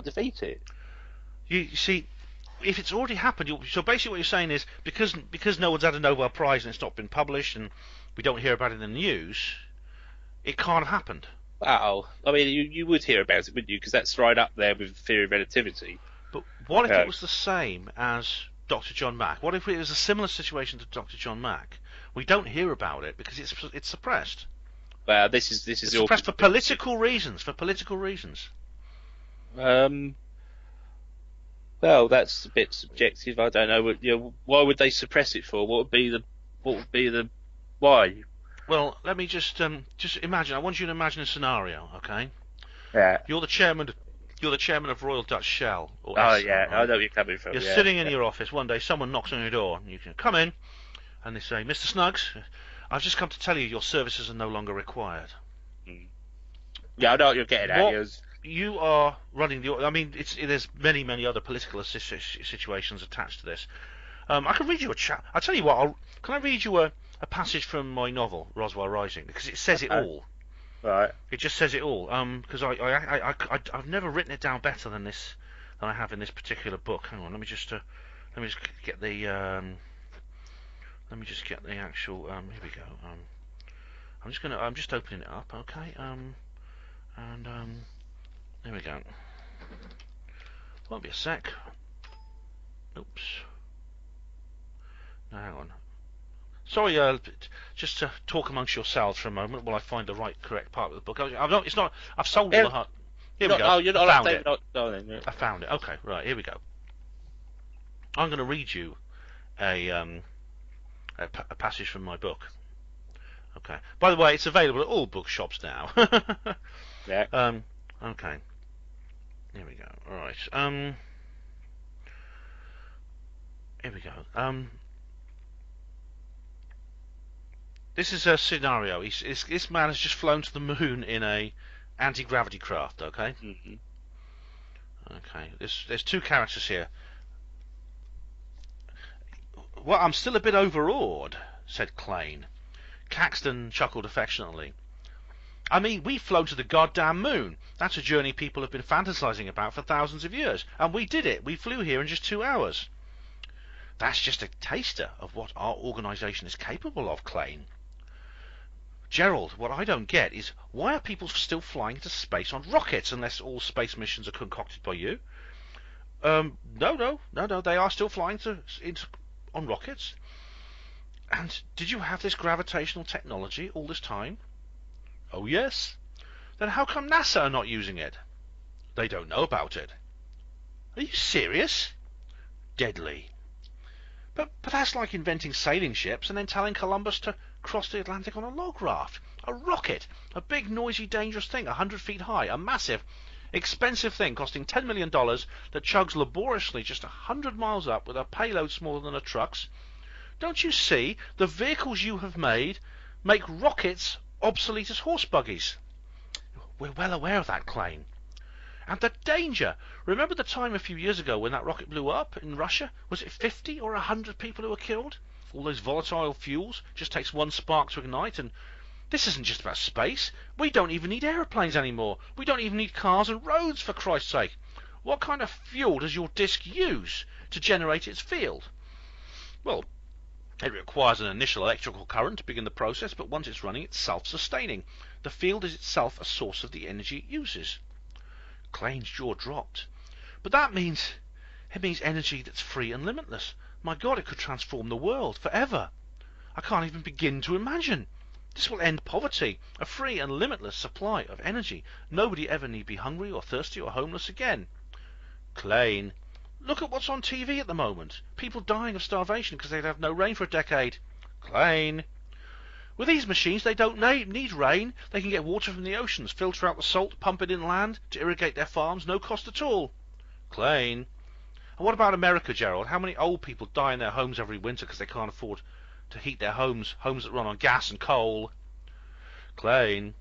[SPEAKER 2] defeat it.
[SPEAKER 1] You see, if it's already happened, so basically what you're saying is because no one's had a Nobel Prize and it's not been published and we don't hear about it in the news, it can't have happened.
[SPEAKER 2] Well, I mean, you would hear about it, wouldn't you? Because that's right up there with theory of relativity.
[SPEAKER 1] But what if it was the same as Dr. John Mack? What if it was a similar situation to Dr. John Mack? We don't hear about it because it's suppressed.
[SPEAKER 2] Well, this is
[SPEAKER 1] suppressed for political reasons. For political reasons.
[SPEAKER 2] Well, that's a bit subjective. I don't know. Why would they suppress it for? What would be the why?
[SPEAKER 1] Well, let me just imagine. I want you to imagine a scenario, okay?
[SPEAKER 2] Yeah.
[SPEAKER 1] You're the chairman of Royal Dutch Shell. Or
[SPEAKER 2] oh
[SPEAKER 1] Esso,
[SPEAKER 2] yeah,
[SPEAKER 1] right?
[SPEAKER 2] I know where you're coming from.
[SPEAKER 1] You're sitting in your office one day. Someone knocks on your door, and you can come in, and they say, "Mr. Snuggs, I've just come to tell you your services are no longer required."
[SPEAKER 2] Yeah, I know what you're getting at.
[SPEAKER 1] You are running the. I mean, there's many other political situations attached to this. I can read you a chat. I'll tell you what. Can I read you a passage from my novel Roswell Rising, because it says it all.
[SPEAKER 2] Right.
[SPEAKER 1] It just says it all. Because I've never written it down better than I have in this particular book. Hang on. Let me just get the actual. Here we go. I'm just opening it up. Okay. There we go. Won't be a sec. Oops. No, hang on. Sorry, just to talk amongst yourselves for a moment while I find the right, correct part of the book. I've not. It's not. I've sold all the heart. Here we go.
[SPEAKER 2] Oh, you're not
[SPEAKER 1] I found it.
[SPEAKER 2] No.
[SPEAKER 1] I found it. Okay, right. Here we go. I'm going to read you a passage from my book. Okay. By the way, it's available at all bookshops now.
[SPEAKER 2] Yeah.
[SPEAKER 1] Okay. Here we go. All right. Here we go. This is a scenario. This man has just flown to the moon in a anti-gravity craft. Okay.
[SPEAKER 2] Mm-hmm.
[SPEAKER 1] Okay. There's two characters here. Well, I'm still a bit overawed, said Klein. Caxton chuckled affectionately. I mean, we've flown to the goddamn moon. That's a journey people have been fantasizing about for thousands of years. And we did it. We flew here in just 2 hours. That's just a taster of what our organisation is capable of, Klein. Gerald, what I don't get is, why are people still flying into space on rockets unless all space missions are concocted by you? No, they are still flying on rockets. And did you have this gravitational technology all this time? Oh, yes. Then how come NASA are not using it? They don't know about it. Are you serious? Deadly. But that's like inventing sailing ships and then telling Columbus to cross the Atlantic on a log raft. A rocket. A big, noisy, dangerous thing, 100 feet high. A massive, expensive thing costing $10 million that chugs laboriously just 100 miles up with a payload smaller than a truck's. Don't you see? The vehicles you have made make rockets obsolete as horse buggies. We're well aware of that, Klein. And the danger. Remember the time a few years ago when that rocket blew up in Russia? Was it 50 or 100 people who were killed? All those volatile fuels. Just takes one spark to ignite. And this isn't just about space. We don't even need aeroplanes anymore. We don't even need cars and roads, for Christ's sake. What kind of fuel does your disk use to generate its field? Well, it requires an initial electrical current to begin the process, but once it's running, it's self-sustaining. The field is itself a source of the energy it uses. Klein's jaw dropped. But that means energy that's free and limitless. My God, it could transform the world forever. I can't even begin to imagine. This will end poverty, a free and limitless supply of energy. Nobody ever need be hungry or thirsty or homeless again. Klein, look at what's on TV at the moment. People dying of starvation because they'd have no rain for a decade. Klein. With these machines, they don't need rain. They can get water from the oceans, filter out the salt, pump it inland to irrigate their farms, no cost at all. Klein. And what about America, Gerald? How many old people die in their homes every winter because they can't afford to heat their homes that run on gas and coal? Klein.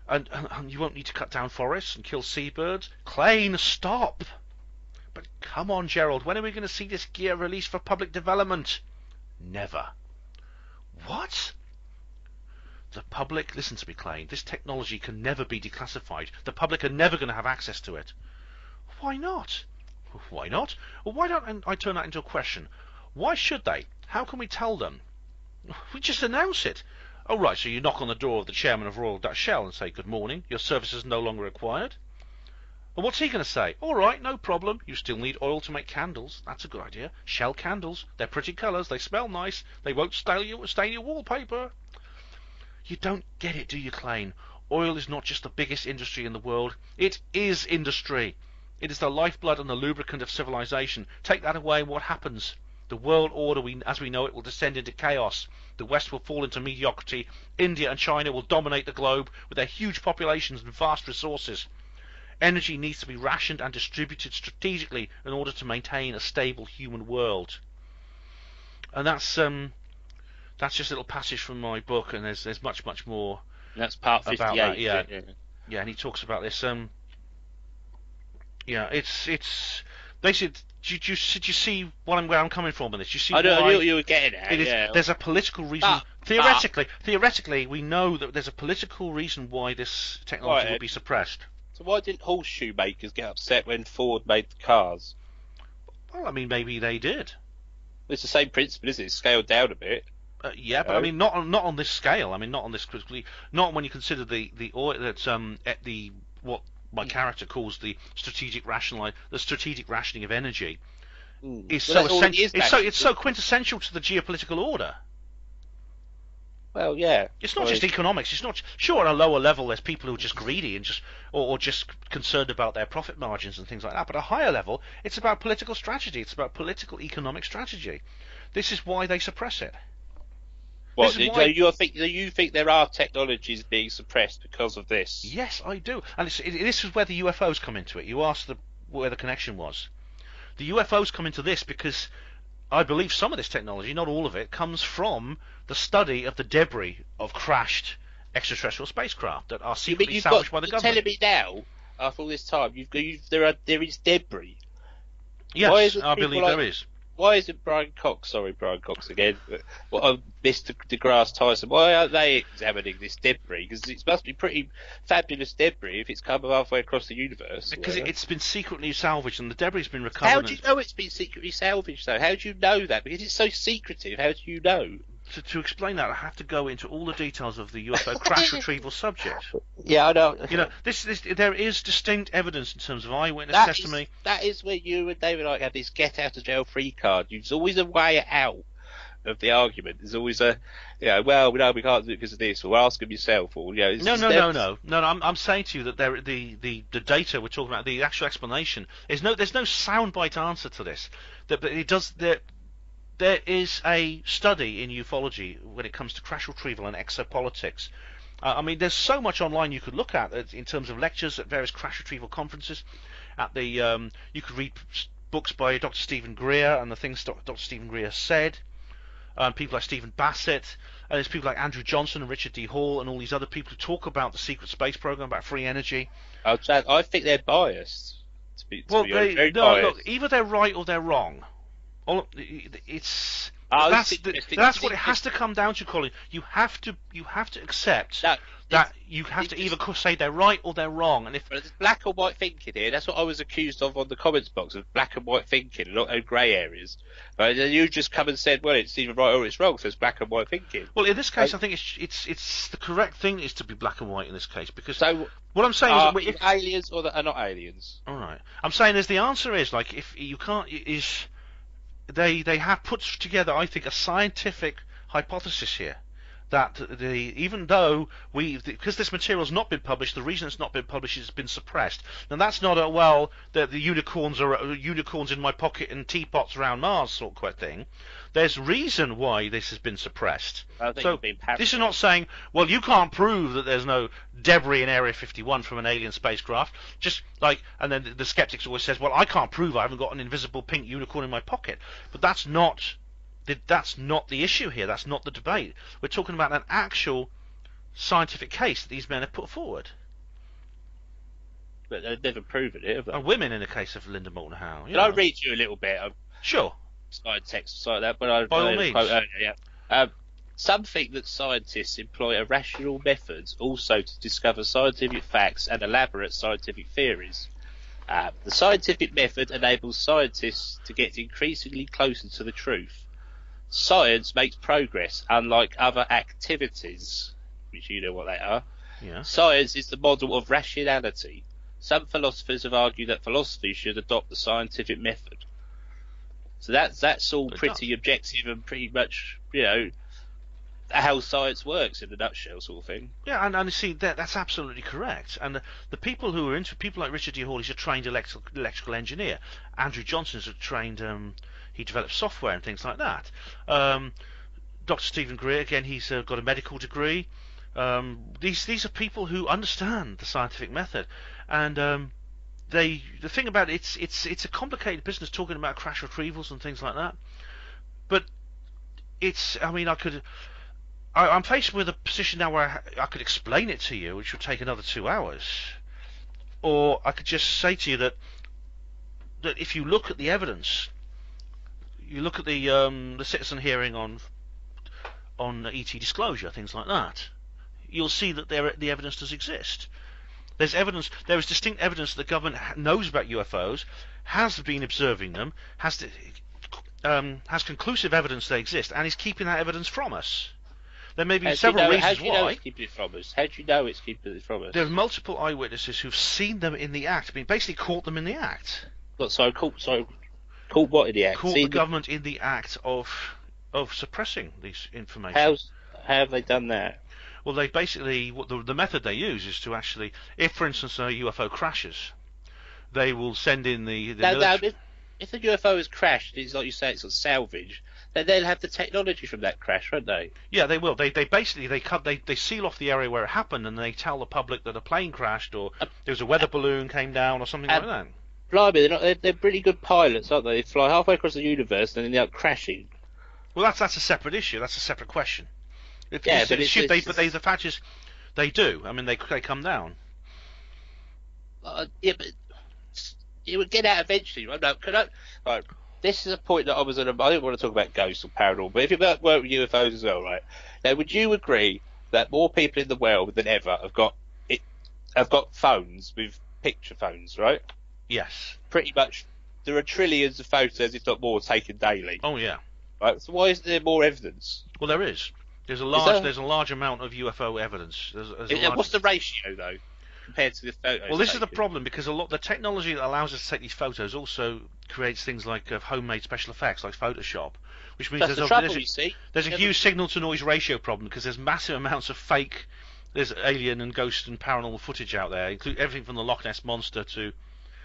[SPEAKER 1] And you won't need to cut down forests and kill seabirds? Klein, stop! But come on, Gerald, when are we going to see this gear released for public development? Never. What? The public, listen to me, Klein, this technology can never be declassified. The public are never going to have access to it. Why not? Why not? Well, why don't I turn that into a question? Why should they? How can we tell them? We just announce it. Oh, right, so you knock on the door of the chairman of Royal Dutch Shell and say, good morning, your services no longer required. And what's he going to say? All right, no problem. You still need oil to make candles. That's a good idea. Shell candles. They're pretty colours. They smell nice. They won't stain your wallpaper. You don't get it, do you, Klein? Oil is not just the biggest industry in the world. It is industry. It is the lifeblood and the lubricant of civilization. Take that away and what happens? The world order, as we know it, will descend into chaos. The West will fall into mediocrity. India and China will dominate the globe with their huge populations and vast resources. Energy needs to be rationed and distributed strategically in order to maintain a stable human world. And that's just a little passage from my book, and there's much more.
[SPEAKER 2] That's part 58.
[SPEAKER 1] About that. Yeah, and he talks about this. It's basically. Did you see where I'm coming from with this? You see,
[SPEAKER 2] I knew what you were getting at. Yeah.
[SPEAKER 1] There's a political reason. Theoretically, we know that there's a political reason why this technology will be suppressed.
[SPEAKER 2] So why didn't horseshoe makers get upset when Ford made the cars?
[SPEAKER 1] Well, I mean, maybe they did.
[SPEAKER 2] It's the same principle, isn't it? It's scaled down a bit.
[SPEAKER 1] Yeah, but I mean, not on this scale. I mean, not on this critically. Not when you consider the oil that's what my character calls the strategic rationing of energy. Is so essential. It's so quintessential to the geopolitical order.
[SPEAKER 2] Well, yeah.
[SPEAKER 1] It's not just economics. It's not sure at a lower level. There's people who are just greedy and just or just concerned about their profit margins and things like that. But at a higher level, it's about political strategy. It's about political economic strategy. This is why they suppress it.
[SPEAKER 2] What, do you think there are technologies being suppressed because of this?
[SPEAKER 1] Yes, I do. And this is where the UFOs come into it. You asked where the connection was. The UFOs come into this because I believe some of this technology, not all of it, comes from the study of the debris of crashed extraterrestrial spacecraft that are secretly salvaged by the government.
[SPEAKER 2] You're telling me now, after all this time, there is debris.
[SPEAKER 1] Yes, I believe there is.
[SPEAKER 2] Why isn't Brian Cox again, Mr. deGrasse Tyson, why aren't they examining this debris? Because it must be pretty fabulous debris if it's come halfway across the universe.
[SPEAKER 1] Because it's been secretly salvaged and the debris has been recovered.
[SPEAKER 2] How do you know it's been secretly salvaged, though? How do you know that? Because it's so secretive. How do you know?
[SPEAKER 1] To explain that, I have to go into all the details of the UFO crash retrieval subject.
[SPEAKER 2] Yeah, I know.
[SPEAKER 1] There is distinct evidence in terms of eyewitness testimony.
[SPEAKER 2] That is where you and David Icke have this get out of jail free card. There's always a way out of the argument. There's always a, well, we know we can't do it because of this, or ask them yourself, or
[SPEAKER 1] No. I'm saying to you that the data we're talking about, the actual explanation, there's no soundbite answer to this. But it does. There is a study in ufology when it comes to crash retrieval and exopolitics. I mean, there's so much online you could look at in terms of lectures at various crash retrieval conferences. You could read books by Dr. Stephen Greer and the things Dr. Stephen Greer said. People like Stephen Bassett. There's people like Andrew Johnson and Richard D. Hall and all these other people who talk about the secret space program, about free energy.
[SPEAKER 2] I think they're biased.
[SPEAKER 1] Look, either they're right or they're wrong. That's what it has to come down to, Colin. You have to accept that you have to either say they're right or they're wrong. And if
[SPEAKER 2] there's black or white thinking here, that's what I was accused of on the comments box, of black and white thinking, not no grey areas. Right? And you just come and said, well, it's either right or it's wrong, so it's black and white thinking.
[SPEAKER 1] Well, in this case, I think it's the correct thing is to be black and white in this case, because what I'm saying is
[SPEAKER 2] aliens or are not aliens.
[SPEAKER 1] All right, I'm saying is the answer is like if you can't They have put together, I think, a scientific hypothesis here that even though because this material's not been published, the reason it's not been published is it's been suppressed. Now that's not the unicorns are unicorns in my pocket and teapots around Mars sort of thing. There's reason why this has been suppressed. So this is not saying, well, you can't prove that there's no debris in Area 51 from an alien spacecraft. Just like, and then the skeptics always says, well, I can't prove I haven't got an invisible pink unicorn in my pocket. But that's not the issue here. That's not the debate. We're talking about an actual scientific case that these men have put forward.
[SPEAKER 2] But they've never proven it, have they?
[SPEAKER 1] And women in the case of Linda Moulton Howe.
[SPEAKER 2] Can I read you a little bit?
[SPEAKER 1] Sure.
[SPEAKER 2] Side text like that, but
[SPEAKER 1] by all means.
[SPEAKER 2] Some think that scientists employ irrational methods also to discover scientific facts and elaborate scientific theories. The scientific method enables scientists to get increasingly closer to the truth. Science makes progress, unlike other activities, which you know what they are.
[SPEAKER 1] Yeah.
[SPEAKER 2] Science is the model of rationality. Some philosophers have argued that philosophy should adopt the scientific method. So that's all pretty objective and pretty much, how science works in a nutshell, sort of thing.
[SPEAKER 1] Yeah, and you see that's absolutely correct. And the people who are into people like Richard D. Hall, he's a trained electrical engineer. Andrew Johnson is a trained. He develops software and things like that. Dr. Stephen Greer, again, he's got a medical degree. These are people who understand the scientific method, and the thing about it's a complicated business talking about crash retrievals and things like that. But I'm faced with a position now where I could explain it to you, which would take another 2 hours, or I could just say to you that if you look at the evidence, you look at the citizen hearing on ET disclosure, things like that, you'll see that the evidence does exist. There's evidence. There is distinct evidence that the government knows about UFOs, has been observing them, has conclusive evidence they exist, and is keeping that evidence from us. There may be several reasons why.
[SPEAKER 2] How do you know it's keeping it from us? How do you know it's keeping it from us?
[SPEAKER 1] There are multiple eyewitnesses who've seen them in the act. Basically caught them in the act.
[SPEAKER 2] Caught what in the act?
[SPEAKER 1] Caught the government in the act of suppressing these information.
[SPEAKER 2] How have they done that?
[SPEAKER 1] Well, they basically, the method they use is to actually, if for instance a UFO crashes, they will send in the military.
[SPEAKER 2] If a UFO has crashed, it's like you say, it's sort of salvage. Then they'll have the technology from that crash, won't they?
[SPEAKER 1] Yeah, they will. They basically they seal off the area where it happened, and they tell the public that a plane crashed, or there was a weather balloon came down, or something like that.
[SPEAKER 2] Blimey, they're pretty good pilots, aren't they? They fly halfway across the universe and then they end up crashing.
[SPEAKER 1] Well, that's a separate issue. That's a separate question.
[SPEAKER 2] But the
[SPEAKER 1] fact is, they do. I mean, they come down.
[SPEAKER 2] Yeah, but it would get out eventually, right? No, right. This is a point that I didn't want to talk about ghosts or paranormal, but if you work with UFOs as well, right? Now, would you agree that more people in the world than ever have got phones with picture phones, right?
[SPEAKER 1] Yes.
[SPEAKER 2] Pretty much, there are trillions of photos, if not more, taken daily.
[SPEAKER 1] Oh yeah.
[SPEAKER 2] Right. So why isn't there more evidence?
[SPEAKER 1] Well, there is. There's a large amount of UFO evidence.
[SPEAKER 2] What's the ratio though, compared to the photos?
[SPEAKER 1] Well, this is the problem, because the technology that allows us to take these photos also creates things like homemade special effects, like Photoshop, which means there's a huge signal-to-noise ratio problem, because there's massive amounts of fake. There's alien and ghost and paranormal footage out there, including everything from the Loch Ness monster to.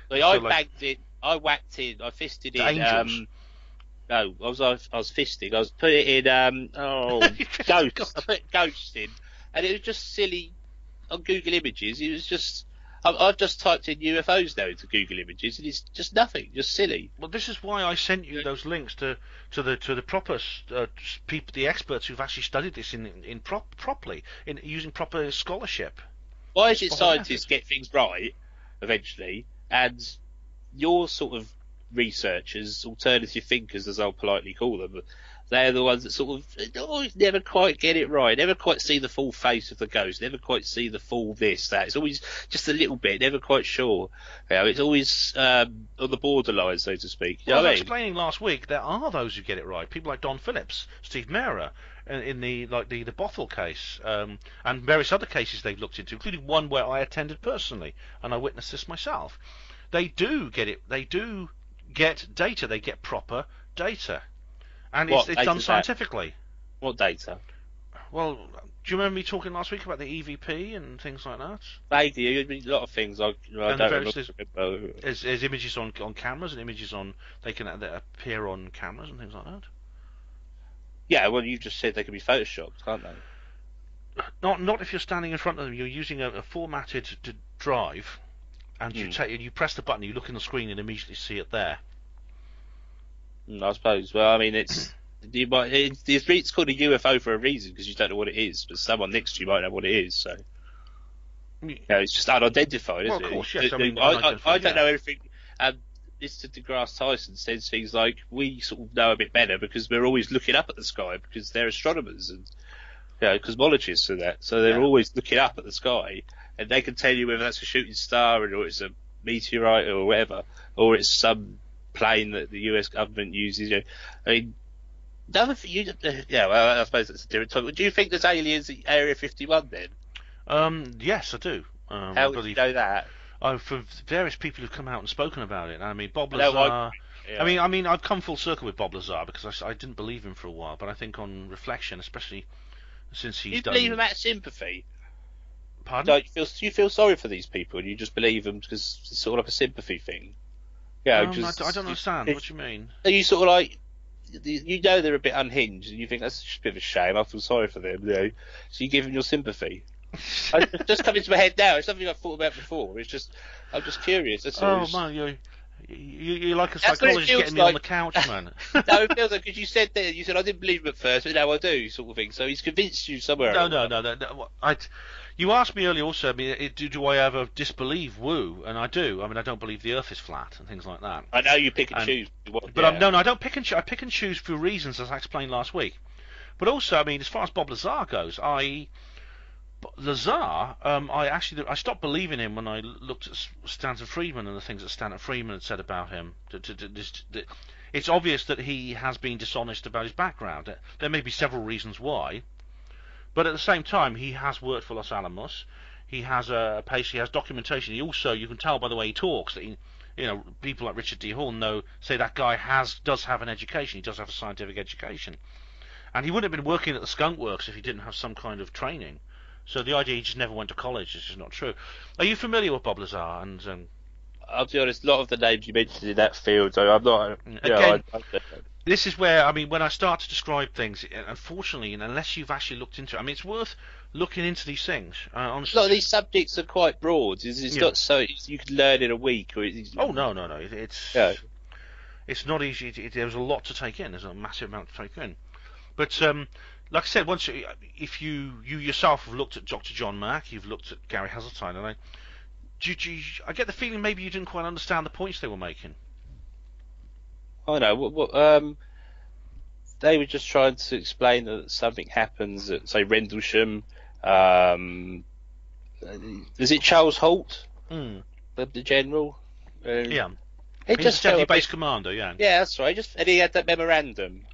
[SPEAKER 2] I whacked in, I fisted in.
[SPEAKER 1] Angels.
[SPEAKER 2] No, I was fisting. I was putting it in. Ghosts. I put ghosts in, and it was just silly on Google Images. It was just. I've just typed in UFOs now into Google Images, and it's just nothing, just silly.
[SPEAKER 1] Well, this is why I sent you those links to the proper people, the experts who've actually studied this properly, in using proper scholarship.
[SPEAKER 2] Why is it scientists get things right eventually, and your sort of researchers, alternative thinkers, as I'll politely call them, they're the ones that sort of never quite get it right, never quite see the full face of the ghost, never quite see the full this, that. It's always just a little bit, never quite sure. It's always on the borderline, so to speak.
[SPEAKER 1] Well, I was explaining last week, there are those who get it right. People like Don Phillips, Steve Mera, in the Bothell case, and various other cases they've looked into, including one where I attended personally, and I witnessed this myself. They do get it. They do get data. They get proper data. And it's done scientifically.
[SPEAKER 2] What data?
[SPEAKER 1] Well, do you remember me talking last week about the EVP and things like that?
[SPEAKER 2] Vaguely, a lot of things. I don't remember.
[SPEAKER 1] There's images on cameras and images that appear on cameras and things like that.
[SPEAKER 2] Yeah, well, you just said they can be photoshopped, can't they?
[SPEAKER 1] Not if you're standing in front of them. You're using a formatted drive, and you press the button, you look in the screen, and immediately see it there.
[SPEAKER 2] I suppose. Well, I mean, it's called a UFO for a reason, because you don't know what it is, but someone next to you might know what it is. So, it's just unidentified, isn't it?
[SPEAKER 1] Of course, yes.
[SPEAKER 2] I don't know everything. Mr. deGrasse Tyson says things like, we sort of know a bit better because we're always looking up at the sky, because they're astronomers and cosmologists and that, so they're always looking up at the sky, and they can tell you whether that's a shooting star or it's a meteorite or whatever, or it's some plane that the US government uses. I mean, I suppose that's a different topic. Do you think there's aliens at Area 51 then?
[SPEAKER 1] Yes, I do.
[SPEAKER 2] How would you know that?
[SPEAKER 1] For various people who've come out and spoken about it. I mean, Bob Lazar. I mean, I've come full circle with Bob Lazar, because I didn't believe him for a while, but I think on reflection, especially since he's done.
[SPEAKER 2] You believe him out of sympathy?
[SPEAKER 1] Pardon?
[SPEAKER 2] Like, you feel sorry for these people, and you just believe them because it's sort of like a sympathy thing. Yeah,
[SPEAKER 1] I don't understand what you mean.
[SPEAKER 2] Are you sort of like, they're a bit unhinged, and you think that's just a bit of a shame. I feel sorry for them, so you give them your sympathy. It's just come into my head now. It's something I've thought about before. I'm just curious. That's
[SPEAKER 1] man, you're like a psychologist getting me on the couch, man.
[SPEAKER 2] No, it feels like, because you said I didn't believe him at first, but now I do, sort of thing. So he's convinced you somewhere.
[SPEAKER 1] No. You asked me earlier also. I mean, do I ever disbelieve Woo? And I do. I mean, I don't believe the Earth is flat and things like that.
[SPEAKER 2] I know you pick and choose,
[SPEAKER 1] but I don't pick and choose. I pick and choose for reasons, as I explained last week. But also, I mean, as far as Bob Lazar goes, I stopped believing him when I looked at Stanton Friedman and the things that Stanton Friedman had said about him. It's obvious that he has been dishonest about his background. There may be several reasons why, but at the same time, he has worked for Los Alamos. He has a pace. He has documentation. He also, you can tell by the way he talks that people like Richard D. Horne say that guy does have an education. He does have a scientific education. And he wouldn't have been working at the skunk works if he didn't have some kind of training. So the idea he just never went to college is just not true. Are you familiar with Bob Lazar? And
[SPEAKER 2] I'll be honest, a lot of the names you mentioned in that field, so I'm not.
[SPEAKER 1] again, this is where, I mean, when I start to describe things, unfortunately, unless you've actually looked into it, I mean, it's worth looking into these things. Honestly,
[SPEAKER 2] a lot of these subjects are quite broad. It's not so you can learn in a week. Or
[SPEAKER 1] no. It's not easy. There's a lot to take in. There's a massive amount to take in. But like I said, if you yourself have looked at Dr. John Mack, you've looked at Gary Hazeltine, and I get the feeling maybe you didn't quite understand the points they were making.
[SPEAKER 2] I know. They were just trying to explain that something happens at, say, Rendlesham. Is it Charles Holt, the general?
[SPEAKER 1] Yeah.
[SPEAKER 2] He's
[SPEAKER 1] just deputy base commander. Yeah.
[SPEAKER 2] Yeah, that's right. And he had that memorandum.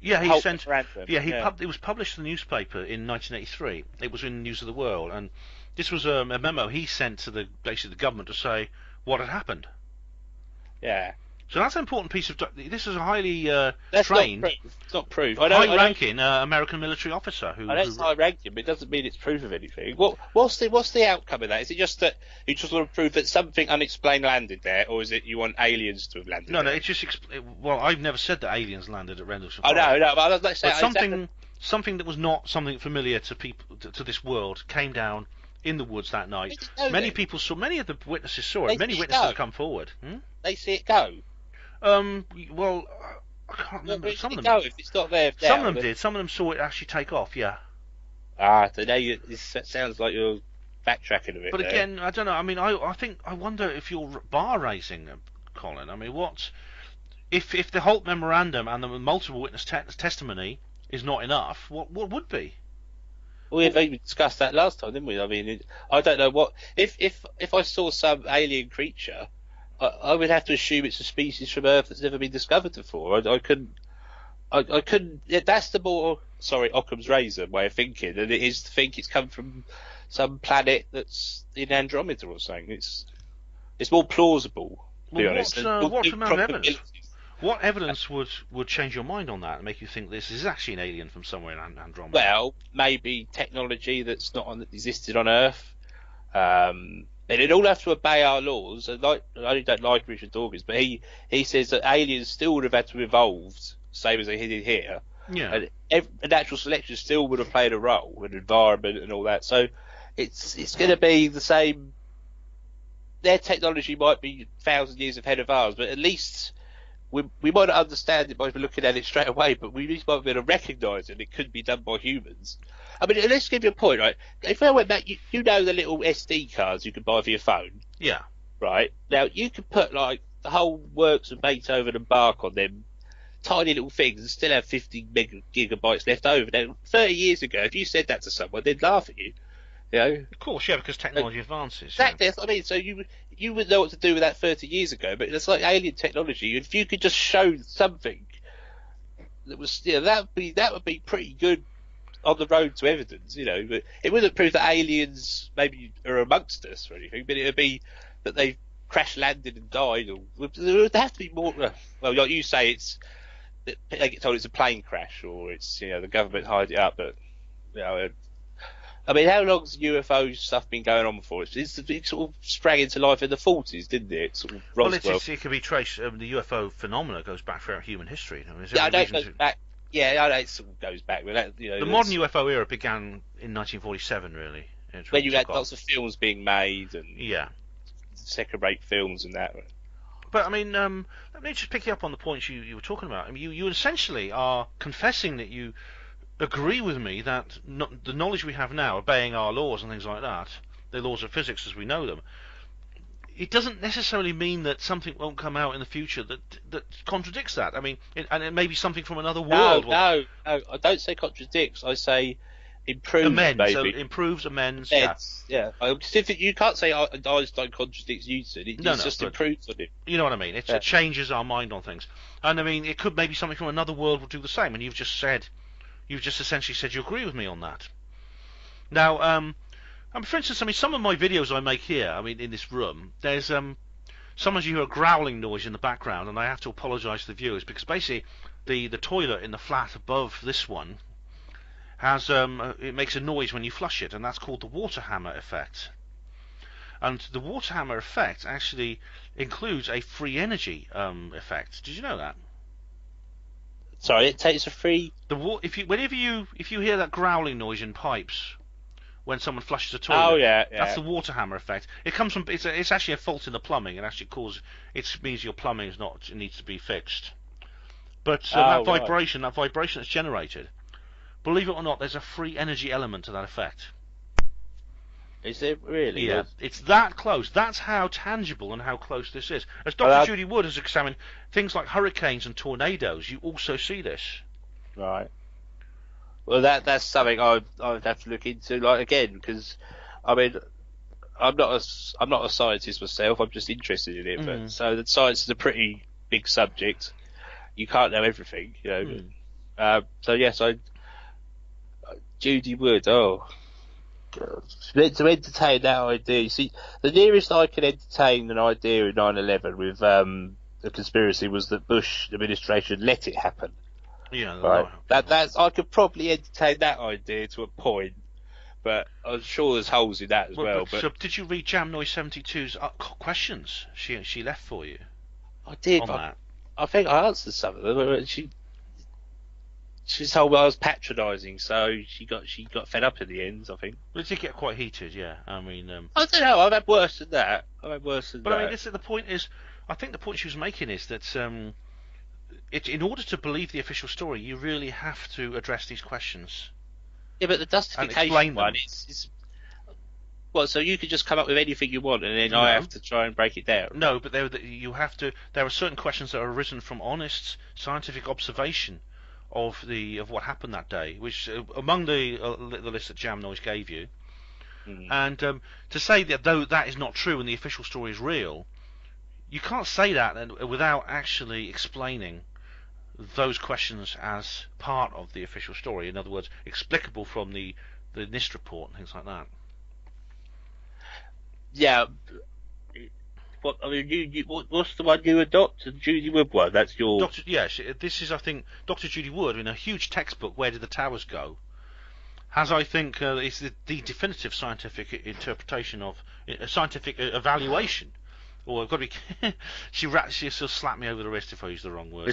[SPEAKER 1] Yeah, he
[SPEAKER 2] Holt
[SPEAKER 1] sent.
[SPEAKER 2] memorandum.
[SPEAKER 1] It was published in the newspaper in 1983. It was in News of the World, and this was a memo he sent to basically the government to say what had happened.
[SPEAKER 2] Yeah.
[SPEAKER 1] So that's an important piece of. This is a highly trained,
[SPEAKER 2] it's not proof.
[SPEAKER 1] High-ranking American military officer who.
[SPEAKER 2] I know it's high-ranking, but it doesn't mean it's proof of anything. What's the outcome of that? Is it just that you just want to prove that something unexplained landed there, or is it you want aliens to have landed?
[SPEAKER 1] No,
[SPEAKER 2] there?
[SPEAKER 1] It's just. Well, I've never said that aliens landed at Rendlesham.
[SPEAKER 2] I know, but let's say
[SPEAKER 1] something that was not something familiar to people to this world came down in the woods that night. Many people saw. Many of the witnesses saw it. Many witnesses have come forward.
[SPEAKER 2] They see it go.
[SPEAKER 1] Well, I can't remember. Some of them.
[SPEAKER 2] Go if it's not there.
[SPEAKER 1] Some of them did. Some of them saw it actually take off. Yeah.
[SPEAKER 2] So now it sounds like you're backtracking a bit.
[SPEAKER 1] But again, I don't know. I mean, I wonder if you're bar raising, Colin. I mean, if the Holt memorandum and the multiple witness testimony is not enough? What would be?
[SPEAKER 2] We discussed that last time, didn't we? I mean, I don't know what if I saw some alien creature. I would have to assume it's a species from Earth that's never been discovered before. I couldn't. That's the more Occam's razor way of thinking, and it is to think it's come from some planet that's in Andromeda or something. It's more plausible. To be honest.
[SPEAKER 1] What amount of evidence? What evidence would change your mind on that and make you think this is actually an alien from somewhere in Andromeda?
[SPEAKER 2] Well, maybe technology that's not existed on Earth. And it'd all have to obey our laws. And I don't like Richard Dawkins, but he says that aliens still would have had to evolve, same as they did here.
[SPEAKER 1] Yeah.
[SPEAKER 2] And natural selection still would have played a role, and environment and all that. So it's going to be the same. Their technology might be 1,000 years ahead of ours, but at least we might not understand it by looking at it straight away, but we might be able to recognise it. It could be done by humans. I mean, let's give you a point, right? If I went back, you know the little SD cards you could buy for your phone?
[SPEAKER 1] Yeah.
[SPEAKER 2] Right? Now, you could put, like, the whole works of Beethoven and Bach on them tiny little things and still have 50 gigabytes left over. Now, 30 years ago, if you said that to someone, they'd laugh at you. You know? Of
[SPEAKER 1] course, yeah, because technology advances.
[SPEAKER 2] Exactly.
[SPEAKER 1] Yeah.
[SPEAKER 2] I mean, so you would know what to do with that 30 years ago, but it's like alien technology. If you could just show something that was, that would be pretty good on the road to evidence, but it wouldn't prove that aliens maybe are amongst us or anything, but it would be that they crash landed and died, or there would have to be more. Well, like you say, they get told it's a plane crash, or it's the government hide it up, but I mean, how long's UFO stuff been going on for? It sort of sprang into life in the 40s, didn't it? Sort of Roswell.
[SPEAKER 1] Well, it could be traced. The UFO phenomena goes back throughout human history. I mean,
[SPEAKER 2] I know it goes back. Yeah, I know it sort of goes back. But
[SPEAKER 1] the modern UFO era began in 1947, really.
[SPEAKER 2] When you had lots of films being made and second-rate films and that.
[SPEAKER 1] But I mean, let me just pick you up on the points you were talking about. I mean, you essentially are confessing that you agree with me that the knowledge we have now, obeying our laws and things like that, the laws of physics as we know them, it doesn't necessarily mean that something won't come out in the future that contradicts that. I mean, and it may be something from another world.
[SPEAKER 2] No, I don't say contradicts. I say improves.
[SPEAKER 1] Amends,
[SPEAKER 2] maybe.
[SPEAKER 1] Improves, amends.
[SPEAKER 2] Yeah. You can't say Einstein contradicts Newton. It just improves on it.
[SPEAKER 1] You know what I mean? It changes our mind on things. And I mean, it could maybe something from another world will do the same. And you've just essentially said you agree with me on that. Now, for instance, I mean, some of my videos I make here, I mean, in this room, there's sometimes you hear a growling noise in the background, and I have to apologise to the viewers because basically the toilet in the flat above this one has it makes a noise when you flush it, and that's called the water hammer effect. And the water hammer effect actually includes a free energy effect. Did you know that?
[SPEAKER 2] Sorry, it takes a free.
[SPEAKER 1] If you hear that growling noise in pipes when someone flushes a toilet, that's the water hammer effect. It comes from it's actually a fault in the plumbing, and actually it means your plumbing needs to be fixed. But that vibration that's generated, believe it or not, there's a free energy element to that effect.
[SPEAKER 2] Is it really?
[SPEAKER 1] Yeah, it's that close. That's how tangible and how close this is. As Dr. Judy Wood has examined things like hurricanes and tornadoes, you also see this.
[SPEAKER 2] Right. Well, that's something I would have to look into, like, again, because I mean, I'm not a scientist myself. I'm just interested in it. But so the science is a pretty big subject. You can't know everything, you know. So yes, Judy Wood. Oh. To entertain that idea, you see, the nearest I can entertain an idea in 9/11 with the conspiracy was that Bush administration let it happen.
[SPEAKER 1] Yeah,
[SPEAKER 2] right. That's I could probably entertain that idea to a point, but I'm sure there's holes in that as well. But
[SPEAKER 1] so did you read Jam Noise 72's questions she left for you?
[SPEAKER 2] I did. I think I answered some of them. She told me I was patronising, so she got fed up in the end, I think.
[SPEAKER 1] Well, it did get quite heated, yeah. I mean,
[SPEAKER 2] I don't know. I've had worse than that. But I
[SPEAKER 1] mean, the point is, I think the point she was making is that in order to believe the official story, you really have to address these questions.
[SPEAKER 2] Yeah, but the justification one is well, so you could just come up with anything you want, and then I have to try and break it down.
[SPEAKER 1] No, but there are certain questions that are arisen from honest scientific observation of what happened that day, which among the list that Jam Noise gave you, and to say that though that is not true and the official story is real, you can't say that without actually explaining those questions as part of the official story. In other words, explicable from the NIST report and things like that.
[SPEAKER 2] Yeah. What, I mean, what's the one you adopted? Judy Wood one? That's your...
[SPEAKER 1] This is, I think, Dr. Judy Wood, in a huge textbook, Where Did the Towers Go?, has, I think, it's the definitive scientific interpretation of... scientific evaluation. Or I've got to be... she'll slap me over the wrist if I use the wrong word.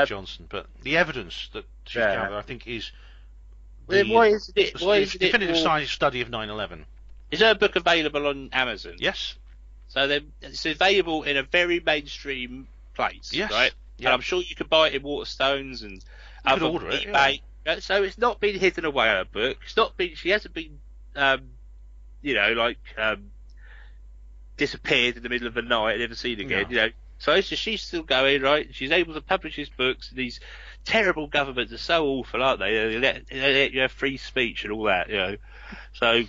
[SPEAKER 1] Johnson. But the evidence that she's gathered, I think, is...
[SPEAKER 2] Why is it
[SPEAKER 1] definitive science study of 9/11.
[SPEAKER 2] Is her book available on Amazon?
[SPEAKER 1] Yes.
[SPEAKER 2] So it's available in a very mainstream place, right? Yeah. And I'm sure you could buy it in Waterstones and
[SPEAKER 1] other eBay.
[SPEAKER 2] Yeah. So it's not been hidden away. Her book. She hasn't been, disappeared in the middle of the night and never seen again. No. You know. So she's still going, right? She's able to publish his books. These terrible governments are so awful, aren't they? They let you have free speech and all that, you know. So.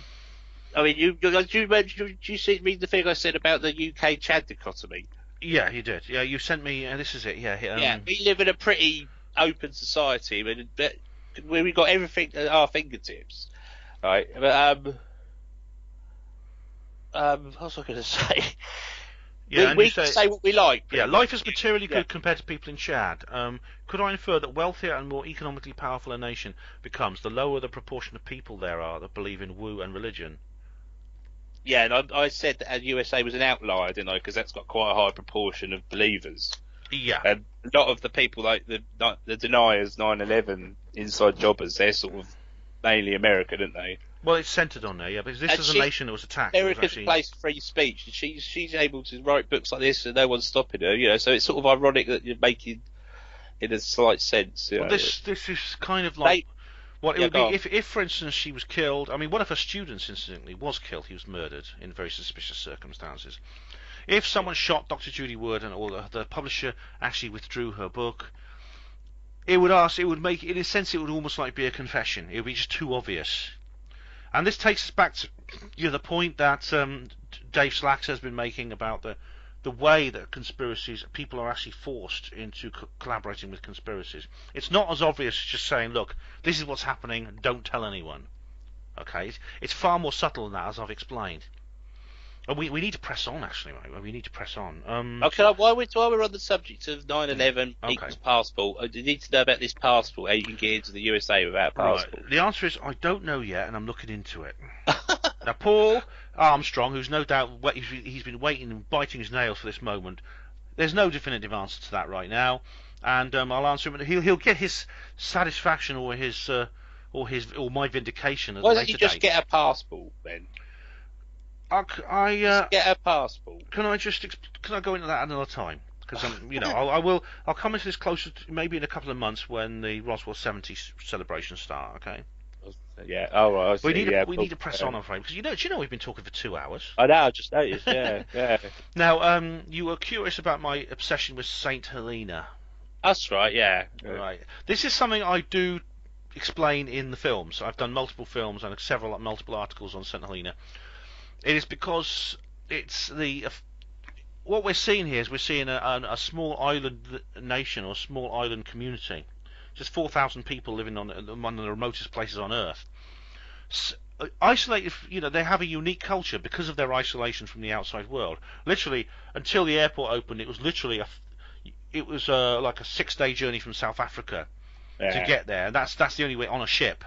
[SPEAKER 2] I mean, did you read the thing I said about the UK-Chad dichotomy?
[SPEAKER 1] Yeah, you did. Yeah, you sent me. This is it. Yeah.
[SPEAKER 2] We live in a pretty open society, where we got everything at our fingertips, right? But what was I going to say?
[SPEAKER 1] Yeah,
[SPEAKER 2] we can say what we like.
[SPEAKER 1] Yeah, life is materially good compared to people in Chad. Could I infer that wealthier and more economically powerful a nation becomes, the lower the proportion of people there are that believe in woo and religion?
[SPEAKER 2] Yeah, and I said that USA was an outlier, didn't I? Because that's got quite a high proportion of believers.
[SPEAKER 1] Yeah.
[SPEAKER 2] And a lot of the people, like the deniers, 9/11 inside jobbers, they're sort of mainly American, aren't they?
[SPEAKER 1] Well, it's centred on there, yeah, because this is a nation that was attacked.
[SPEAKER 2] America's a place of free speech, and she's able to write books like this, and no one's stopping her. You know, so it's sort of ironic that you're making, in a slight sense.
[SPEAKER 1] Well, this is kind of like what it would be if, for instance, she was killed. I mean, one of her students, incidentally, was killed. He was murdered in very suspicious circumstances. If someone shot Dr. Judy Wood or the publisher actually withdrew her book, it would make, in a sense, it would almost like be a confession. It would be just too obvious. And this takes us back to the point that Dave Slacks has been making about the way that people are actually forced into collaborating with conspiracies. It's not as obvious as just saying, look, this is what's happening, don't tell anyone. Okay? It's far more subtle than that, as I've explained. We need to press on, actually, mate. We need to press on.
[SPEAKER 2] Okay, while we're on the subject of 9/11 equals passport, I need to know about this passport. How you can get into the USA without a passport?
[SPEAKER 1] Right. The answer is I don't know yet, and I'm looking into it. Now, Paul Armstrong, who's no doubt he's been waiting and biting his nails for this moment. There's no definitive answer to that right now, and I'll answer him. He'll get his satisfaction or my vindication at a
[SPEAKER 2] Why
[SPEAKER 1] later
[SPEAKER 2] don't you just
[SPEAKER 1] date.
[SPEAKER 2] get a passport then?
[SPEAKER 1] Just
[SPEAKER 2] get a passport.
[SPEAKER 1] Can I go into that another time? Because I'll come into this closer, maybe in a couple of months when the Roswell 70 celebrations start. Okay.
[SPEAKER 2] Yeah. Oh, right.
[SPEAKER 1] We need to press on, I'm afraid, because do you know we've been talking for 2 hours?
[SPEAKER 2] I know. I just noticed. Yeah. Yeah.
[SPEAKER 1] Now, you were curious about my obsession with Saint Helena.
[SPEAKER 2] That's right. Yeah.
[SPEAKER 1] Right. This is something I do explain in the films. I've done multiple films and multiple articles on Saint Helena. It is because it's what we're seeing here is we're seeing a small island nation or small island community, just 4,000 people living on one of the remotest places on Earth. Isolated, they have a unique culture because of their isolation from the outside world. Literally, until the airport opened, it was literally like a 6-day journey from South Africa to get there. And that's the only way on a ship.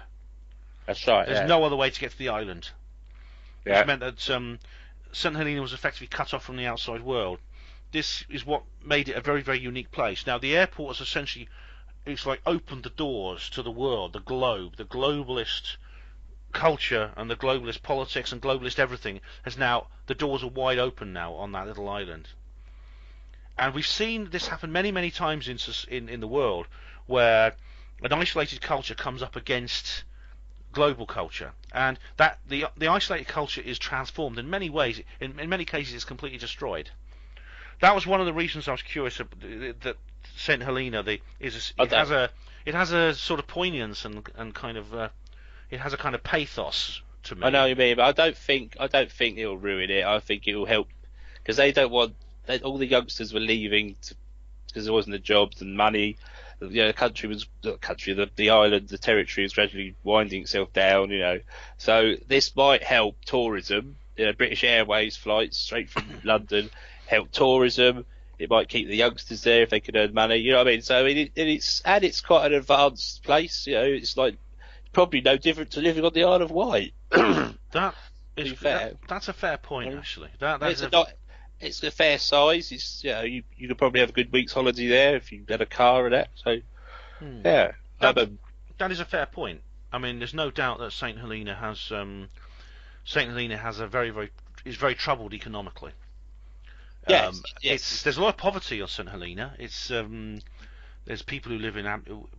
[SPEAKER 2] That's right.
[SPEAKER 1] There's no other way to get to the island.
[SPEAKER 2] Yeah.
[SPEAKER 1] Which meant that St. Helena was effectively cut off from the outside world. This is what made it a very, very unique place. Now, the airport has essentially, it's like opened the doors to the world, the globe, the globalist culture and the globalist politics and globalist everything the doors are wide open now on that little island. And we've seen this happen many, many times in the world, where an isolated culture comes up against global culture, and that the isolated culture is transformed in many ways. In many cases, it's completely destroyed. That was one of the reasons I was curious that Saint Helena it has a sort of poignance and kind of it has a kind of pathos to me.
[SPEAKER 2] I know what you mean, but I don't think it'll ruin it. I think it will help, because they don't want all the youngsters were leaving because there wasn't the jobs and money. The island, the territory is gradually winding itself down, So this might help tourism. British Airways flights straight from London help tourism. It might keep the youngsters there if they can earn money. You know what I mean? So it's quite an advanced place. It's like probably no different to living on the Isle of Wight.
[SPEAKER 1] That's a fair point, actually.
[SPEAKER 2] It's a fair size. It's you could probably have a good week's holiday there if you had a car and that. So yeah,
[SPEAKER 1] that is a fair point. I mean, there's no doubt that Saint Helena has a is very troubled economically.
[SPEAKER 2] Yes.
[SPEAKER 1] There's a lot of poverty on Saint Helena. There's people who live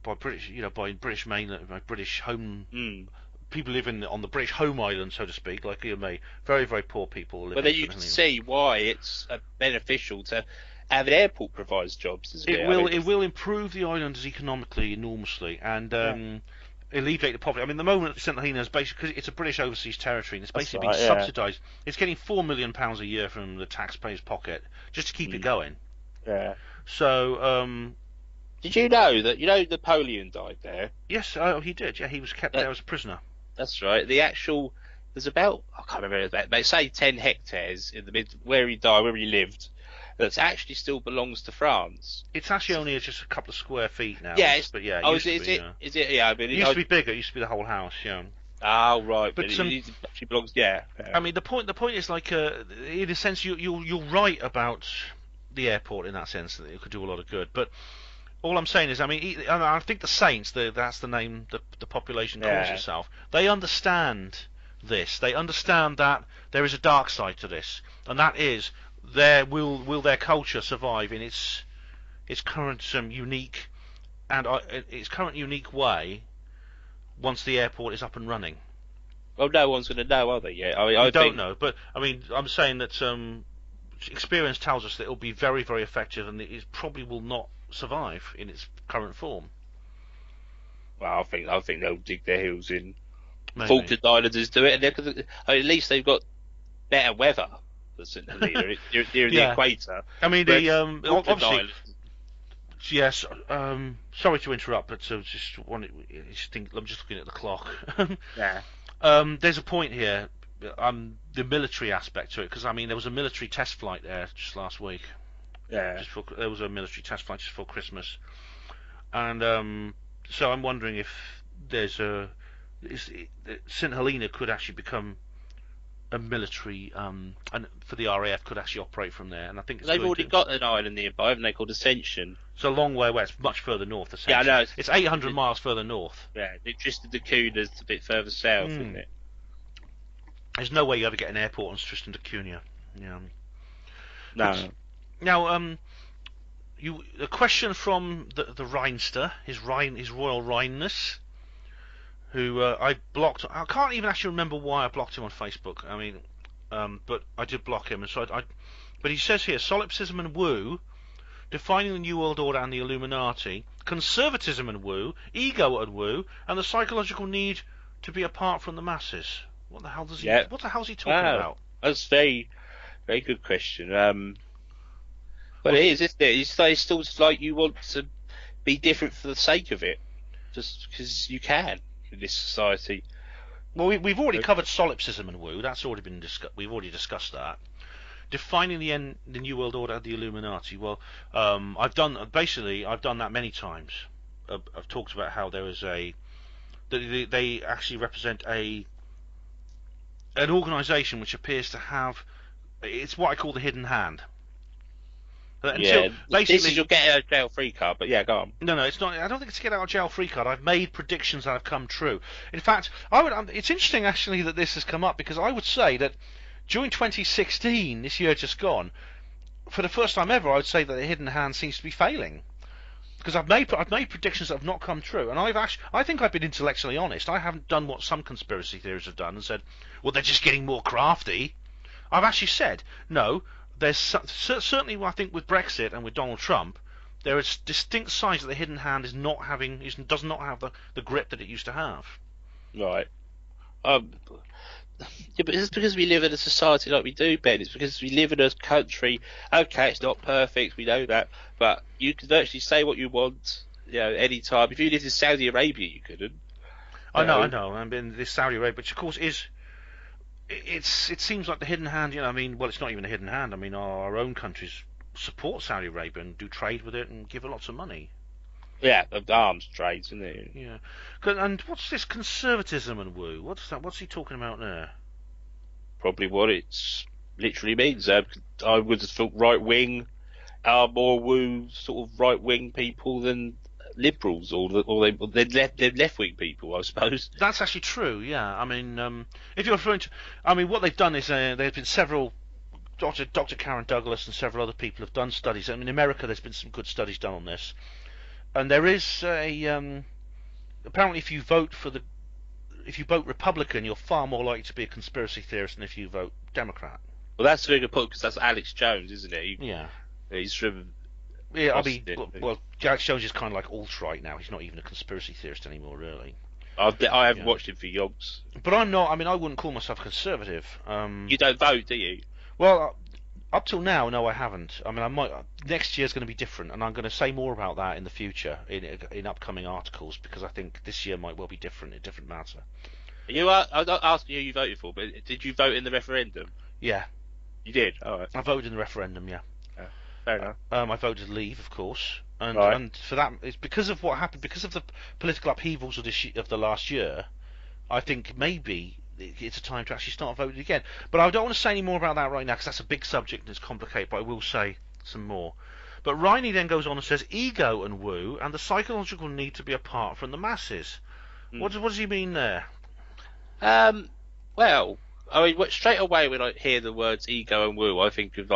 [SPEAKER 1] by British mainland, by British home. People living on the British home island, so to speak, like you and me. Very, very poor people.
[SPEAKER 2] But then you can see why it's beneficial to have an airport provides jobs.
[SPEAKER 1] It will improve the islands economically enormously and alleviate the poverty. I mean, the moment St Helena is basically, because it's a British overseas territory, and it's basically being subsidised. It's getting £4 million a year from the taxpayer's pocket just to keep it going.
[SPEAKER 2] Yeah.
[SPEAKER 1] So.
[SPEAKER 2] Did you know that Napoleon died there?
[SPEAKER 1] Yes, he did. Yeah, he was kept there as a prisoner.
[SPEAKER 2] That's right. There's about, I can't remember, but say 10 hectares in the where he died, where he lived, that actually still belongs to France.
[SPEAKER 1] It's actually only just a couple of square feet now.
[SPEAKER 2] Yeah,
[SPEAKER 1] but yeah.
[SPEAKER 2] Is it? Yeah, I mean,
[SPEAKER 1] it used to be bigger. It used to be the whole house. Yeah.
[SPEAKER 2] Oh right, but it actually belongs. Yeah.
[SPEAKER 1] I mean, the point is like, in a sense, you're right about the airport in that sense that it could do a lot of good, but. All I'm saying is, I mean, I think the Saints, that's the name the population calls itself, they understand this. They understand that there is a dark side to this, and that is, will their culture survive in its current unique way once the airport is up and running?
[SPEAKER 2] Well, no one's going to know, are they? Yet?
[SPEAKER 1] I don't know, but I mean, I'm saying that experience tells us that it will be very, very effective, and it probably will not survive in its current form.
[SPEAKER 2] Well, I think they'll dig their heels in. Maybe. Falkland Islanders do it, and at least they've got better weather than St Helena. They're in the equator.
[SPEAKER 1] I mean, obviously. Yes. Sorry to interrupt, but I'm just looking at the clock.
[SPEAKER 2] Yeah.
[SPEAKER 1] There's a point here. the military aspect to it, because I mean there was a military test flight there just last week.
[SPEAKER 2] Yeah.
[SPEAKER 1] There was a military test flight just before Christmas, and so I'm wondering if there's St Helena could actually become a military, and for the RAF could actually operate from there, and I think
[SPEAKER 2] they've already got an island nearby, haven't they, called Ascension?
[SPEAKER 1] It's a long way away. It's much further north. Ascension.
[SPEAKER 2] Yeah, I know.
[SPEAKER 1] It's 800 miles further north.
[SPEAKER 2] Yeah, Tristan da Cuna's a bit further south, isn't it?
[SPEAKER 1] There's no way you ever get an airport on Tristan da Cunha. Yeah.
[SPEAKER 2] No.
[SPEAKER 1] Now, a question from the Rhinester, his Royal Rhineness, who I blocked. I can't even actually remember why I blocked him on Facebook. I mean, but I did block him, and so but he says here, solipsism and woo, defining the New World Order and the Illuminati, conservatism and woo, ego and woo, and the psychological need to be apart from the masses. What the hell does he? What the hell is he talking about?
[SPEAKER 2] That's very, very good question. But it is, isn't it? It's still like you want to be different for the sake of it, just because you can in this society.
[SPEAKER 1] Well, we've already covered solipsism and woo. That's already been discussed. We've already discussed that. Defining the New World Order and the Illuminati. Well, I've done that many times. I've talked about how there is they actually represent an organisation which appears to have, it's what I call the hidden hand.
[SPEAKER 2] This is your get out of jail free card, but yeah, go on.
[SPEAKER 1] No, it's not. I don't think it's a get out of jail free card. I've made predictions that have come true. In fact, it's interesting actually that this has come up, because I would say that during 2016, this year just gone, for the first time ever, I would say that the hidden hand seems to be failing. Because I've made predictions that have not come true, and I think I've been intellectually honest. I haven't done what some conspiracy theories have done and said, well, they're just getting more crafty. I've actually said, no, there's certainly, I think, with Brexit and with Donald Trump, there is distinct signs that the hidden hand does not have the grip that it used to have.
[SPEAKER 2] Right. Yeah, but it's because we live in a society like we do, Ben. It's because we live in a country. Okay, it's not perfect, we know that, but you can virtually say what you want, any time. If you lived in Saudi Arabia, you couldn't.
[SPEAKER 1] I know. I mean, this Saudi Arabia, which of course is, it seems like the hidden hand. I mean, well, it's not even a hidden hand. I mean, our own countries support Saudi Arabia and do trade with it and give it lots of money.
[SPEAKER 2] Yeah, arms trades, isn't it?
[SPEAKER 1] Yeah. And what's this conservatism and woo? What's that? What's he talking about there?
[SPEAKER 2] Probably what it literally means. I would have thought right wing are more woo sort of right wing people than liberals, or they're left wing people, I suppose.
[SPEAKER 1] That's actually true. Yeah. I mean, if you're referring to, I mean, what they've done is there's been several. Dr. Karen Douglas and several other people have done studies. I mean, in America, there's been some good studies done on this. And there is apparently if you vote Republican, you're far more likely to be a conspiracy theorist than if you vote Democrat.
[SPEAKER 2] Well, that's a very good point, because that's Alex Jones, isn't it?
[SPEAKER 1] Yeah.
[SPEAKER 2] He's from.
[SPEAKER 1] Yeah, I mean, well, Alex Jones is kind of like alt-right now. He's not even a conspiracy theorist anymore, really.
[SPEAKER 2] I haven't watched him for yonks.
[SPEAKER 1] But I'm not. I mean, I wouldn't call myself conservative.
[SPEAKER 2] You don't vote, do you?
[SPEAKER 1] Well, up till now, no, I haven't. I mean, I might. Next year's going to be different, and I'm going to say more about that in the future in upcoming articles, because I think this year might well be different. A different matter.
[SPEAKER 2] I'm not asking who you voted for, but did you vote in the referendum?
[SPEAKER 1] Yeah.
[SPEAKER 2] You did. All right.
[SPEAKER 1] I voted in the referendum. Yeah.
[SPEAKER 2] Fair enough.
[SPEAKER 1] I voted Leave, of course, and
[SPEAKER 2] right.
[SPEAKER 1] And for that, it's because of what happened, because of the political upheavals of the last year. I think maybe it's a time to actually start voting again. But I don't want to say any more about that right now, because that's a big subject and it's complicated, but I will say some more. But Riney then goes on and says, ego and woo, and the psychological need to be apart from the masses. What does he mean there?
[SPEAKER 2] Well, I mean, straight away when I hear the words ego and woo, I think of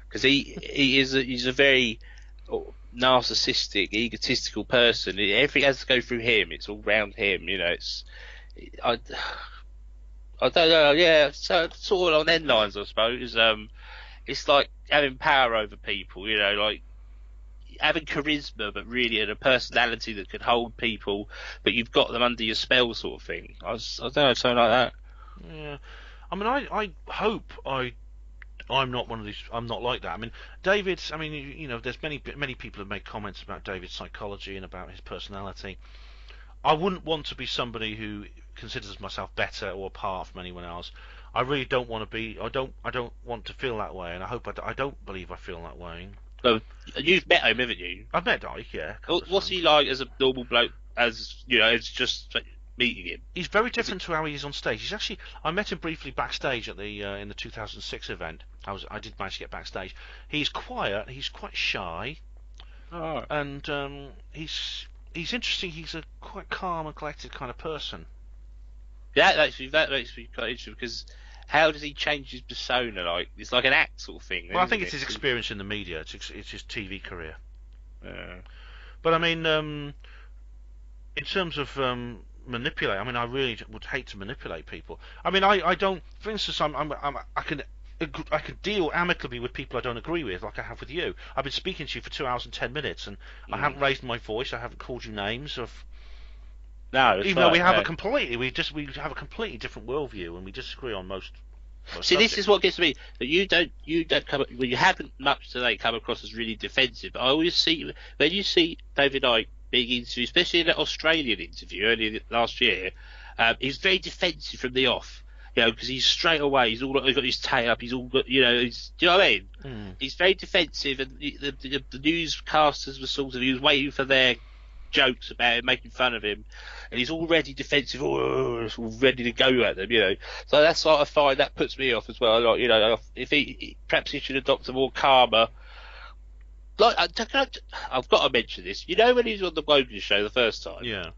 [SPEAKER 2] because he's a very narcissistic, egotistical person. Everything has to go through him. It's all round him. I don't know. Yeah, so sort of on end lines, I suppose. It's like having power over people. Like having charisma, but really a personality that can hold people, but you've got them under your spell, sort of thing. I don't know, something like that.
[SPEAKER 1] Yeah, I mean, I hope I'm not one of these. I'm not like that. I mean, David's. I mean, there's many people have made comments about David's psychology and about his personality. I wouldn't want to be somebody who considers myself better or apart from anyone else. I really don't want to be. I don't want to feel that way, and I hope I don't believe I feel that way.
[SPEAKER 2] So you've met him, haven't you?
[SPEAKER 1] I've met Dyke, yeah. A couple of
[SPEAKER 2] What's
[SPEAKER 1] times.
[SPEAKER 2] he like as a normal bloke? As you know, it's just meeting him.
[SPEAKER 1] He's very different to how he is on stage. He's actually. I met him briefly backstage at the in the 2006 event. I did manage to get backstage. He's quiet. He's quite shy,
[SPEAKER 2] Oh.
[SPEAKER 1] and he's interesting. He's a quite calm and collected kind of person.
[SPEAKER 2] That makes me quite interesting because how does he change his persona? Like it's like an act sort of thing.
[SPEAKER 1] Well, I think it's his experience in the media. It's his TV career.
[SPEAKER 2] Yeah.
[SPEAKER 1] But I mean, in terms of manipulate, I mean, I really would hate to manipulate people. I mean, I don't. For instance, I can deal amicably with people I don't agree with, like I have with you. I've been speaking to you for 2 hours and 10 minutes, and I haven't raised my voice. I haven't called you names.
[SPEAKER 2] No,
[SPEAKER 1] Even though we have a completely different worldview, and we disagree on most.
[SPEAKER 2] See, this is what gets me. That you don't come. Well, you haven't much today come across as really defensive. I always see when you see David Icke being interviewed, especially in that Australian interview earlier last year, he's very defensive from the off. You know, because he's straight away. He's got his tail up. He's all got. You know. Do you know what I mean? He's very defensive, and the newscasters were sort of. He was waiting for their jokes about him, making fun of him, and he's already defensive, ready to go at them, you know. So that's what I find that puts me off as well. Like, you know, if perhaps he should adopt a more calmer. Like, I've got to mention this. You know, when he was on the Wogan show the first time,
[SPEAKER 1] Yeah.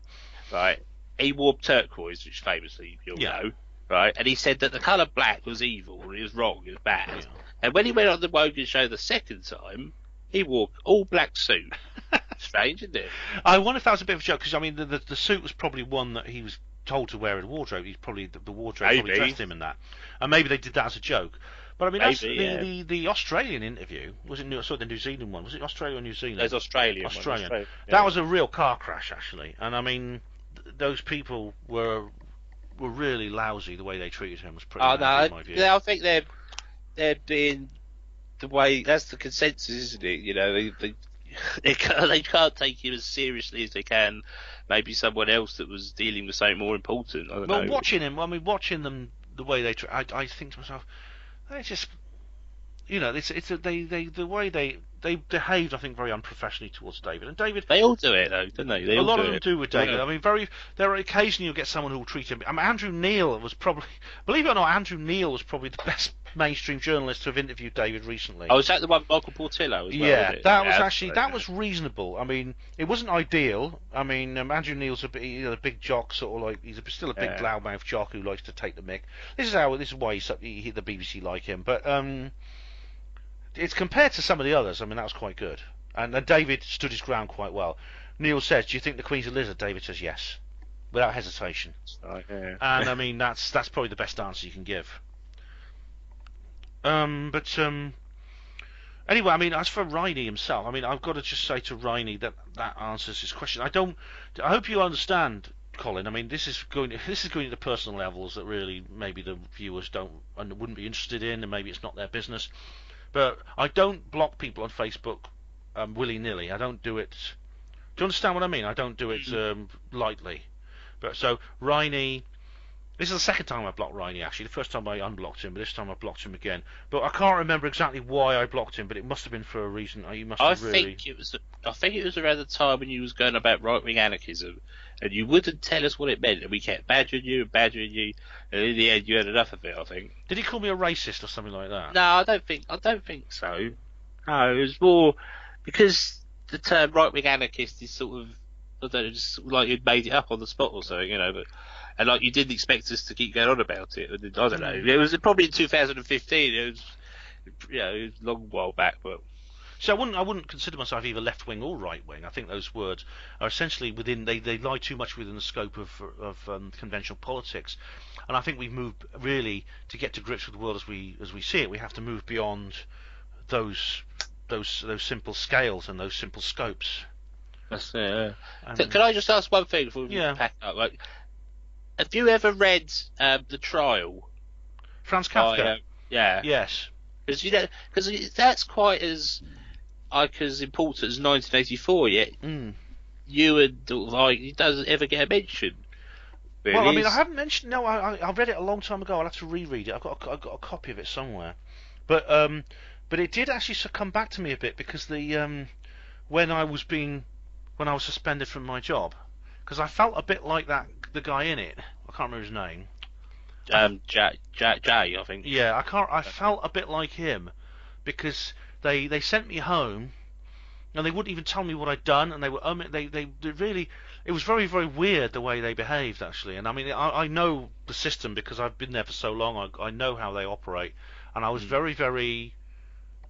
[SPEAKER 2] right? He wore turquoise, which famously you'll know, right? And he said that the colour black was evil, and it was wrong, it was bad. Yeah. And when he went on the Wogan show the second time, he wore all black suit. Strange, isn't it?
[SPEAKER 1] I wonder if that was a bit of a joke, because I mean, the suit was probably one that he was told to wear in the wardrobe. He's probably the wardrobe probably dressed him in that, and maybe they did that as a joke. But I mean, that's the Australian interview. Was it the New Zealand one? Was it Australia or New Zealand?
[SPEAKER 2] There's Australian.
[SPEAKER 1] Australian. Yeah. That was a real car crash, actually. And I mean, those people were really lousy. The way they treated him was pretty. In my view.
[SPEAKER 2] I think they're being the way. That's the consensus, isn't it? You know, they can't take him as seriously as they can. Maybe someone else that was dealing with something more important. I don't know.
[SPEAKER 1] Watching them, the way they, I think to myself, they just, you know, the way they behaved, I think, very unprofessionally towards David. And David,
[SPEAKER 2] they all do it though, don't they?
[SPEAKER 1] A lot of them do with David. Yeah. I mean, there are occasionally you'll get someone who will treat him. I mean, Andrew Neil was probably, believe it or not, Andrew Neil was probably the best mainstream journalist to have interviewed David recently.
[SPEAKER 2] Oh, was that the one Michael Portillo as well?
[SPEAKER 1] Yeah, that was actually was reasonable. I mean, it wasn't ideal. I mean, Andrew Neil's a big jock, sort of like he's still a big loudmouth jock who likes to take the mick. This is why the BBC like him. But it's compared to some of the others. I mean, that was quite good. And David stood his ground quite well. Neil says, "Do you think the Queen's a lizard?" David says, "Yes," without hesitation. And I mean, that's probably the best answer you can give. Anyway, I mean, as for Riney himself, I mean, I've got to just say to Riney that answers his question. I hope you understand, Colin. I mean, this is going to personal levels that really maybe the viewers wouldn't be interested in, and maybe it's not their business. But I don't block people on Facebook willy-nilly. I don't do it. Do you understand what I mean? I don't do it lightly. But so Riney. This is the second time I blocked Riney, actually. The first time I unblocked him, but this time I blocked him again. But I can't remember exactly why I blocked him, but it must have been for a reason. I think
[SPEAKER 2] it was around the time when you was going about right-wing anarchism, and you wouldn't tell us what it meant, and we kept badgering you, and in the end you had enough of it, I think.
[SPEAKER 1] Did he call me a racist or something like that?
[SPEAKER 2] No, I don't think so. No, it was more because the term right-wing anarchist is sort of, I don't know, just like you'd made it up on the spot or something, you know, but... And like you didn't expect us to keep going on about it. I don't know. It was probably in 2015. It was, it was a long while back. But
[SPEAKER 1] so I wouldn't consider myself either left wing or right wing. I think those words are essentially within. They lie too much within the scope of conventional politics. And I think we've moved really to get to grips with the world as we see it. We have to move beyond those simple scales and those simple scopes.
[SPEAKER 2] That's it. Can I just ask one thing before we pack up? Like, have you ever read The Trial?
[SPEAKER 1] Franz Kafka? Yes.
[SPEAKER 2] Because that's quite as important as 1984. Yet you and like he doesn't ever get a mention.
[SPEAKER 1] Well, I
[SPEAKER 2] really
[SPEAKER 1] mean, I
[SPEAKER 2] is.
[SPEAKER 1] haven't mentioned. No, I read it a long time ago. I'll have to reread it. I've got a copy of it somewhere. But it did actually come back to me a bit because when I was suspended from my job, because I felt a bit like the guy in it. I can't remember his name.
[SPEAKER 2] Jack J, I think.
[SPEAKER 1] Yeah, I can't. I felt a bit like him because they sent me home and they wouldn't even tell me what I'd done, and they were they really. It was very very weird the way they behaved actually, and I mean I know the system because I've been there for so long. I know how they operate, and I was very very.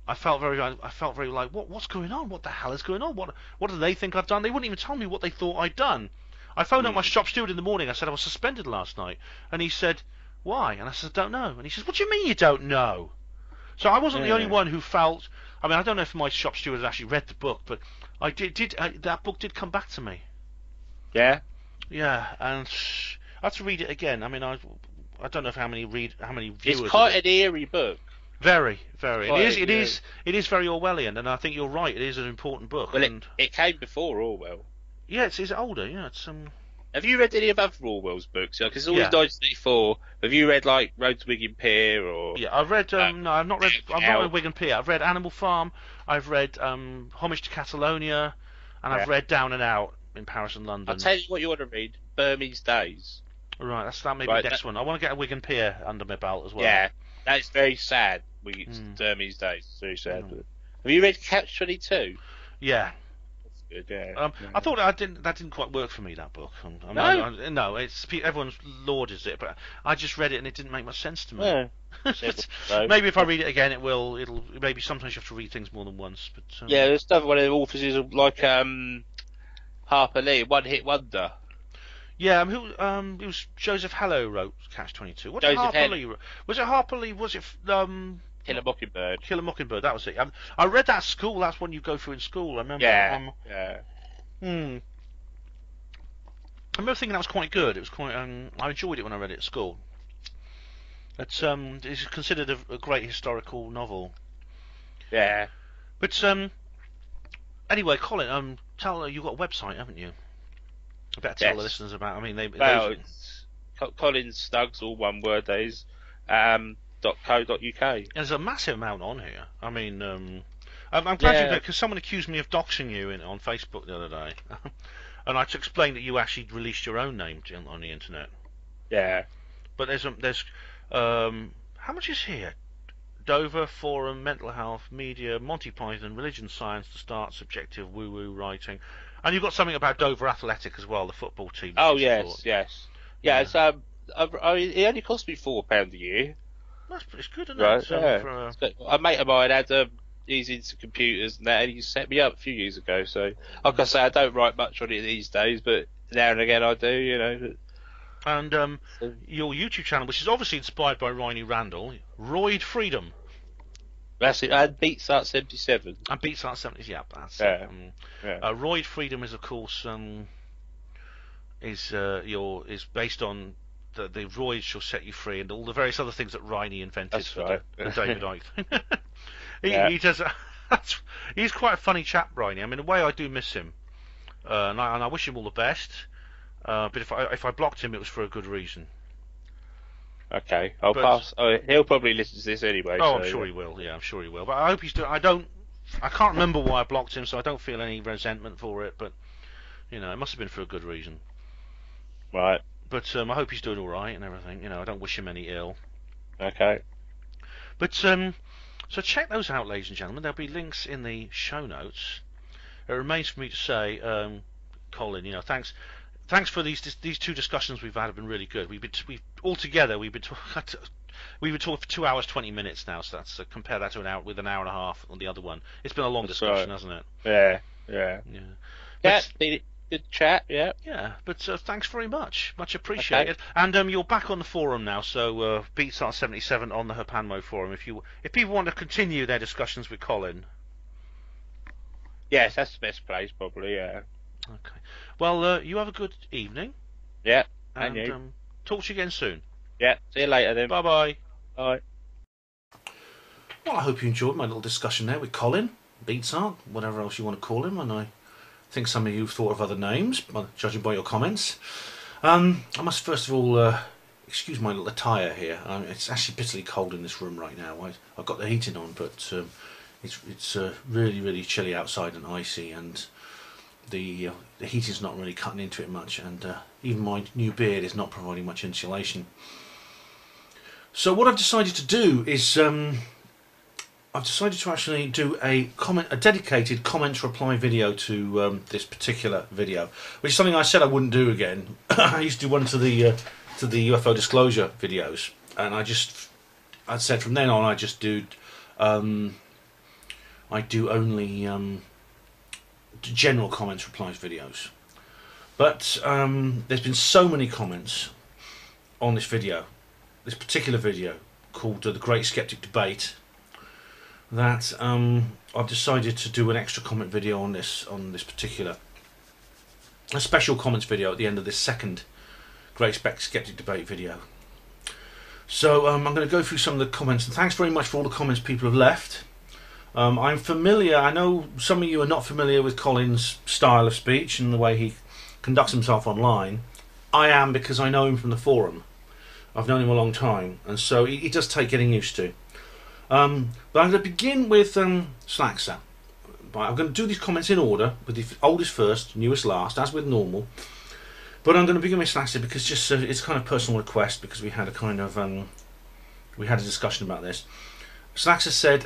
[SPEAKER 1] I felt very like what's going on? What the hell is going on? What do they think I've done? They wouldn't even tell me what they thought I'd done. I phoned up my shop steward in the morning. I said I was suspended last night, and he said why? And I said I don't know. And he says what do you mean you don't know? So I wasn't the only one who felt. I mean, I don't know if my shop steward had actually read the book, but I did. That book did come back to me.
[SPEAKER 2] Yeah.
[SPEAKER 1] Yeah, and I have to read it again. I mean, I don't know if how many viewers.
[SPEAKER 2] It's quite an eerie book.
[SPEAKER 1] Very, very. It
[SPEAKER 2] is.
[SPEAKER 1] It is very Orwellian, and I think you're right. It is an important book.
[SPEAKER 2] Well,
[SPEAKER 1] and
[SPEAKER 2] it came before Orwell.
[SPEAKER 1] Yeah, it's older. Yeah, it's
[SPEAKER 2] Have you read any of other Orwell's books? Because it's always 1984. Have you read like Road to Wigan Pier or?
[SPEAKER 1] Yeah, I've read. No, I've not read. I've not read Wigan Pier. I've read Animal Farm. I've read Homage to Catalonia, and I've read Down and Out in Paris and London.
[SPEAKER 2] I'll tell you what you want to read: Burmese Days.
[SPEAKER 1] Right, that may be the next one. I want to get a Wigan Pier under my belt as well.
[SPEAKER 2] Yeah, that's very sad. Burmese Days. It's very sad. Have you read Catch 22?
[SPEAKER 1] Yeah.
[SPEAKER 2] Good, yeah.
[SPEAKER 1] I thought that didn't quite work for me, that book. No, it's everyone's lauded it, but I just read it and it didn't make much sense to me.
[SPEAKER 2] Yeah.
[SPEAKER 1] Maybe if I read it again, it'll maybe sometimes you have to read things more than once. But
[SPEAKER 2] yeah, there's another one of the authors is like Harper Lee, One Hit Wonder.
[SPEAKER 1] Yeah, it was Joseph Hello wrote Catch 22. What did Harper Lee? Was it Harper Lee? Was it
[SPEAKER 2] Kill a Mockingbird.
[SPEAKER 1] Kill a Mockingbird. That was it. I read that at school. That's one you go through in school. I remember.
[SPEAKER 2] Yeah.
[SPEAKER 1] I remember thinking that was quite good. It was quite. I enjoyed it when I read it at school. It's considered a great historical novel.
[SPEAKER 2] Yeah.
[SPEAKER 1] But anyway, Colin, you've got a website, haven't you? I better tell the listeners about. I mean,
[SPEAKER 2] it's Colin Snuggs, all one word. That is. .co.uk.
[SPEAKER 1] And there's a massive amount on here. I mean, I'm glad you did, because someone accused me of doxing you on Facebook the other day, and I had to explain that you actually released your own name on the internet.
[SPEAKER 2] Yeah.
[SPEAKER 1] But there's how much is here? Dover, Forum, Mental Health, Media, Monty Python, Religion, Science, The Start, Subjective, Woo Woo, Writing, and you've got something about Dover Athletic as well, the football team.
[SPEAKER 2] Oh yes. Yeah. It's it only cost me £4 a year.
[SPEAKER 1] It's good, isn't it?
[SPEAKER 2] Yeah. A mate of mine he's into computers and that, and he set me up a few years ago. So, like I say, I don't write much on it these days, but now and again I do, you know.
[SPEAKER 1] And your YouTube channel, which is obviously inspired by Riney Randall, Royd Freedom.
[SPEAKER 2] That's it. And Beats Art 77.
[SPEAKER 1] And Beats Art 70. Yeah, that's
[SPEAKER 2] it.
[SPEAKER 1] Royd Freedom is, of course, is based on the roids shall set you free, and all the various other things that Riney invented for the David Icke thing. He does. He's quite a funny chap, Riney. I mean, the way I do miss him, and I wish him all the best. But if I blocked him, it was for a good reason.
[SPEAKER 2] Okay, I'll pass. Oh, he'll probably listen to this anyway.
[SPEAKER 1] Oh, so, I'm sure he will. Yeah, I'm sure he will. But I hope he's doing. I can't remember why I blocked him, so I don't feel any resentment for it. But it must have been for a good reason.
[SPEAKER 2] Right.
[SPEAKER 1] But I hope he's doing all right and everything. I don't wish him any ill.
[SPEAKER 2] Okay.
[SPEAKER 1] But so check those out, ladies and gentlemen. There'll be links in the show notes. It remains for me to say, Colin, thanks for these two discussions we've had. Have been really good. We've been talking for 2 hours 20 minutes now. So that's compare that to an hour with an hour and a half on the other one. It's been a long discussion, hasn't it?
[SPEAKER 2] Yeah. Yeah. Good chat, yeah.
[SPEAKER 1] Yeah, but thanks very much. Much appreciated. Okay. And you're back on the forum now, so BeatsArt77 on the Hapanmo forum. If people want to continue their discussions with Colin.
[SPEAKER 2] Yes, that's the best place, probably, yeah.
[SPEAKER 1] Okay. Well, you have a good evening.
[SPEAKER 2] Yeah,
[SPEAKER 1] and you. Talk to you again soon.
[SPEAKER 2] Yeah, see you later then.
[SPEAKER 1] Bye-bye.
[SPEAKER 2] Bye.
[SPEAKER 1] Well, I hope you enjoyed my little discussion there with Colin, BeatsArt, whatever else you want to call him, and I think some of you have thought of other names, judging by your comments.
[SPEAKER 3] I must first of all excuse my little attire here. It's actually bitterly cold in this room right now. I've got the heating on, but it's really, really chilly outside and icy, and the heating's not really cutting into it much, and even my new beard is not providing much insulation. So what I've decided to do is I've decided to actually do a dedicated comments reply video to this particular video, which is something I said I wouldn't do again. I used to do one to the UFO disclosure videos, and I said from then on I just do only general comments replies videos. But there's been so many comments on this video, this particular video called the Great Skeptic Debate, that I've decided to do an extra comment video on this particular, a special comments video at the end of this second Great Skeptic Debate video. So I'm going to go through some of the comments, and thanks very much for all the comments people have left. I'm familiar, I know some of you are not familiar with Colin's style of speech and the way he conducts himself online. I am, because I know him from the forum. I've known him a long time, and so he does take getting used to. But I'm going to begin with Slaxer. I'm going to do these comments in order, with the oldest first, newest last, as with normal. But I'm going to begin with Slaxer because just it's kind of personal request, because we had a kind of we had a discussion about this. Slaxer said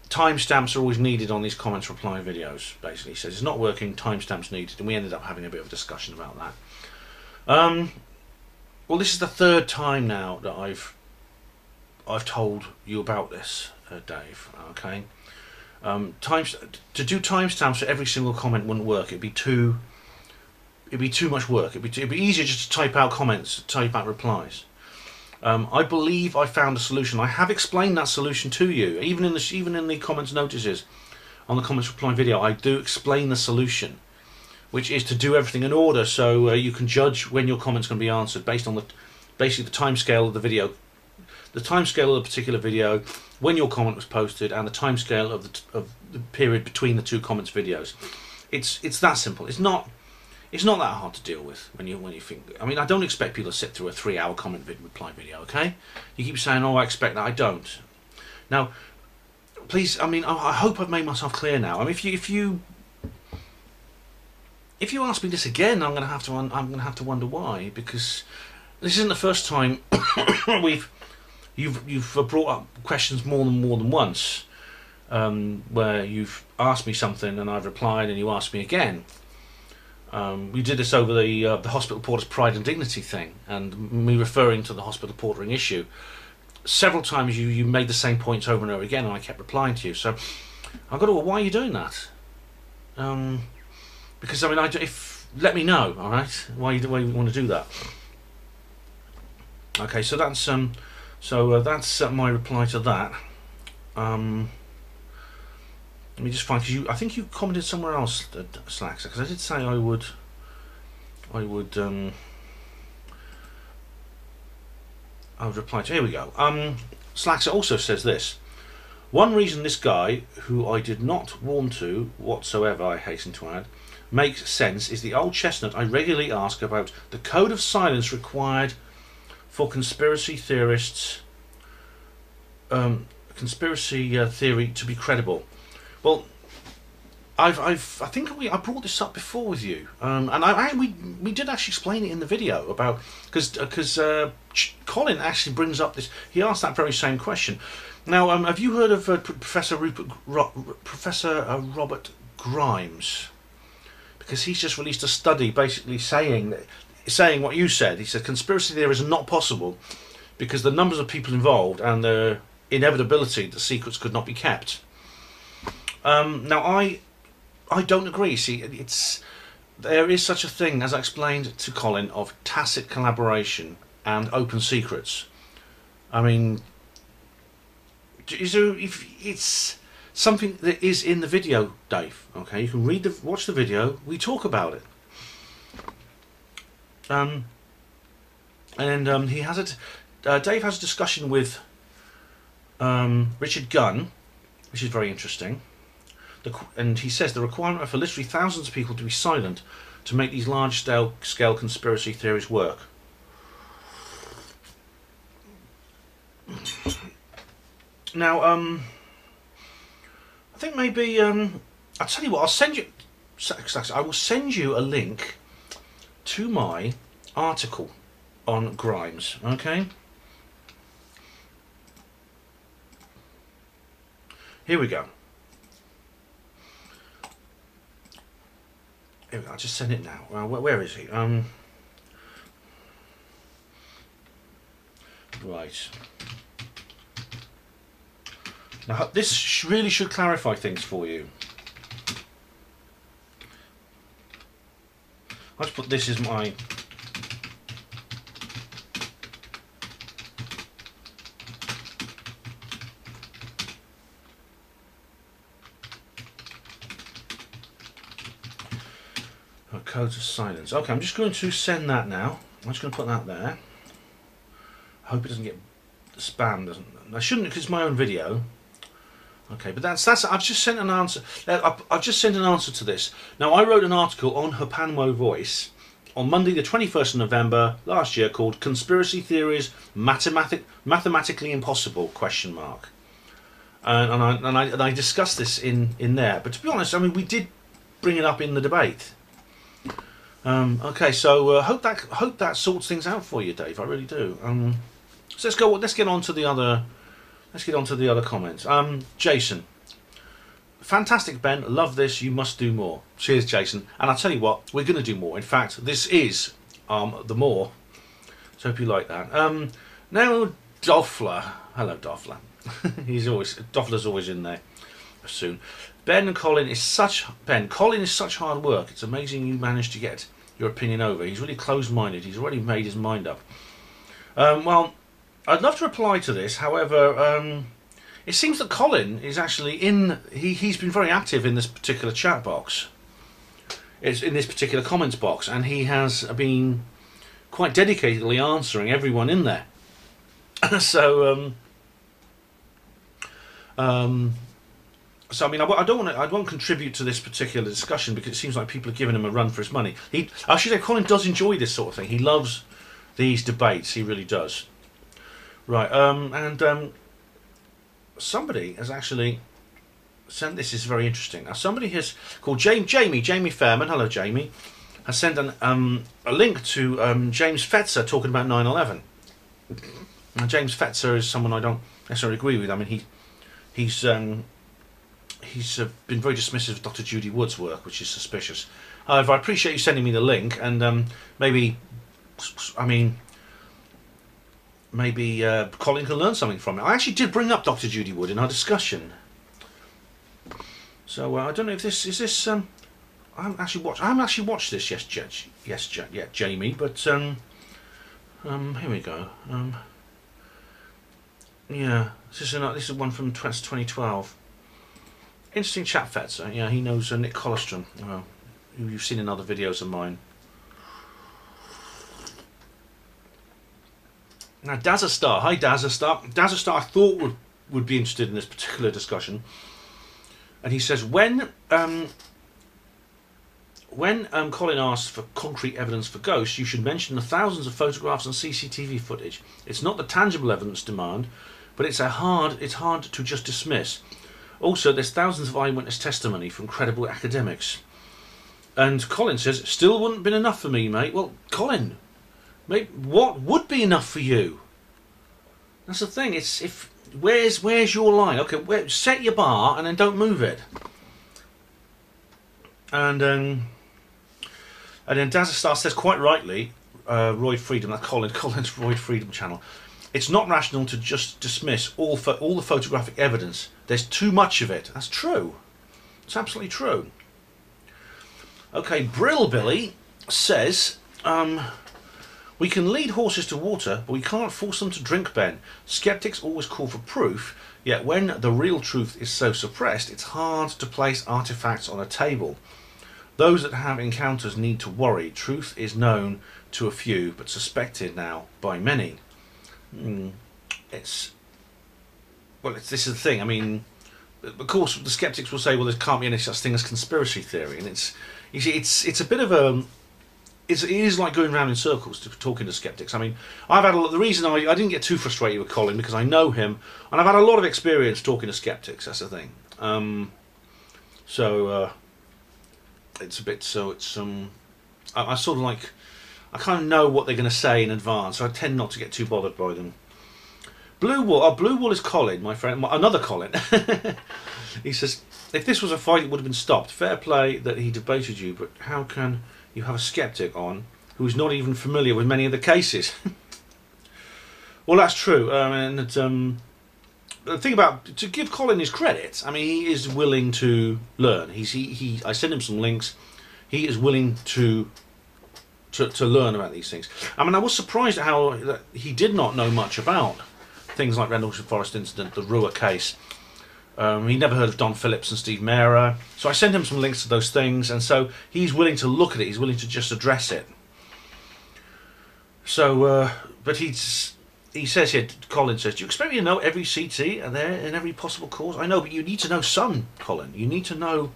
[SPEAKER 3] timestamps are always needed on these comments reply videos. Basically, he says it's not working, timestamps needed, and we ended up having a bit of a discussion about that. Well, this is the third time now that I've told you about this, Dave. Okay, to do timestamps for every single comment wouldn't work. It'd be too much work. It'd be easier just to type out comments, type out replies. I believe I found a solution. I have explained that solution to you, even in the comments notices on the comments reply video. I do explain the solution, which is to do everything in order, so you can judge when your comment's going to be answered based on basically the timescale of the video. The timescale of the particular video, when your comment was posted, and the timescale of the period between the two comments videos. It's that simple. It's not that hard to deal with when you think. I mean, I don't expect people to sit through a 3-hour comment reply video. Okay, you keep saying, "Oh, I expect that." I don't. Now, please. I mean, I hope I've made myself clear now. I mean, if you ask me this again, I'm going to have to wonder why, because this isn't the first time you've brought up questions more than once, where you've asked me something and I've replied and you asked me again. We did this over the hospital porter's pride and dignity thing, and me referring to the hospital portering issue. Several times you made the same points over and over again, and I kept replying to you. So I've got to, why are you doing that? Because I mean, let me know, all right, why you want to do that. Okay, so that's my reply to that. Let me just find, because I think you commented somewhere else, Slaxer, because I did say I would reply to. Here we go. Slaxer also says this: one reason this guy, who I did not warm to whatsoever, I hasten to add, makes sense is the old chestnut I regularly ask about the code of silence required for conspiracy theorists, conspiracy theory to be credible. Well, I think I brought this up before with you, and we did actually explain it in the video about, because Colin actually brings up this. He asked that very same question. Now, have you heard of Professor Robert Grimes? Because he's just released a study basically saying what you said. He said conspiracy theory is not possible because the numbers of people involved and the inevitability that secrets could not be kept. Now, I don't agree. See, there is such a thing, as I explained to Colin, of tacit collaboration and open secrets. I mean, if it's something that is in the video, Dave. Okay, you can watch the video. We talk about it. He has it. Dave has a discussion with Richard Gunn, which is very interesting. And he says the requirement for literally thousands of people to be silent to make these large-scale conspiracy theories work. Now, I think maybe I'll tell you what. I'll send you. I will send you a link to my article on Grimes. Okay. Here we go. Here we go. I'll just send it now. Where is he? Right. Now this really should clarify things for you. I'll just put this as my codes of silence. Okay, I'm just going to send that now. I'm just going to put that there. I hope it doesn't get spam. Doesn't. I shouldn't, because it's my own video. Okay, but that's. I've just sent an answer. I've just sent an answer to this. Now, I wrote an article on Hapanwo Voice on Monday, the 21st of November last year, called "Conspiracy Theories Mathematically Impossible?" And I discussed this in there. But to be honest, I mean, we did bring it up in the debate. Okay, so hope that sorts things out for you, Dave. I really do. So let's get on to the other. Let's get on to the other comments. Jason, fantastic, Ben. Love this. You must do more. Cheers, Jason. And I'll tell you what, we're going to do more. In fact, this is the more. So hope you like that. Now, Doffler. Hello, Doffler. Doffler's always in there soon. Colin is such hard work. It's amazing you managed to get your opinion over. He's really closed-minded. He's already made his mind up. Well, I'd love to reply to this. However, it seems that Colin is actually he's been very active in this particular chat box. It's in this particular comments box, and he has been quite dedicatedly answering everyone in there. So I mean, I won't contribute to this particular discussion because it seems like people are giving him a run for his money. I should say, Colin does enjoy this sort of thing. He loves these debates. He really does. Right, somebody has actually sent. This is very interesting. Now, somebody has called Jamie Fairman. Hello, Jamie. Has sent a link to James Fetzer talking about 9/11. Now, James Fetzer is someone I don't necessarily agree with. I mean, he's been very dismissive of Dr. Judy Wood's work, which is suspicious. However, I appreciate you sending me the link, and maybe Colin can learn something from it. I actually did bring up Dr. Judy Wood in our discussion. So I don't know if this is this. I haven't actually watched this yet, Jamie. But here we go. Yeah, this is one from 2012. Interesting chap, Fetzer. Yeah, he knows Nick Colostrum, who you've seen in other videos of mine. Now, Dazzastar. Hi, Dazzastar. Dazzastar, I thought would be interested in this particular discussion. And he says, when Colin asks for concrete evidence for ghosts, you should mention the thousands of photographs and CCTV footage. It's not the tangible evidence demand, but it's hard to just dismiss. Also, there's thousands of eyewitness testimony from credible academics. And Colin says, still wouldn't have been enough for me, mate. Well, Colin, mate, what would be enough for you? That's the thing. Where's your line? Okay, set your bar and then don't move it. And then Dazzastar says quite rightly, Roy Freedom, that's Colin's Roy Freedom channel. It's not rational to just dismiss all the photographic evidence. There's too much of it. That's true. It's absolutely true. Okay, Brill Billy says, we can lead horses to water, but we can't force them to drink, Ben. Skeptics always call for proof, yet when the real truth is so suppressed, it's hard to place artifacts on a table. Those that have encounters need to worry. Truth is known to a few, but suspected now by many. This is the thing. I mean, of course, the skeptics will say, well, there can't be any such thing as conspiracy theory, and it's, You see, it's a bit of a... it is like going round in circles talking to skeptics. I mean, I've had the reason I didn't get too frustrated with Colin because I know him, and I've had a lot of experience talking to skeptics. That's the thing. It's a bit I sort of like, I kind of know what they're going to say in advance, so I tend not to get too bothered by them. Blue Wall is Colin, my friend, another Colin. He says, if this was a fight, it would have been stopped. Fair play that he debated you, but how can you have a skeptic on who is not even familiar with many of the cases? Well, that's true. The thing about, to give Colin his credit, I mean, he is willing to learn. I sent him some links. He is willing to learn about these things. I mean, I was surprised at how that he did not know much about things like Rendlesham Forest incident, the Rua case. He never heard of Don Phillips and Steve Mera. So I sent him some links to those things, and so he's willing to look at it. He's willing to just address it. So, but he says here, Colin says, do you expect me to know every CT and there in every possible cause? I know, but you need to know some, Colin. You need to know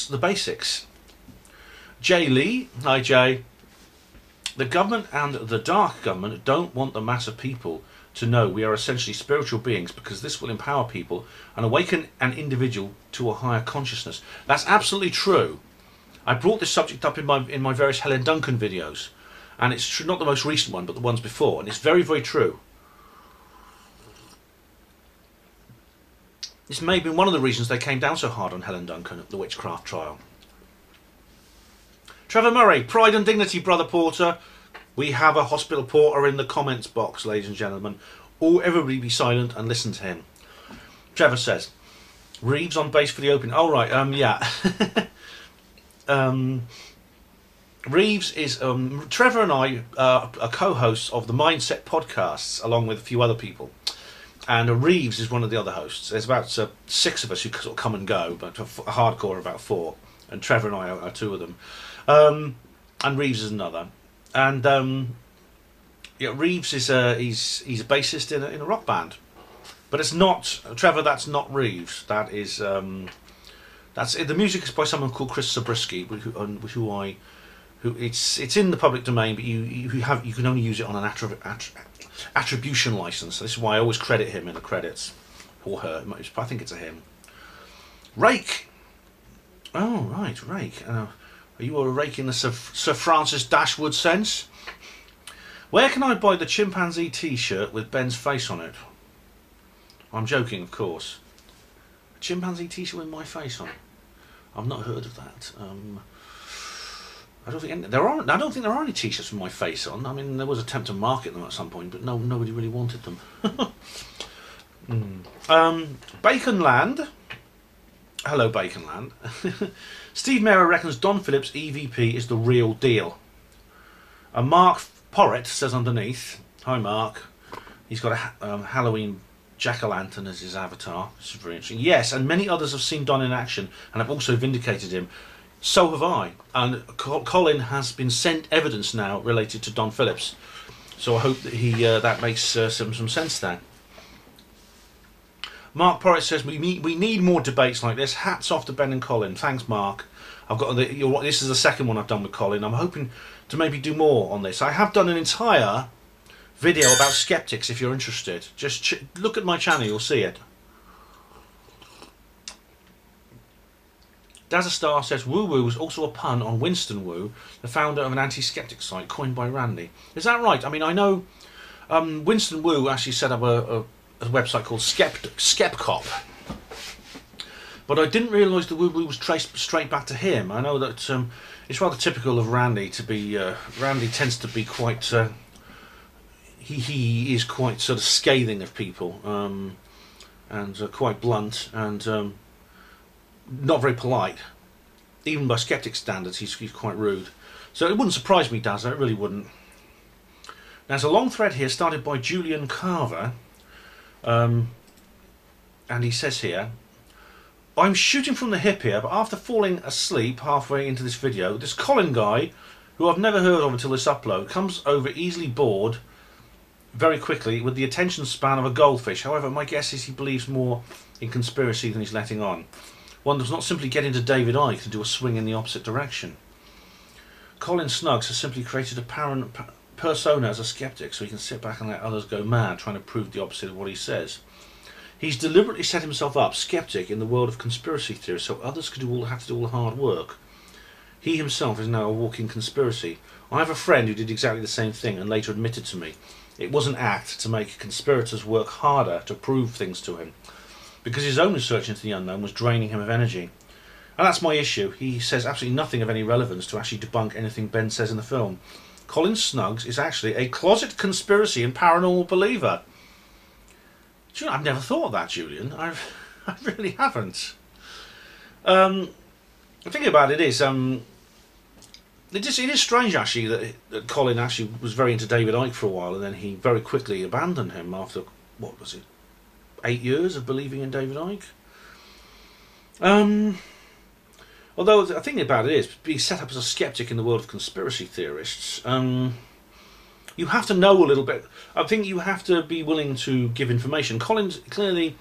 [SPEAKER 3] the basics. Jay Lee, hi Jay. The government and the dark government don't want the mass of people to know we are essentially spiritual beings, because this will empower people and awaken an individual to a higher consciousness. That's absolutely true. I brought this subject up in my various Helen Duncan videos, and it's true, not the most recent one, but the ones before, and it's very, very true. This may have been one of the reasons they came down so hard on Helen Duncan at the witchcraft trial. Trevor Murray, pride and dignity, Brother Porter. We have a hospital porter in the comments box, ladies and gentlemen. Everybody be silent and listen to him. Trevor says, Reeves on base for the Open. Oh, right, yeah. Reeves is... Trevor and I are co-hosts of the Mindset podcasts, along with a few other people. And Reeves is one of the other hosts. There's about 6 of us who sort of come and go, but a hardcore about 4. And Trevor and I are 2 of them. And Reeves is another. And yeah, Reeves is he's a bassist in a rock band, but it's not Trevor. That's not Reeves. That is that's the music is by someone called Chris Zabriskie, who it's in the public domain, but you can only use it on an attribution license. So this is why I always credit him in the credits, or her. I think it's a him. Rake. Oh right, Rake. Are you a rake in the Sir Francis Dashwood sense? Where can I buy the chimpanzee t-shirt with Ben's face on it? I'm joking, of course. A chimpanzee t-shirt with my face on it? I've not heard of that. I don't think there are any t-shirts with my face on. I mean, there was an attempt to market them at some point, but nobody really wanted them. Baconland. Hello, Baconland. Steve Mera reckons Don Phillips' EVP is the real deal. And Mark Porrett says underneath, hi Mark, he's got a Halloween jack-o'-lantern as his avatar. This is very interesting. Yes, and many others have seen Don in action and have also vindicated him. So have I. And Colin has been sent evidence now related to Don Phillips. So I hope that that makes some sense there. Mark Porritt says we need more debates like this. Hats off to Ben and Colin. Thanks, Mark. I've got this is the second one I've done with Colin. I'm hoping to maybe do more on this. I have done an entire video about skeptics. If you're interested, just look at my channel. You'll see it. Dazastar says Woo Woo was also a pun on Winston Wu, the founder of an anti-skeptic site coined by Randy. Is that right? I mean, I know Winston Wu actually set up a website called Skepcop, but I didn't realise the Woo Woo was traced straight back to him. I know that it's rather typical of Randy to be. Randy tends to be quite. He is quite sort of scathing of people, and quite blunt, and not very polite. Even by skeptic standards, he's quite rude. So it wouldn't surprise me, Daz. It really wouldn't. There's a long thread here started by Julian Carver. And he says here, I'm shooting from the hip here, but after falling asleep halfway into this video, this Colin guy, who I've never heard of until this upload, comes over easily bored very quickly with the attention span of a goldfish. However, my guess is he believes more in conspiracy than he's letting on. One does not simply get into David Icke and do a swing in the opposite direction. Colin Snuggs has simply created a persona as a skeptic so he can sit back and let others go mad trying to prove the opposite of what he says. He's deliberately set himself up, skeptic, in the world of conspiracy theories so others could have to do all the hard work. He himself is now a walking conspiracy. I have a friend who did exactly the same thing and later admitted to me it was an act to make conspirators work harder to prove things to him, because his own research into the unknown was draining him of energy. And that's my issue. He says absolutely nothing of any relevance to actually debunk anything Ben says in the film. Colin Snuggs is actually a closet conspiracy and paranormal believer. Do you know, I've never thought of that, Julian. I really haven't. The thing about it is, it is strange actually that Colin actually was very into David Icke for a while, and then he very quickly abandoned him after, what was it, 8 years of believing in David Icke. Although the thing about it is, being set up as a skeptic in the world of conspiracy theorists, you have to know a little bit. I think you have to be willing to give information. Colin clearly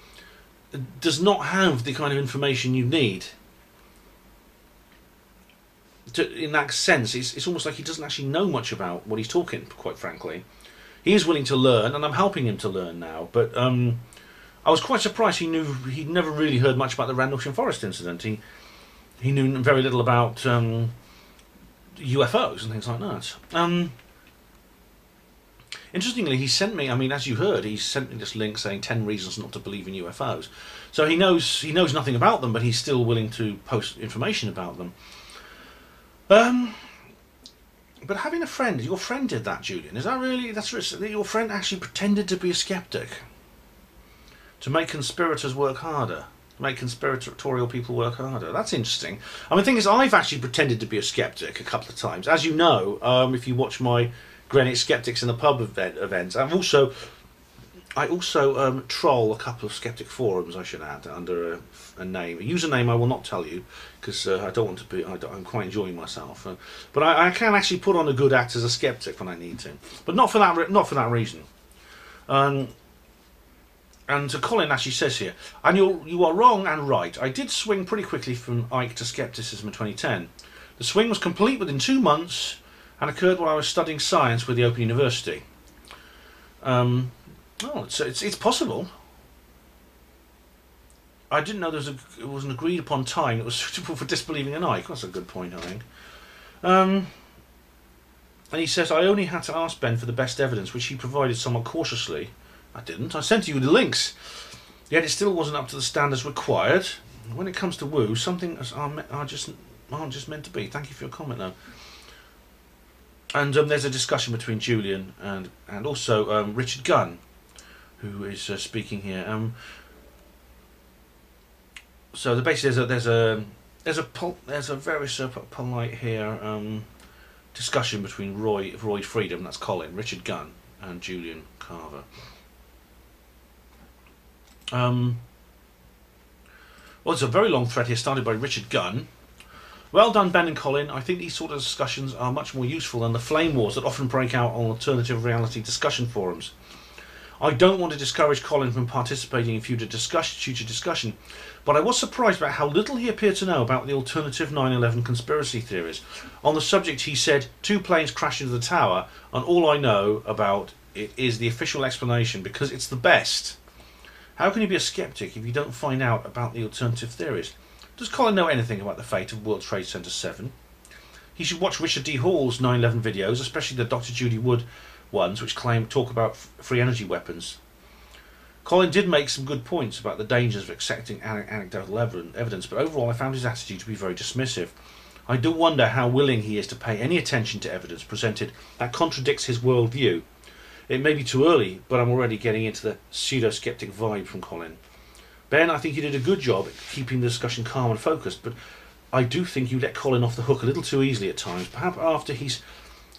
[SPEAKER 3] does not have the kind of information you need. In that sense, it's almost like he doesn't actually know much about what he's talking, quite frankly. He is willing to learn, and I'm helping him to learn now, but I was quite surprised he'd never really heard much about the Rendlesham Forest incident. He knew very little about UFOs and things like that. Interestingly, he sent me, I mean, as you heard, he sent me this link saying 10 reasons not to believe in UFOs. So he knows nothing about them, but he's still willing to post information about them. But having a friend, your friend did that, Julian. Is that really, your friend actually pretended to be a skeptic? To make conspirators work harder? To make conspiratorial people work harder? That's interesting. I mean, the thing is, I've actually pretended to be a skeptic a couple of times. As you know, if you watch my Greenwich Skeptics in the Pub events, I also troll a couple of skeptic forums, I should add, under a name. A username I will not tell you, because I don't want to be, I'm quite enjoying myself. But I can actually put on a good act as a skeptic when I need to. But not for that reason. And so Colin actually says here, and you are wrong and right. I did swing pretty quickly from Icke to skepticism in 2010. The swing was complete within 2 months and occurred while I was studying science with the Open University. It's possible. I didn't know it was an agreed upon time that was suitable for disbelieving in Icke. That's a good point, I think. And he says, I only had to ask Ben for the best evidence, which he provided somewhat cautiously. I didn't. I sent you the links. Yet it still wasn't up to the standards required. When it comes to woo, something aren't just meant to be. Thank you for your comment, though. And there's a discussion between Julian and also Richard Gunn, who is speaking here. So basically, there's a very polite here discussion between Roy Freedom, that's Colin, Richard Gunn, and Julian Carver. Well, it's a very long thread here, started by Richard Gunn. Well done, Ben and Colin. I think these sort of discussions are much more useful than the flame wars that often break out on alternative reality discussion forums. I don't want to discourage Colin from participating in future discussion, but I was surprised about how little he appeared to know about the alternative 9/11 conspiracy theories. On the subject, he said, 2 planes crashed into the tower, and all I know about it is the official explanation, because it's the best. How can you be a skeptic if you don't find out about the alternative theories? Does Colin know anything about the fate of World Trade Center 7? He should watch Richard D. Hall's 9/11 videos, especially the Dr. Judy Wood ones, which talk about free energy weapons. Colin did make some good points about the dangers of accepting anecdotal evidence, but overall I found his attitude to be very dismissive. I do wonder how willing he is to pay any attention to evidence presented that contradicts his worldview. It may be too early, but I'm already getting into the pseudo-skeptic vibe from Colin. Ben, I think you did a good job at keeping the discussion calm and focused, but I do think you let Colin off the hook a little too easily at times. Perhaps after he's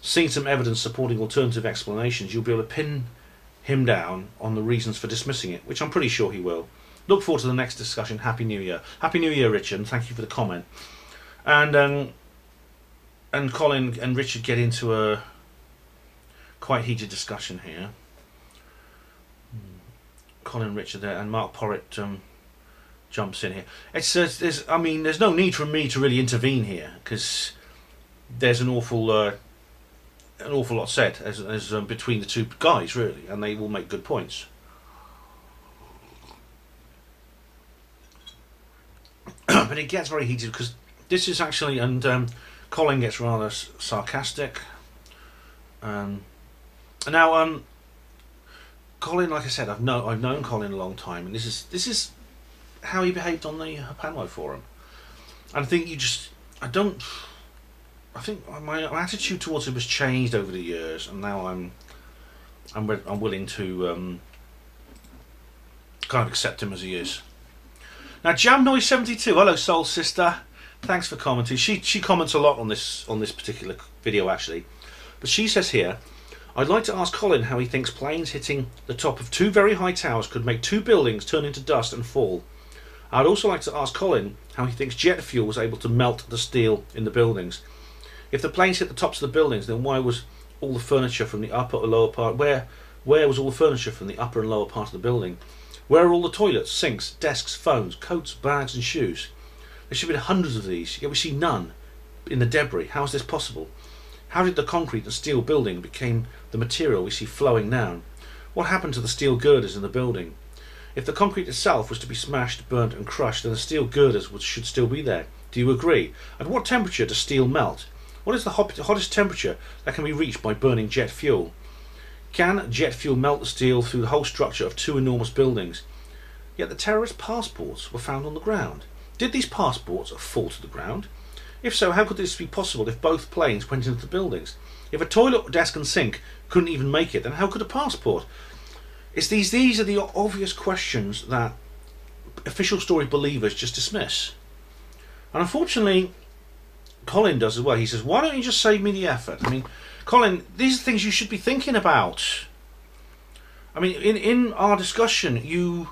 [SPEAKER 3] seen some evidence supporting alternative explanations, you'll be able to pin him down on the reasons for dismissing it, which I'm pretty sure he will. Look forward to the next discussion. Happy New Year. Happy New Year, Richard, and thank you for the comment. And Colin and Richard get into a quite heated discussion here. Colin, Richard there, and Mark Porritt jumps in here. I mean, there's no need for me to really intervene here because there's an awful lot said as between the two guys, really, and they will make good points. But it gets very heated because this is actually, and Colin gets rather sarcastic. Now, Colin, like I said, I've known Colin a long time, and this is how he behaved on the Panlo forum. And I think I think my attitude towards him has changed over the years, and now I'm willing to kind of accept him as he is. Now, JamNoise72, hello Soul Sister, thanks for commenting. She comments a lot on this particular video actually, but she says here, I'd like to ask Colin how he thinks planes hitting the top of 2 very high towers could make 2 buildings turn into dust and fall. I'd also like to ask Colin how he thinks jet fuel was able to melt the steel in the buildings. If the planes hit the tops of the buildings, then why was all the furniture from the upper or lower part? Where was all the furniture from the upper and lower part of the building? Where are all the toilets, sinks, desks, phones, coats, bags and shoes? There should have been hundreds of these, yet we see none in the debris. How is this possible? How did the concrete and steel building become the material we see flowing down? What happened to the steel girders in the building? If the concrete itself was to be smashed, burnt and crushed, then the steel girders should still be there. Do you agree? At what temperature does steel melt? What is the hottest temperature that can be reached by burning jet fuel? Can jet fuel melt the steel through the whole structure of 2 enormous buildings? Yet the terrorist passports were found on the ground. Did these passports fall to the ground? If so, how could this be possible if both planes went into the buildings? If a toilet, desk and sink couldn't even make it, then how could a passport? These are the obvious questions that official story believers just dismiss. And unfortunately, Colin does as well. He says, why don't you just save me the effort? I mean, Colin, these are things you should be thinking about. I mean, in our discussion, you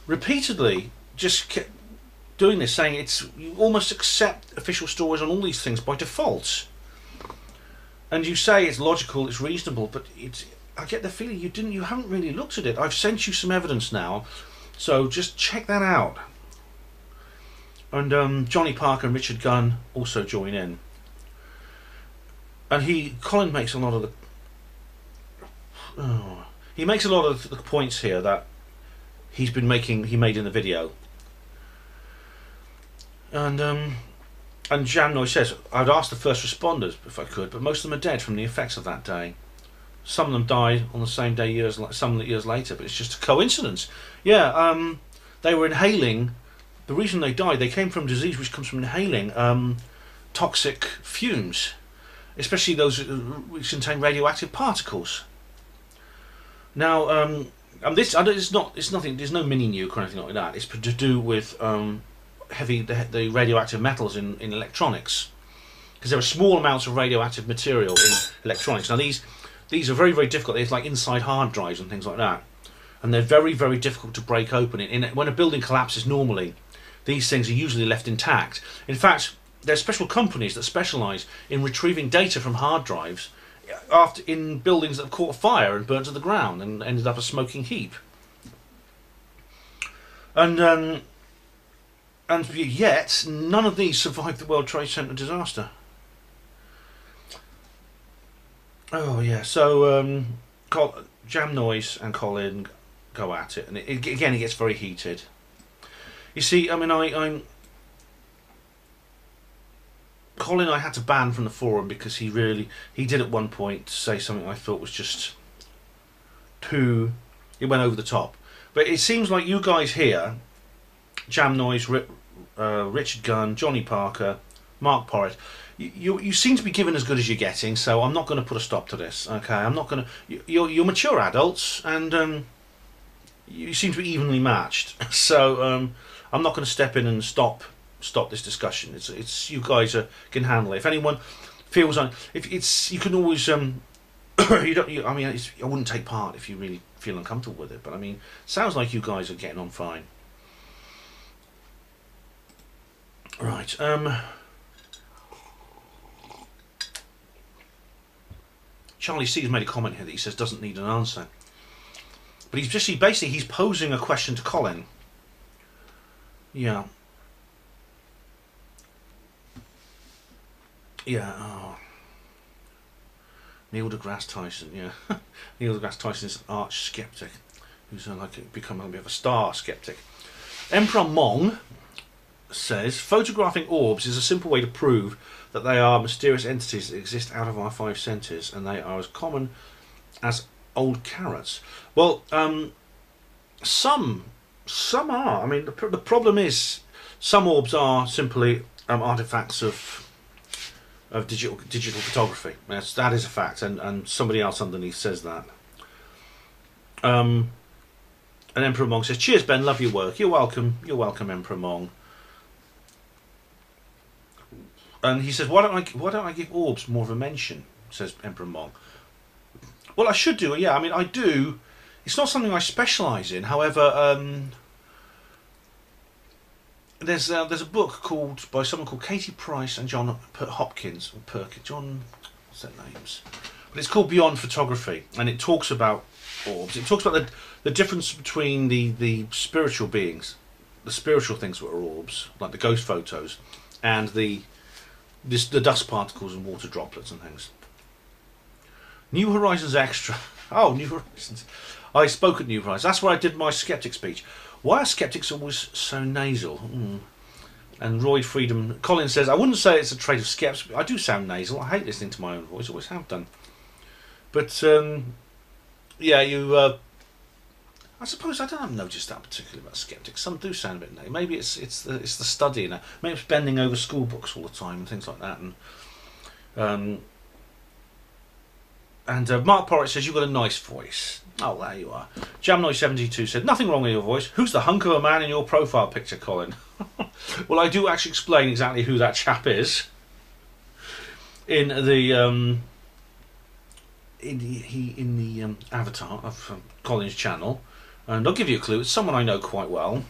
[SPEAKER 3] repeatedly just kept doing this, saying you almost accept official stories on all these things by default. And you say it's logical, it's reasonable, but I get the feeling you haven't really looked at it. I've sent you some evidence now, so just check that out. And Johnny Parker and Richard Gunn also join in. And Colin makes a lot of the points here that he made in the video. And JamNoise says, I'd ask the first responders if I could, but most of them are dead from the effects of that day. Some of them died on the same day some years later, but it's just a coincidence. Yeah, they were inhaling. The reason they died, they came from disease which comes from inhaling toxic fumes, especially those which contain radioactive particles. Now, and it's nothing. There's no mini nuke or anything like that. It's to do with the radioactive metals in electronics, because there are small amounts of radioactive material in electronics. Now these are very, very difficult. It's like inside hard drives and things like that, and they're very, very difficult to break open. When a building collapses, normally these things are usually left intact. In fact, there are special companies that specialise in retrieving data from hard drives in buildings that have caught fire and burnt to the ground and ended up a smoking heap. And yet none of these survived the World Trade Center disaster. Oh yeah, so JamNoise and Colin go at it, and again it gets very heated. You see, I mean, Colin I had to ban from the forum because he did at one point say something I thought was just it went over the top. But it seems like you guys here, JamNoise, Richard Gunn, Johnny Parker, Mark Porritt, you seem to be given as good as you're getting, so I'm not going to put a stop to this. Okay, I'm not going to. You're mature adults, and you seem to be evenly matched. So I'm not going to step in and stop this discussion. It's you guys can handle it. If anyone feels you can always I wouldn't take part if you really feel uncomfortable with it. But I mean, sounds like you guys are getting on fine. Right. Charlie C has made a comment here that he says doesn't need an answer, but he's basically posing a question to Colin. Yeah. Yeah. Oh. Neil deGrasse Tyson. Yeah. Neil deGrasse Tyson is an arch skeptic who's become a bit of a star skeptic. Emperor Mong says photographing orbs is a simple way to prove that they are mysterious entities that exist out of our five senses, and they are as common as old carrots. Well, some are. I mean, the problem is some orbs are simply artifacts of digital photography. That is a fact, and somebody else underneath says that. And Emperor Mong says, "Cheers, Ben. Love your work." You're welcome. You're welcome, Emperor Mong. And he says, "Why don't I give orbs more of a mention?" Says Emperor Mong. Well, I should do. Yeah, I mean, I do. It's not something I specialise in. However, there's a book by someone called Katie Price and John Hopkins or John. What's their names? But it's called Beyond Photography, and it talks about orbs. It talks about the difference between the spiritual beings, the spiritual things that are orbs, like the ghost photos, and the dust particles and water droplets and things. New Horizons Extra. Oh, New Horizons. I spoke at New Horizons. That's where I did my skeptic speech. Why are skeptics always so nasal? And Royd Freedom. Colin says, I wouldn't say it's a trait of skeptics. I do sound nasal. I hate listening to my own voice. Always have done. But, yeah, you... I suppose I don't have noticed that particularly about skeptics. Some do sound a bit nasal. Maybe it's the study. Maybe it's bending over school books all the time and things like that. And Mark Porritt says, you've got a nice voice. Oh, there you are. Jamnoy72 said, nothing wrong with your voice. Who's the hunk of a man in your profile picture, Colin? Well, I do actually explain exactly who that chap is in the avatar of Colin's channel, and I'll give you a clue. It's someone I know quite well.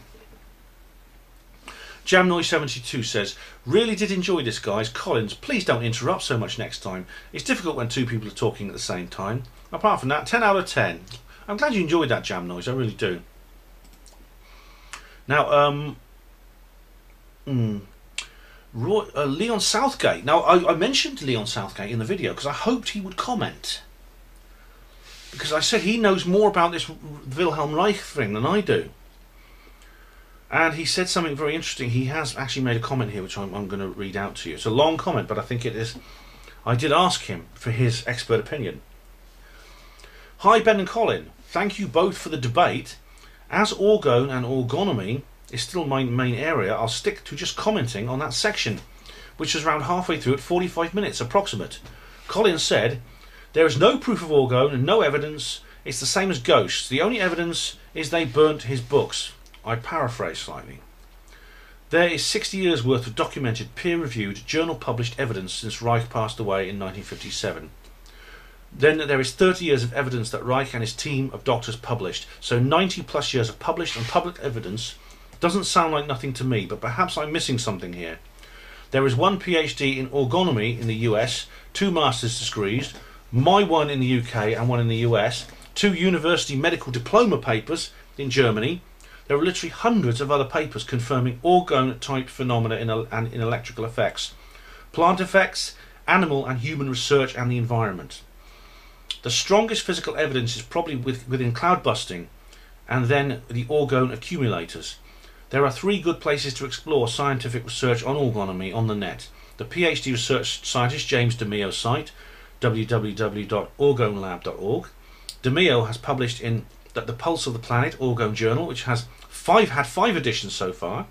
[SPEAKER 3] Jamnoy72 says, really did enjoy this, guys. Collins, please don't interrupt so much next time. It's difficult when two people are talking at the same time. Apart from that, 10 out of 10. I'm glad you enjoyed that, Jam Noise. I really do. Now, Leon Southgate. Now, I mentioned Leon Southgate in the video because I hoped he would comment. Because I said he knows more about this Wilhelm Reich thing than I do. And he said something very interesting. He has actually made a comment here, which I'm going to read out to you. It's a long comment, but I think it is. I did ask him for his expert opinion. Hi, Ben and Colin. Thank you both for the debate. As orgone and orgonomy is still my main area, I'll stick to just commenting on that section, which is around halfway through at 45 minutes approximate. Colin said, there is no proof of orgone and no evidence. It's the same as ghosts. The only evidence is they burnt his books. I paraphrase slightly. There is 60 years worth of documented, peer-reviewed, journal-published evidence since Reich passed away in 1957. Then there is 30 years of evidence that Reich and his team of doctors published. So 90 plus years of published and public evidence. Doesn't sound like nothing to me, but perhaps I'm missing something here. There is one PhD in orgonomy in the US, 2 master's degrees, my one in the UK and one in the US, 2 university medical diploma papers in Germany. There are literally hundreds of other papers confirming orgone-type phenomena in electrical effects, plant effects, animal and human research and the environment. The strongest physical evidence is probably within cloud busting and then the orgone accumulators. There are 3 good places to explore scientific research on orgonomy on the net. The PhD research scientist James DeMeo site, www.orgonelab.org. DeMeo has published in The Pulse of the Planet Orgone Journal, which has had 5 editions so far.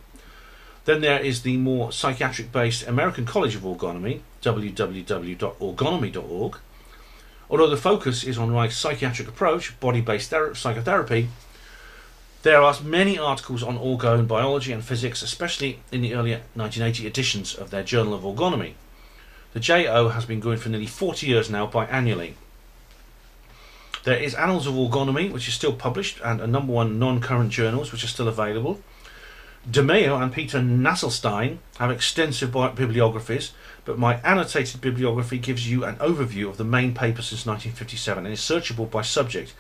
[SPEAKER 3] Then there is the more psychiatric-based American College of Orgonomy, www.orgonomy.org. Although the focus is on Reich's psychiatric approach, body-based psychotherapy, there are many articles on orgone biology and physics, especially in the earlier 1980 editions of their Journal of Orgonomy. The JO has been going for nearly 40 years now biannually. There is Annals of Orgonomy, which is still published, and a #1 non-current journals, which are still available. DeMeo and Peter Nasselstein have extensive bibliographies, but my annotated bibliography gives you an overview of the main paper since 1957 and is searchable by subject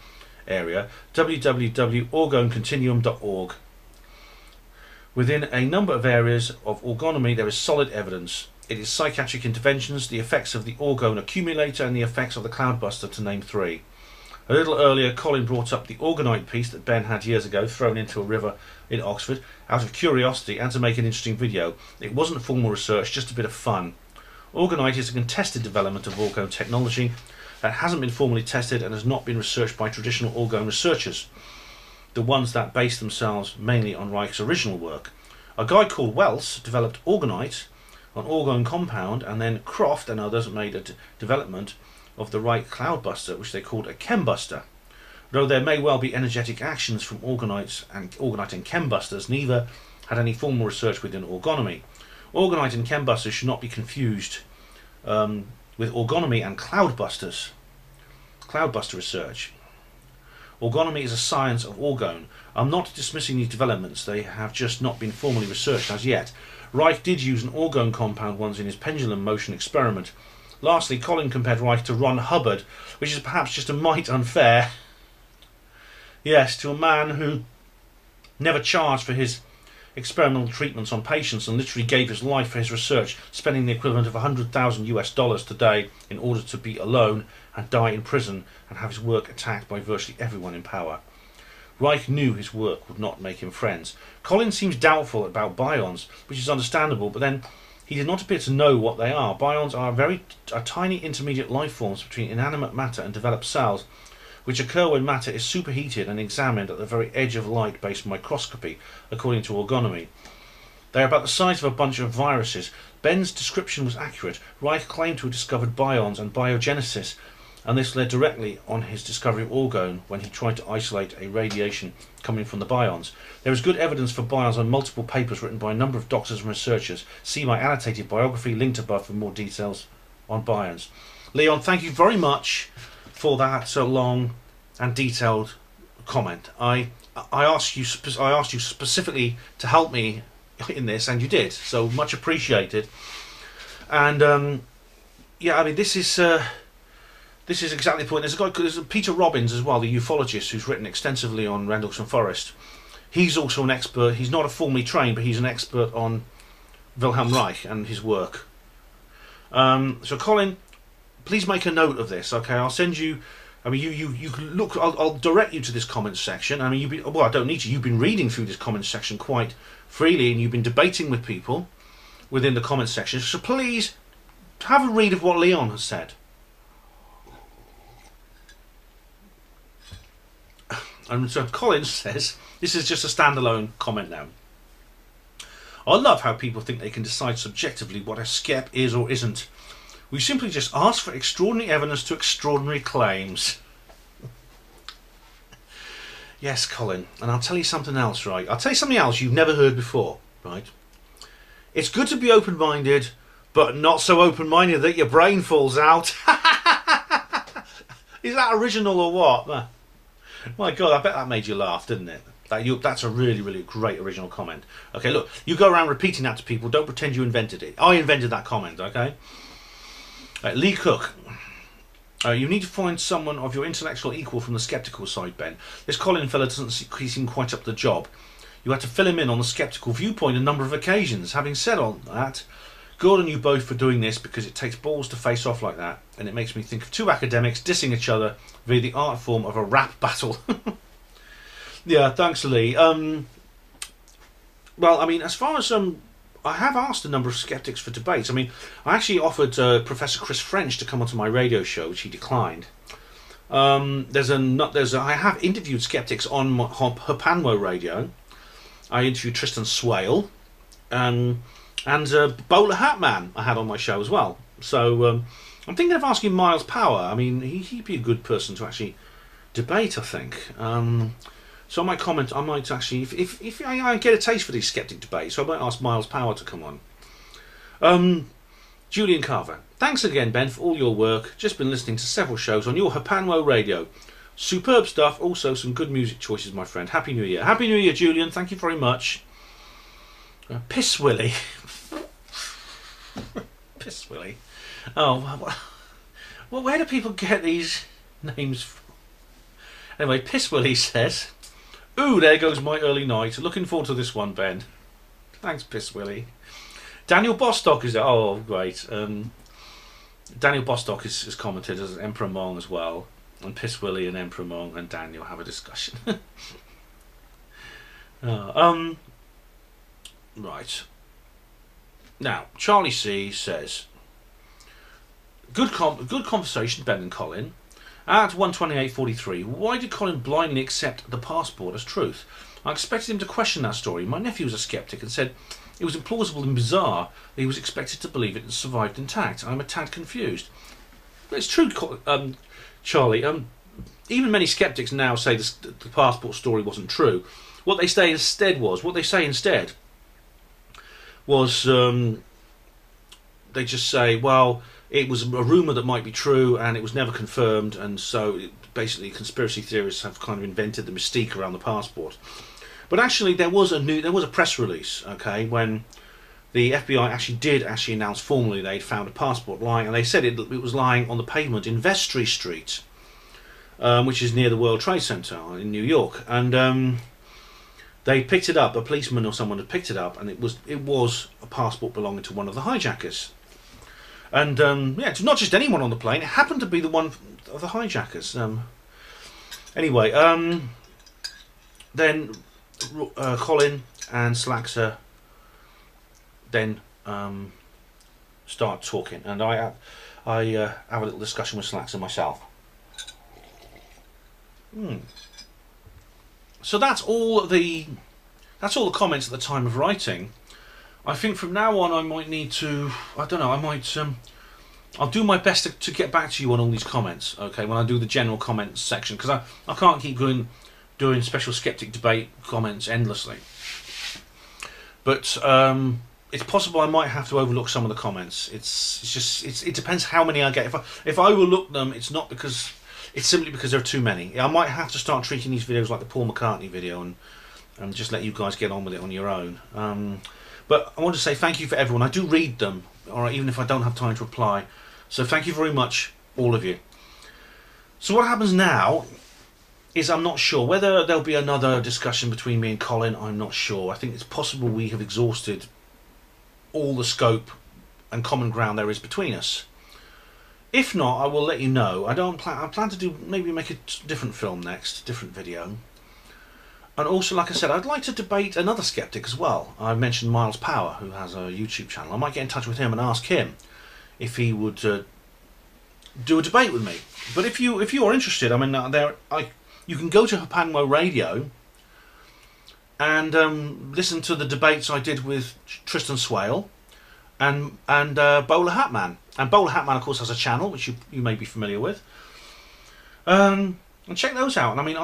[SPEAKER 3] area, www.orgonecontinuum.org. Within a number of areas of orgonomy, there is solid evidence. It is psychiatric interventions, the effects of the orgone accumulator, and the effects of the cloudbuster, to name three. A little earlier, Colin brought up the orgonite piece that Ben had years ago thrown into a river in Oxford out of curiosity and to make an interesting video. It wasn't formal research, just a bit of fun. Orgonite is a contested development of orgone technology that hasn't been formally tested and has not been researched by traditional orgone researchers, the ones that base themselves mainly on Reich's original work. A guy called Wells developed orgonite, an orgone compound, and then Croft and others made a development of the Reich cloudbuster, which they called a chembuster. Though there may well be energetic actions from orgonite and chembusters, neither had any formal research within orgonomy. Orgonite and chembusters should not be confused with orgonomy and cloudbuster research. Orgonomy is a science of orgone. I'm not dismissing these developments, they have just not been formally researched as yet. Reich did use an orgone compound once in his pendulum motion experiment. Lastly, Colin compared Reich to Ron Hubbard, which is perhaps just a mite unfair. Yes, to a man who never charged for his experimental treatments on patients and literally gave his life for his research, spending the equivalent of $100,000 today in order to be alone and die in prison and have his work attacked by virtually everyone in power. Reich knew his work would not make him friends. Colin seems doubtful about bions, which is understandable, but then he did not appear to know what they are. Bions are tiny intermediate life forms between inanimate matter and developed cells, which occur when matter is superheated and examined at the very edge of light-based microscopy, according to orgonomy. They are about the size of a bunch of viruses. Ben's description was accurate. Reich claimed to have discovered bions and biogenesis, and this led directly on his discovery of orgone when he tried to isolate a radiation coming from the bions. There is good evidence for bions on multiple papers written by a number of doctors and researchers. See my annotated biography linked above for more details on bions. Leon, thank you very much for that so long and detailed comment. I asked you specifically to help me in this, and you did, so much appreciated. And yeah, I mean, this is exactly the point. There's Peter Robbins as well, the ufologist, who's written extensively on Rendlesham Forest. He's also an expert. He's not a formally trained, but he's an expert on Wilhelm Reich and his work. So Colin, please make a note of this, okay? I'll send you. I mean, you can look. I'll direct you to this comments section. I mean, well, I don't need to. You've been reading through this comments section quite freely, and you've been debating with people within the comments section. So please have a read of what Leon has said. And so Colin says, this is just a standalone comment now. I love how people think they can decide subjectively what a skep is or isn't. We simply just ask for extraordinary evidence to extraordinary claims. Yes, Colin, and I'll tell you something else, right? I'll tell you something else you've never heard before, right? It's good to be open-minded, but not so open-minded that your brain falls out. Is that original or what? My God, I bet that made you laugh, didn't it? That's a really, really great original comment. Okay, look, you go around repeating that to people. Don't pretend you invented it. I invented that comment, okay? Lee Cook. You need to find someone of your intellectual equal from the sceptical side, Ben. This Colin fella doesn't seem quite up to the job. You had to fill him in on the sceptical viewpoint a number of occasions. Having said all that, good on you both for doing this, because it takes balls to face off like that, and it makes me think of two academics dissing each other via the art form of a rap battle. Yeah, thanks, Lee. Well, I mean, as far as I have asked a number of skeptics for debates. I mean, I actually offered Professor Chris French to come onto my radio show, which he declined. I have interviewed skeptics on Herpanwo Radio. I interviewed Tristan Swale, and Bowler Hatman I had on my show as well. So I'm thinking of asking Miles Power. I mean, he'd be a good person to actually debate, I think. So I might actually, if I get a taste for these skeptic debates, so I might ask Miles Power to come on. Julian Carver. Thanks again, Ben, for all your work. Just been listening to several shows on your Herpanwo Radio. Superb stuff. Also some good music choices, my friend. Happy New Year. Happy New Year, Julian. Thank you very much. Piss Willie. Piss Willie. Oh, well, where do people get these names from? Anyway, Piss Willie says, ooh, there goes my early night. Looking forward to this one, Ben. Thanks, Piss Willie. Daniel Bostock is there. Oh, great. Daniel Bostock is commented as Emperor Mong as well. And Piss Willie and Emperor Mong and Daniel have a discussion. Right. Now, Charlie C says, good conversation, Ben and Colin. At 128.43, why did Colin blindly accept the passport as truth? I expected him to question that story. My nephew was a skeptic and said it was implausible and bizarre that he was expected to believe it and survived intact. I'm a tad confused. But it's true, Charlie. Even many skeptics now say the passport story wasn't true. What they say instead was they just say, well, it was a rumour that might be true and it was never confirmed, and so basically conspiracy theorists have kind of invented the mystique around the passport. But actually there was a press release, okay, when the FBI did announce formally they'd found a passport lying, and they said it was lying on the pavement in Vestry Street, which is near the World Trade Center in New York, and they picked it up. A policeman or someone had picked it up, and it was a passport belonging to one of the hijackers. And it's not just anyone on the plane. It happened to be the one of the hijackers. Anyway, then Colin and Slaxer then start talking, and I have a little discussion with Slaxer myself. So that's all the comments at the time of writing. I think from now on I might need to, I'll do my best to get back to you on all these comments, okay, when I do the general comments section, because I can't keep doing special skeptic debate comments endlessly. But it's possible I might have to overlook some of the comments. It depends how many I get. If I overlook them, it's simply because there are too many. I might have to start treating these videos like the Paul McCartney video and just let you guys get on with it on your own. But I want to say thank you for everyone. I do read them, alright, even if I don't have time to reply. So thank you very much, all of you. So what happens now is I'm not sure. Whether there'll be another discussion between me and Colin, I'm not sure. I think it's possible we have exhausted all the scope and common ground there is between us. If not, I will let you know. I plan to make a different film next, different video. And also, like I said, I'd like to debate another skeptic as well. I mentioned Miles Power, who has a YouTube channel. I might get in touch with him and ask him if he would do a debate with me. But if you are interested, I mean, you can go to Hapanwo Radio and listen to the debates I did with Tristan Swale and Bowler Hatman. And Bowler Hatman, of course, has a channel which you may be familiar with. And check those out. I mean,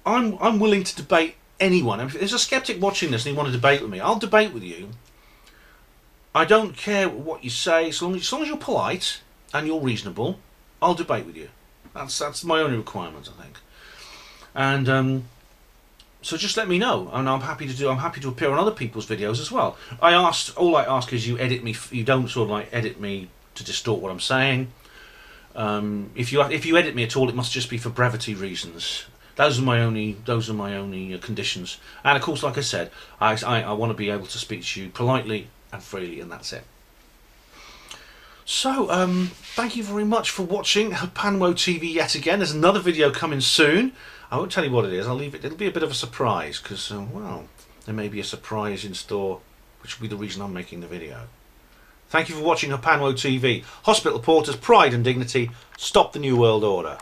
[SPEAKER 3] I'm willing to debate anyone. If there's a skeptic watching this and you want to debate with me, I'll debate with you. I don't care what you say, as long as you're polite and you're reasonable, I'll debate with you. That's my only requirement, I think. And so just let me know, and I'm happy to appear on other people's videos as well. All I ask is you edit me. You don't sort of like edit me to distort what I'm saying. If you edit me at all, it must just be for brevity reasons. Those are my only conditions. And of course, like I said, I want to be able to speak to you politely and freely, and that's it. So, thank you very much for watching Hapanwo TV yet again. There's another video coming soon. I won't tell you what it is. I'll leave it. It'll be a bit of a surprise because, well, there may be a surprise in store, which will be the reason I'm making the video. Thank you for watching Hapanwo TV. Hospital Porters, Pride and Dignity. Stop the New World Order.